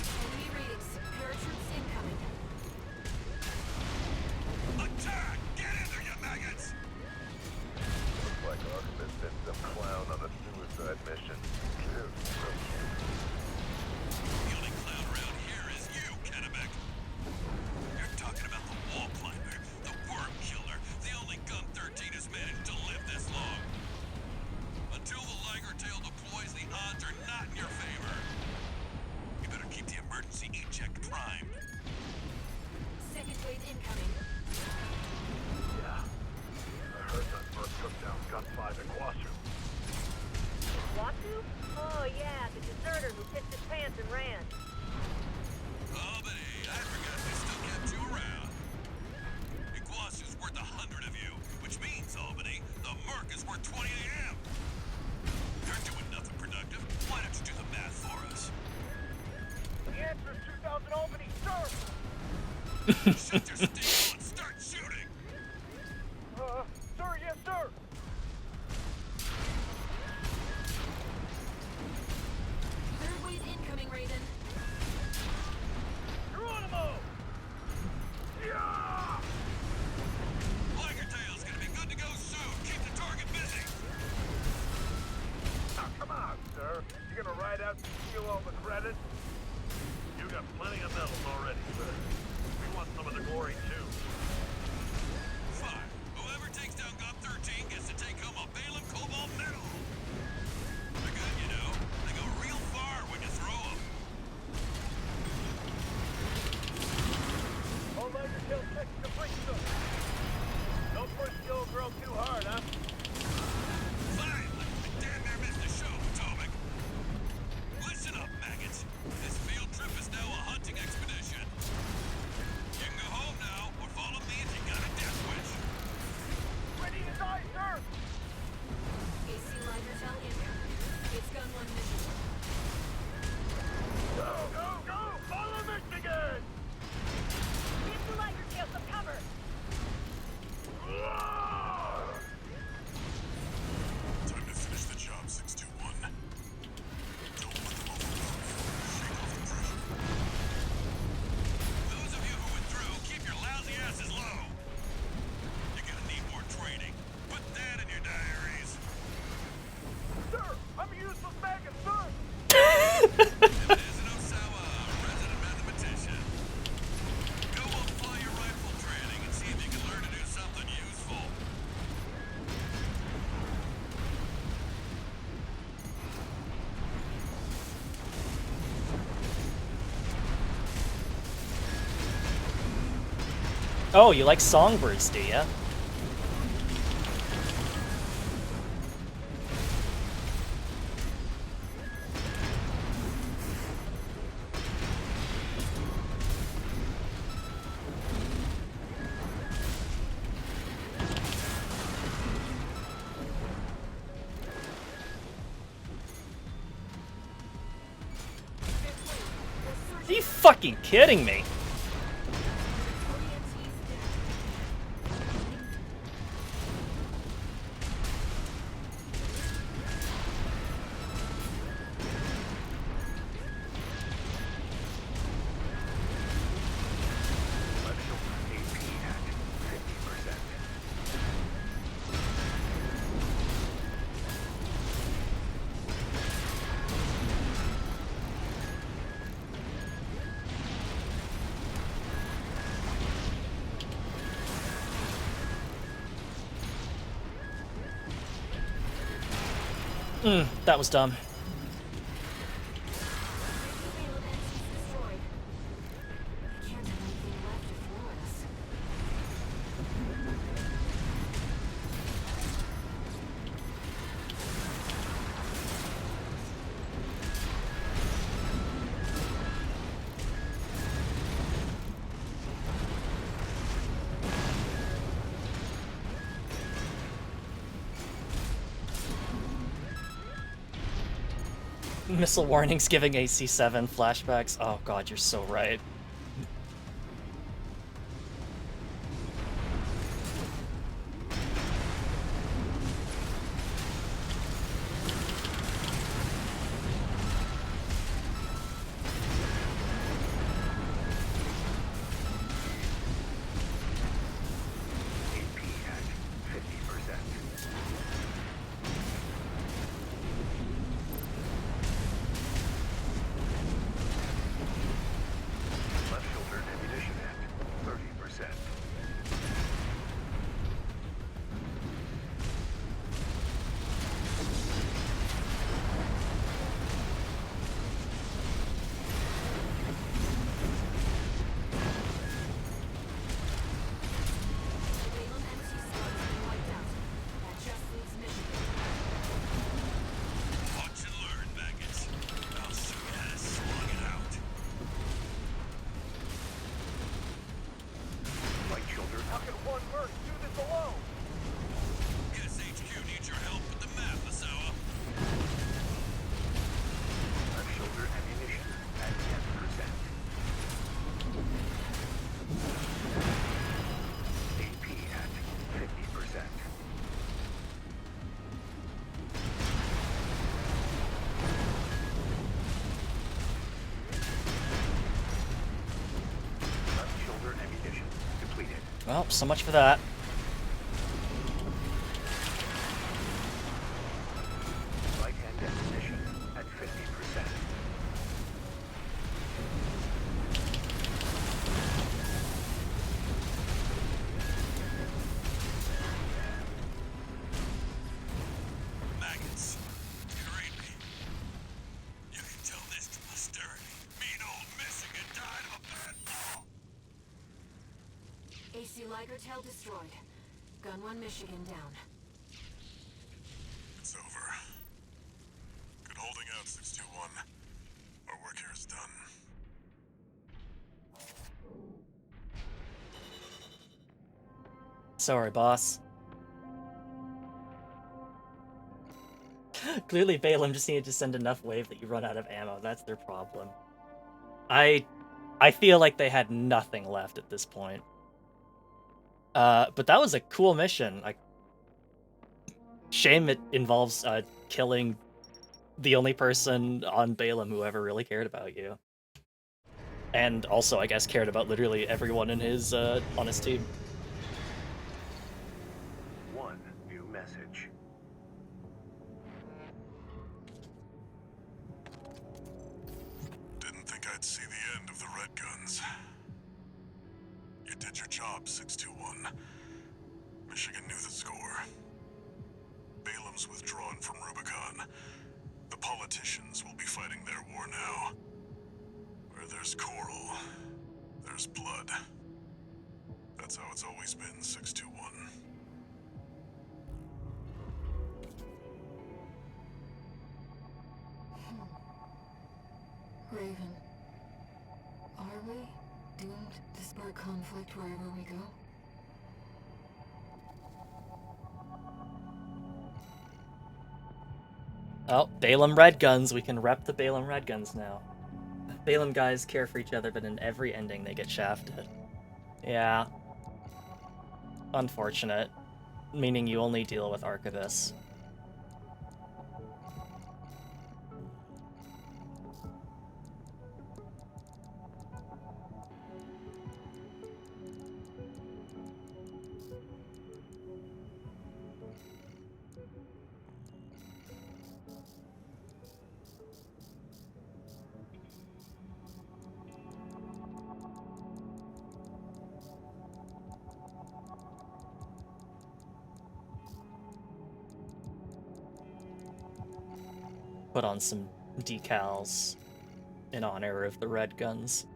Enemy readings. Paratroops incoming.
Attack! Get in there, you maggots!
Looks like Arquebus sent some clown on a suicide mission.
The only clown around here is you, Kennebec. You're talking about the wall climber, the worm killer, the only Gun 13 has managed to live this long. Until the Liger Tail deploys, the odds are not in your favor. You better keep the emergency eject primed.
Second wave incoming.
Yeah. I heard that first took down Gun 5 at Quasu.
Watu? Oh yeah, the deserter who pissed his pants and ran.
Albany, I forgot they still kept you around. Iguazu's worth 100 of you, which means, Albany, the Merc is worth 20 AM.
Shut your steam and start shooting!
Sir, yes, sir!
Third wave incoming, Raven.
Geronimo! Yeah!
Tiger Tail's gonna be good to go soon. Keep the target busy.
Now, come on, sir. You gonna ride out and steal all the credit? You got plenty of medals already, sir. We want some of the glory, too.
Fine. Whoever takes down God 13 gets to take home a Balaam Cobalt medal. They're good, you know. They go real far when you throw them.
Hold on your tail, check the brake, sir. Don't push the old girl too hard, huh?
Fine. I damn near missed the show, Potomac. Listen up, maggots. This field trip is now a hunting expedition. You can go home now, or follow me if you got a death wish.
Ready to die, sir!
AC Liger fell in there. It's gun 1 mission.
Go, go, go! Follow Michigan!
Give the Liger Tail some cover!
Time to finish the job, 621. Don't let them overwhelm you. Shake off the pressure.
Those of you who went through, keep your lousy asses low. You're gonna need more training. Put that in your diaries.
Sir, I'm a useless maggot, sir!
It isn't Osawa, resident mathematician. Go multiply your rifle training and see if you can learn to do something useful.
Oh, you like songbirds, do ya? Are you fucking kidding me?
AP at 50%.
That was dumb.
Payload engines destroyed. I can't have anything left to throw at us.
Missile warnings giving AC-7 flashbacks. Oh god, you're so right.
AP at 50%.
Well, so much for that.
Right-hand definition at 50%.
Maggots. Creepy. You can tell this to posterity. Mean old Michigan died of a bad fall.
AC Liger tail destroyed. Gun 1 Michigan down.
It's over. Good holding out, 621. Our work here is done.
Sorry, boss. Clearly, Balaam just needed to send enough wave that you run out of ammo. That's their problem. I feel like they had nothing left at this point. But that was a cool mission. Shame it involves killing the only person on Balaam who ever really cared about you. And also, I guess, cared about literally everyone in his on his team.
One new message.
Didn't think I'd see the end of the Red Guns. You did your job, 621. Michigan knew the score. Balaam's withdrawn from Rubicon. The politicians will be fighting their war now. Where there's coral, there's blood. That's how it's always been, 621.
Raven, are we doomed to spark conflict wherever we go?
Oh, Balaam Red Guns. We can rep the Balaam Red Guns now. Balaam guys care for each other, but in every ending they get shafted. Yeah. Unfortunate. Meaning you only deal with Archivist. Put on some decals in honor of the Red Guns.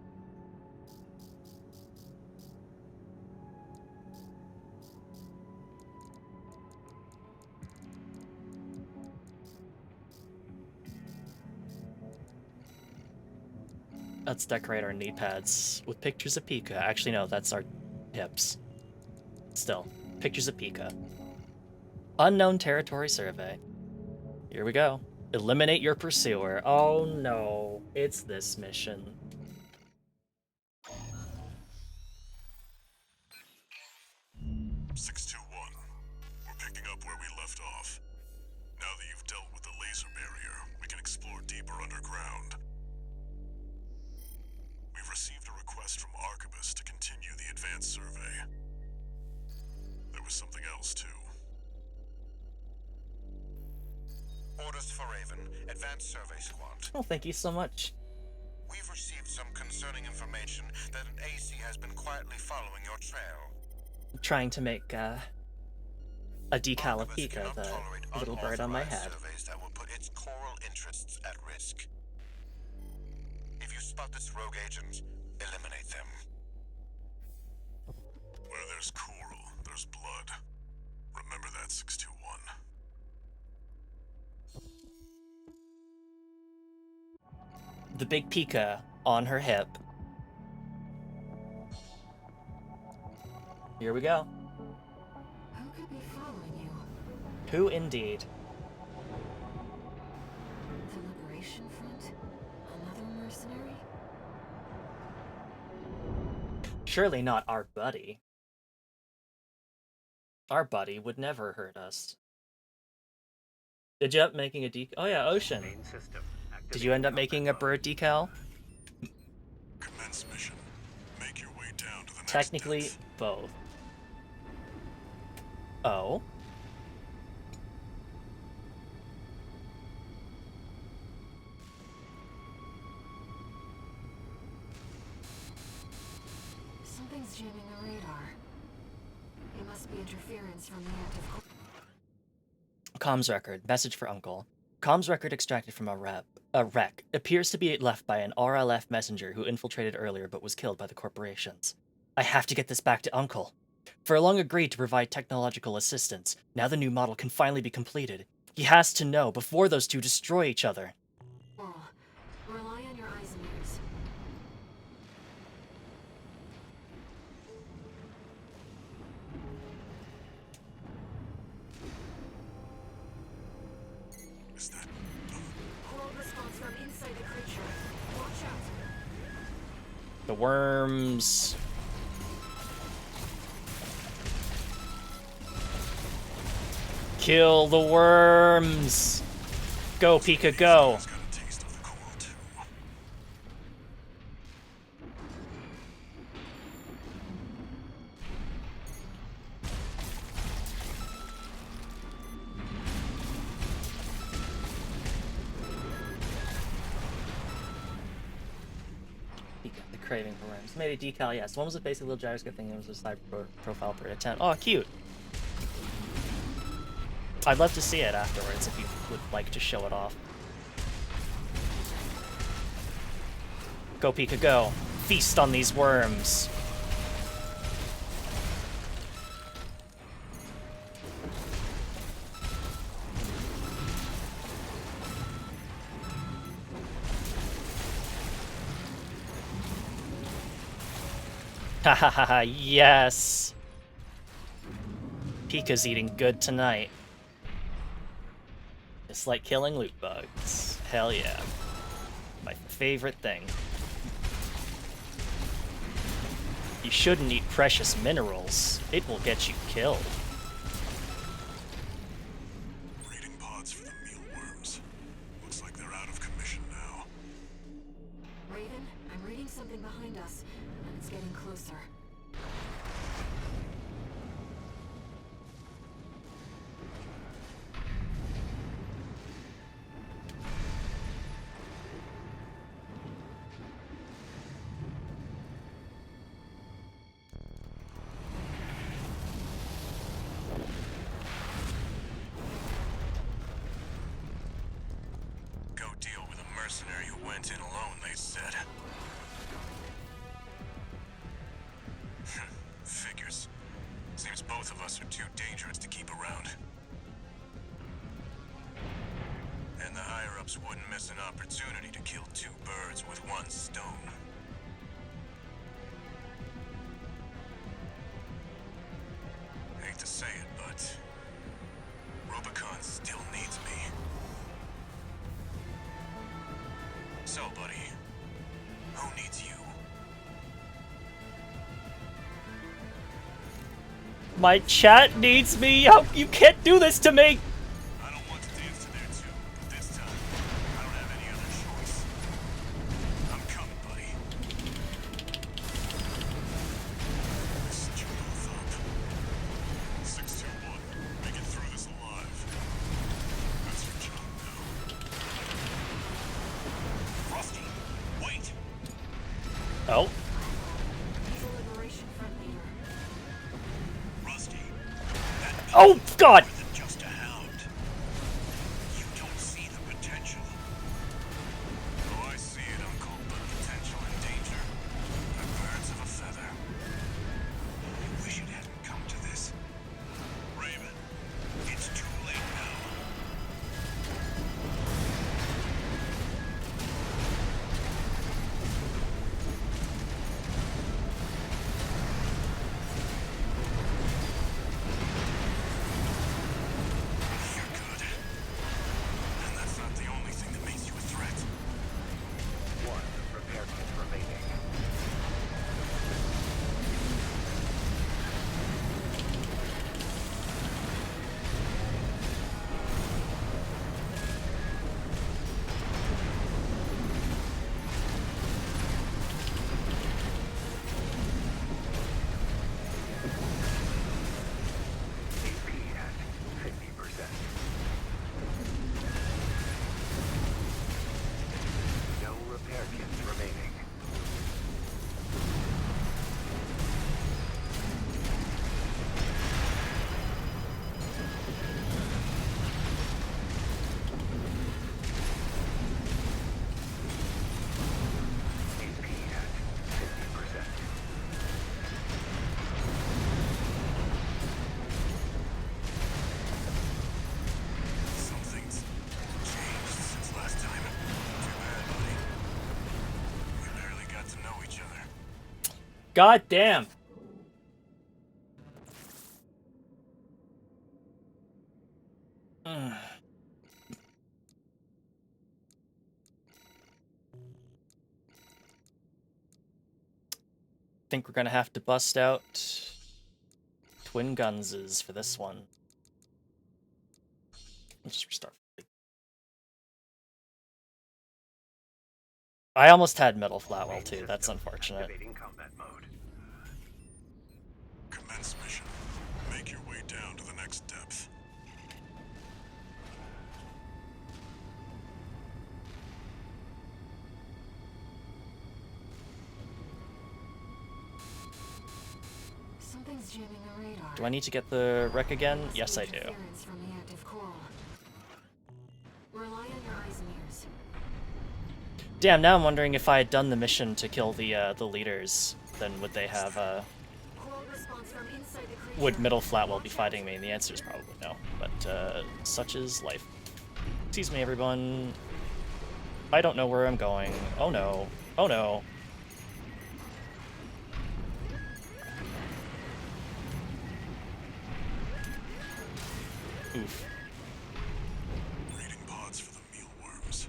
Let's decorate our knee pads with pictures of Pika. Actually, no, that's our hips. Still, pictures of Pika. Unknown territory survey. Here we go. Eliminate your pursuer. Oh no, it's this mission.
We're picking up where we left off. Now that you've dealt with the laser barrier, we can explore deeper underground. We've received a request from Archivist to continue the advanced survey. There was something else, too.
Orders for Raven, Advanced Survey Squad.
Oh, thank you so much.
We've received some concerning information that an AC has been quietly following your trail.
I'm trying to make a decal of
Archivist
Pika,
cannot
the
tolerate
little bird on my
unauthorized
head.
surveys that will put its coral interests at risk. If you spot this rogue agent, eliminate them.
Where there's coral, there's blood. Remember that, 621.
The big Pika on her hip. Here we go.
Who could be following you?
Who indeed?
The Liberation Front? Another mercenary?
Surely not our buddy. Our buddy would never hurt us. Did you end up making a decal? Oh yeah, Ocean.
Main system.
Did you end up making a bird decal?
Commence mission. Make your way down to the next
Technically,
depth.
both. Oh?
Something's jamming the radar. It must be interference from the active...
Comms record. Message for Uncle. Comms record extracted from a wreck. Appears to be left by an RLF messenger who infiltrated earlier but was killed by the corporations. I have to get this back to Uncle. Furlong agreed to provide technological assistance. Now the new model can finally be completed. He has to know before those two destroy each other.
Rely on your eyes and ears.
Is that...
Cold response from inside the creature. Watch out.
The worms... Kill the worms! Go, Pika, go! The craving for worms. Made a decal, yes. One was a basic little gyroscope thing, and it was a side profile per attempt. Oh, cute! I'd love to see it afterwards if you would like to show it off. Go, Pika, go. Feast on these worms. Ha ha ha ha, yes! Pika's eating good tonight. It's like killing loot bugs. Hell yeah. My favorite thing. You shouldn't eat precious minerals. It will get you killed.
Breeding pods for the mealworms. Looks like they're out of commission now.
Raven, I'm reading something behind us, and it's getting closer.
Go deal with a mercenary who went in alone, they said. Figures. Seems both of us are too dangerous to keep around. And the higher-ups wouldn't miss an opportunity to kill two birds with one stone. Hate to say it, but Rubicon still needs me. So, buddy, who needs you?
My chat needs me! How you can't do this to me!
I don't want to dance to their tune, but this time, I don't have any other choice. I'm coming, buddy. This is both up. 621, make it through this alive. That's your job now. Rusty, wait!
Oh.
Liberation front leader.
Rusty,
Oh, God!
isn't just a hound. You don't see the potential. Oh, I see it, Uncle, but potential and danger are birds of a feather. I wish it hadn't come to this. Raven, it's too late now.
God damn! Think we're gonna have to bust out twin gunses for this one. Let's just restart. I almost had metal flatwell too. That's unfortunate.
Activating combat mode.
Commence mission. Make your way down to the next depth.
Something's jamming the radar.
Do I need to get the wreck again?
Must be
Yes, I do.
interference from the active coral. Rely on your eyes and ears.
Damn, now I'm wondering if I had done the mission to kill the leaders, then would they have,
Coral response from inside the creature.
would Middle Flatwell be fighting me? And the answer is probably no, but, such is life. Excuse me, everyone. I don't know where I'm going. Oh no. Oh no. Oof.
Breeding pods for the mealworms.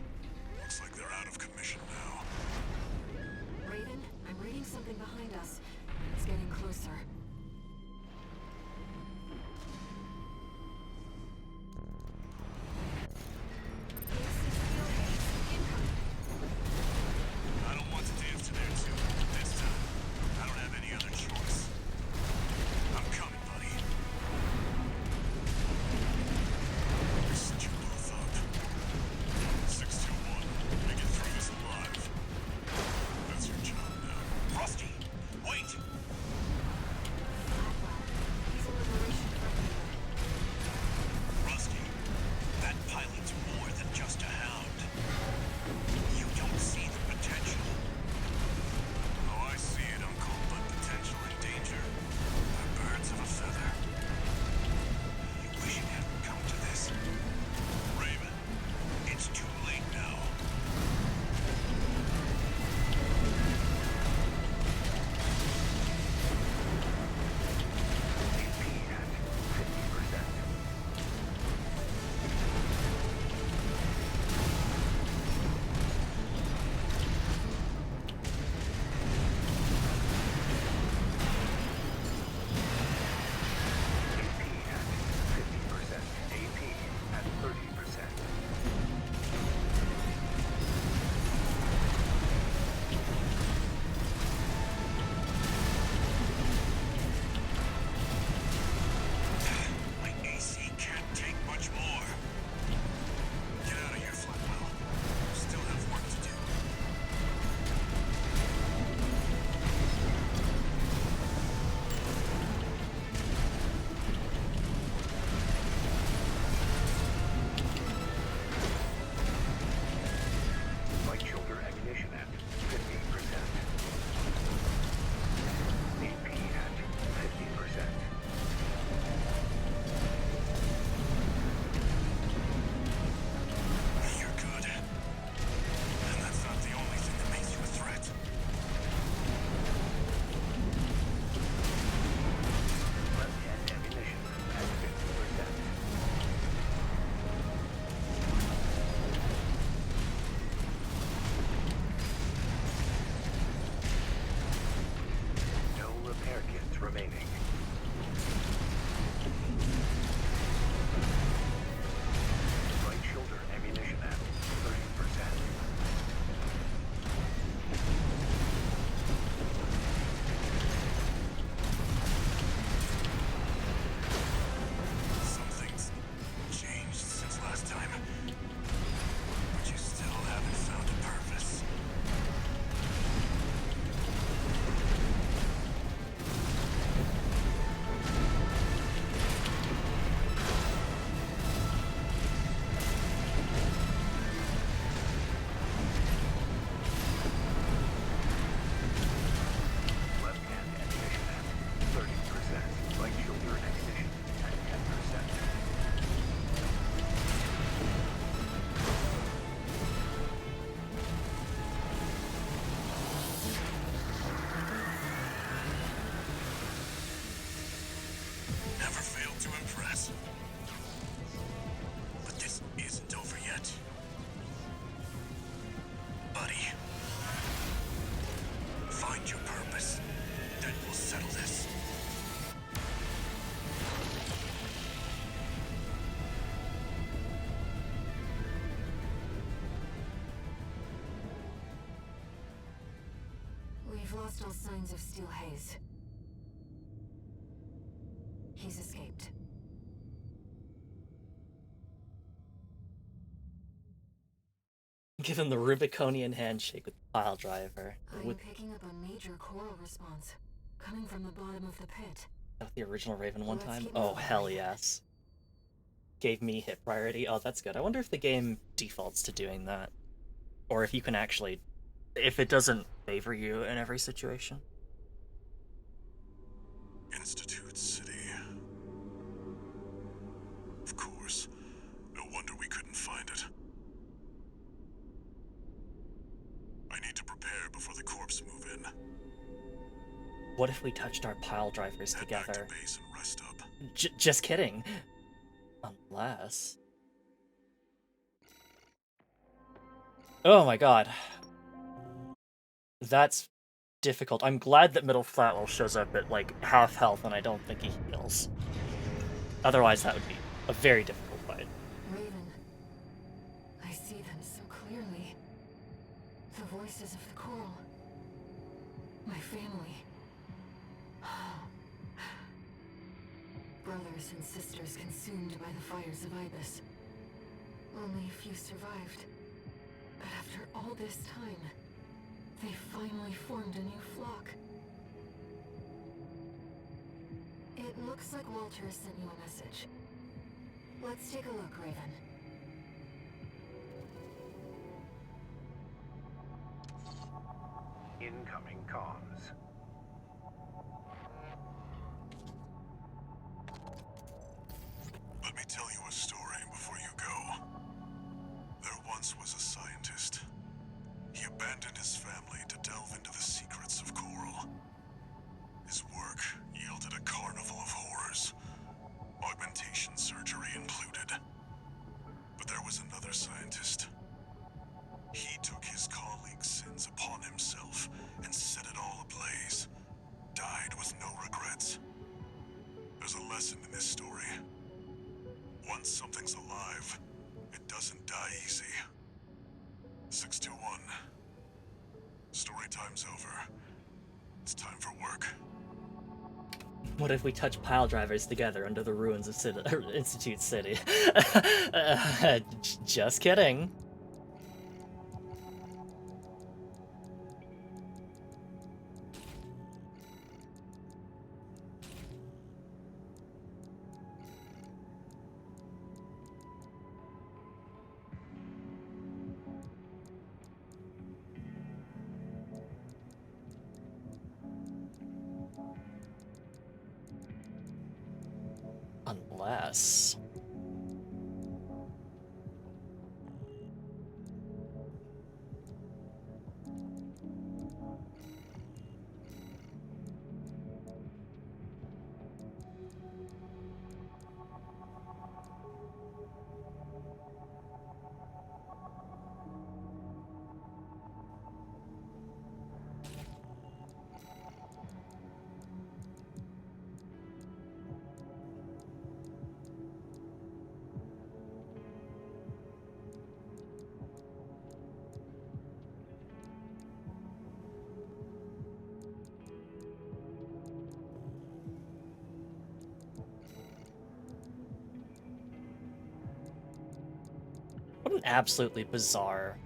Looks like they're out of commission now.
Raven, I'm reading something behind us. It's getting closer.
I don't want to dance to their tune. This time, I don't have any other choice. I'm coming, buddy.
Yes.
But this isn't over yet. Buddy. Find your purpose. Then we'll settle this.
We've lost all signs of Steel Haze. He's escaped.
Give him the Rubiconian handshake with the pile driver.
I'm picking up a major coral response, coming from the bottom of the pit.
With the original Raven one
Let's
time?
keep
Oh,
moving.
hell yes. Gave me hit priority. Oh, that's good. I wonder if the game defaults to doing that. Or if you can actually... if it doesn't favor you in every situation.
Institute City. Of course. No wonder we couldn't find it. I need to prepare before the corps move in.
What if we touched our pile drivers
Head
together?
back to base and rest up.
Just kidding. Unless... oh my god. That's difficult. I'm glad that Middle Flatwell shows up at, like, half health and I don't think he heals. Otherwise, that would be a very difficult fight.
Raven. I see them so clearly. The voices of the coral. My family. Brothers and sisters consumed by the fires of Ibis. Only a few survived. But after all this time, they finally formed a new flock. It looks like Walter sent you a message. Let's take a look, Raven.
Incoming comms.
Let me tell you a story before you go. There once was a scientist. He abandoned his family to delve into the secrets of coral. His work yielded a carnival of horrors, augmentation surgery included. But there was another scientist. He took his colleagues' sins upon himself and set it all ablaze. Died with no regrets. There's a lesson in this story. Once something's alive, it doesn't die easy. 621. Story time's over. It's time for work.
What if we touch pile drivers together under the ruins of Institute City? Just kidding. Unless... what an absolutely bizarre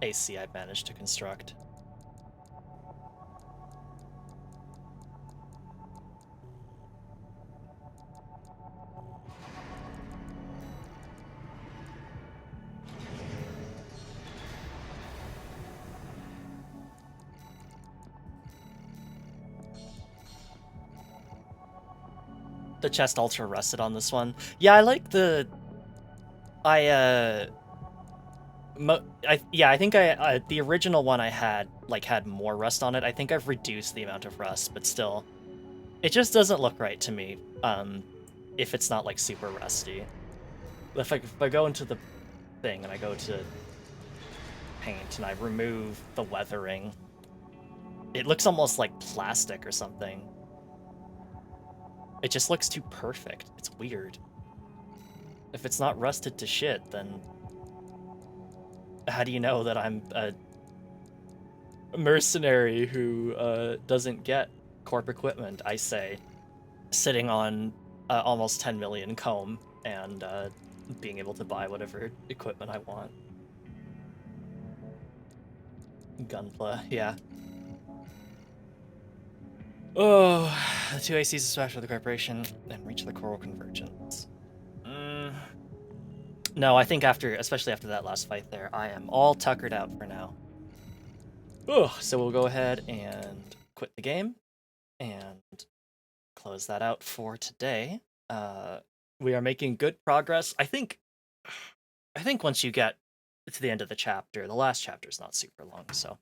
AC I managed to construct. The chest ultra rusted on this one. Yeah, I like the... I think the original one I had, like, had more rust on it. I think I've reduced the amount of rust, but still, It just doesn't look right to me, if it's not, like, super rusty. If I go into the thing and I go to paint and I remove the weathering, it looks almost like plastic or something. It just looks too perfect. It's weird. If it's not rusted to shit, then how do you know that I'm a mercenary who doesn't get corp equipment, I say, sitting on almost 10 million comb and being able to buy whatever equipment I want. Gunpla, yeah. Oh, the two ACs smash with the corporation and reach the coral convergence. No, I think especially after that last fight there, I am all tuckered out for now. Ugh, so we'll go ahead and quit the game and close that out for today. We are making good progress. I think once you get to the end of the chapter, the last chapter is not super long, so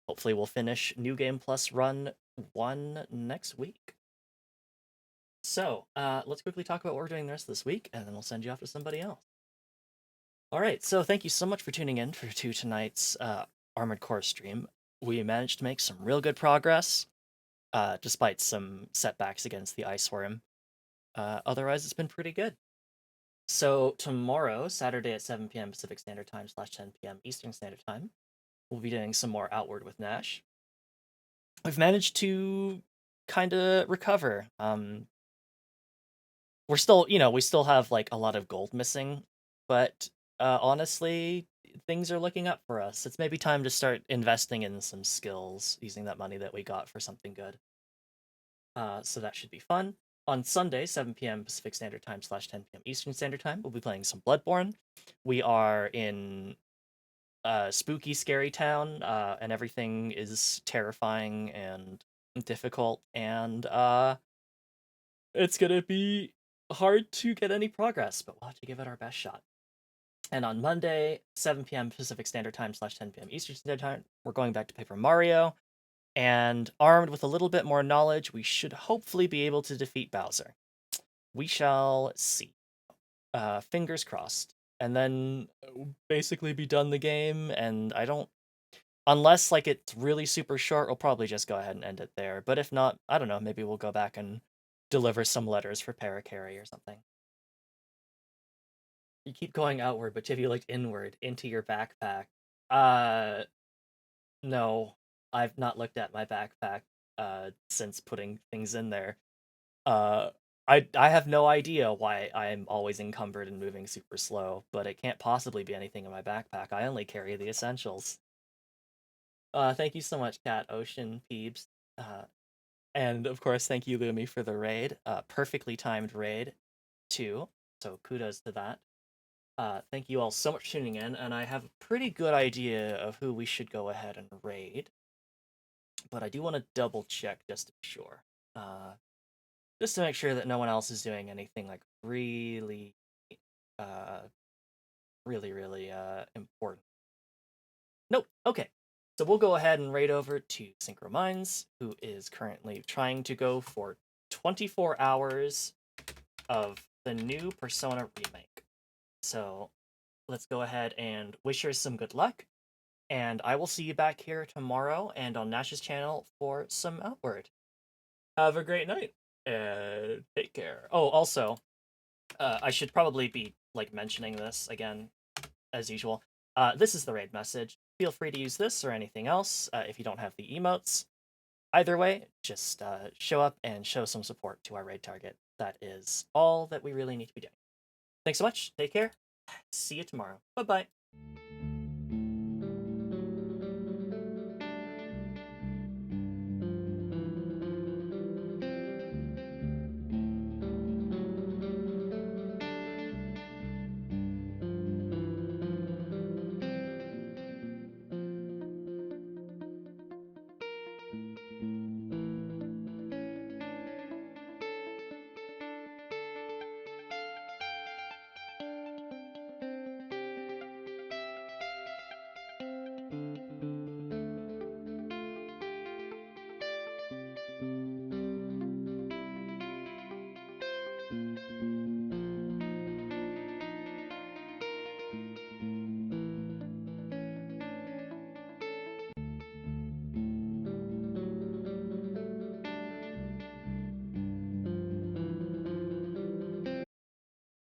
hopefully we'll finish New Game Plus Run 1 next week. So, let's quickly talk about what we're doing the rest of this week, and then we'll send you off to somebody else. Alright, so thank you so much for tuning in to tonight's Armored Core stream. We managed to make some real good progress, despite some setbacks against the Ice Worm. Otherwise, it's been pretty good. So tomorrow, Saturday at 7 p.m. Pacific Standard Time / 10 p.m. Eastern Standard Time, we'll be doing some more Outward with Nash. We've managed to kind of recover. We're still, we still have like a lot of gold missing, but honestly, things are looking up for us. It's maybe time to start investing in some skills, using that money that we got for something good. So that should be fun. On Sunday, 7 p.m. Pacific Standard Time / 10 p.m. Eastern Standard Time, we'll be playing some Bloodborne. We are in spooky, scary town, and everything is terrifying and difficult, and it's gonna be hard to get any progress, but we'll have to give it our best shot. And on Monday, 7 p.m. Pacific Standard Time / 10 p.m. Eastern Standard Time, we're going back to Paper Mario. And armed with a little bit more knowledge, we should hopefully be able to defeat Bowser. We shall see. Fingers crossed. And then basically be done the game, and unless like it's really super short, we'll probably just go ahead and end it there. But if not, I don't know, maybe we'll go back and deliver some letters for Paracarry or something. You keep going outward, but have you looked inward into your backpack? No, I've not looked at my backpack since putting things in there. I have no idea why I'm always encumbered and moving super slow, but it can't possibly be anything in my backpack. I only carry the essentials. Thank you so much, Cat, Ocean, Peebs, and of course, thank you, Lumi, for the raid. Perfectly timed raid, too. So kudos to that. Thank you all so much for tuning in, and I have a pretty good idea of who we should go ahead and raid. But I do want to double check just to be sure. Just to make sure that no one else is doing anything like really, really important. Nope. Okay. So we'll go ahead and raid over to Synchro Minds, who is currently trying to go for 24 hours of the new Persona remake. So let's go ahead and wish her some good luck. And I will see you back here tomorrow and on Nash's channel for some Outward. Have a great night. And take care. Oh, also, I should probably be like mentioning this again, as usual. This is the raid message. Feel free to use this or anything else if you don't have the emotes. Either way, just show up and show some support to our raid target. That is all that we really need to be doing. Thanks so much. Take care. See you tomorrow. Bye-bye.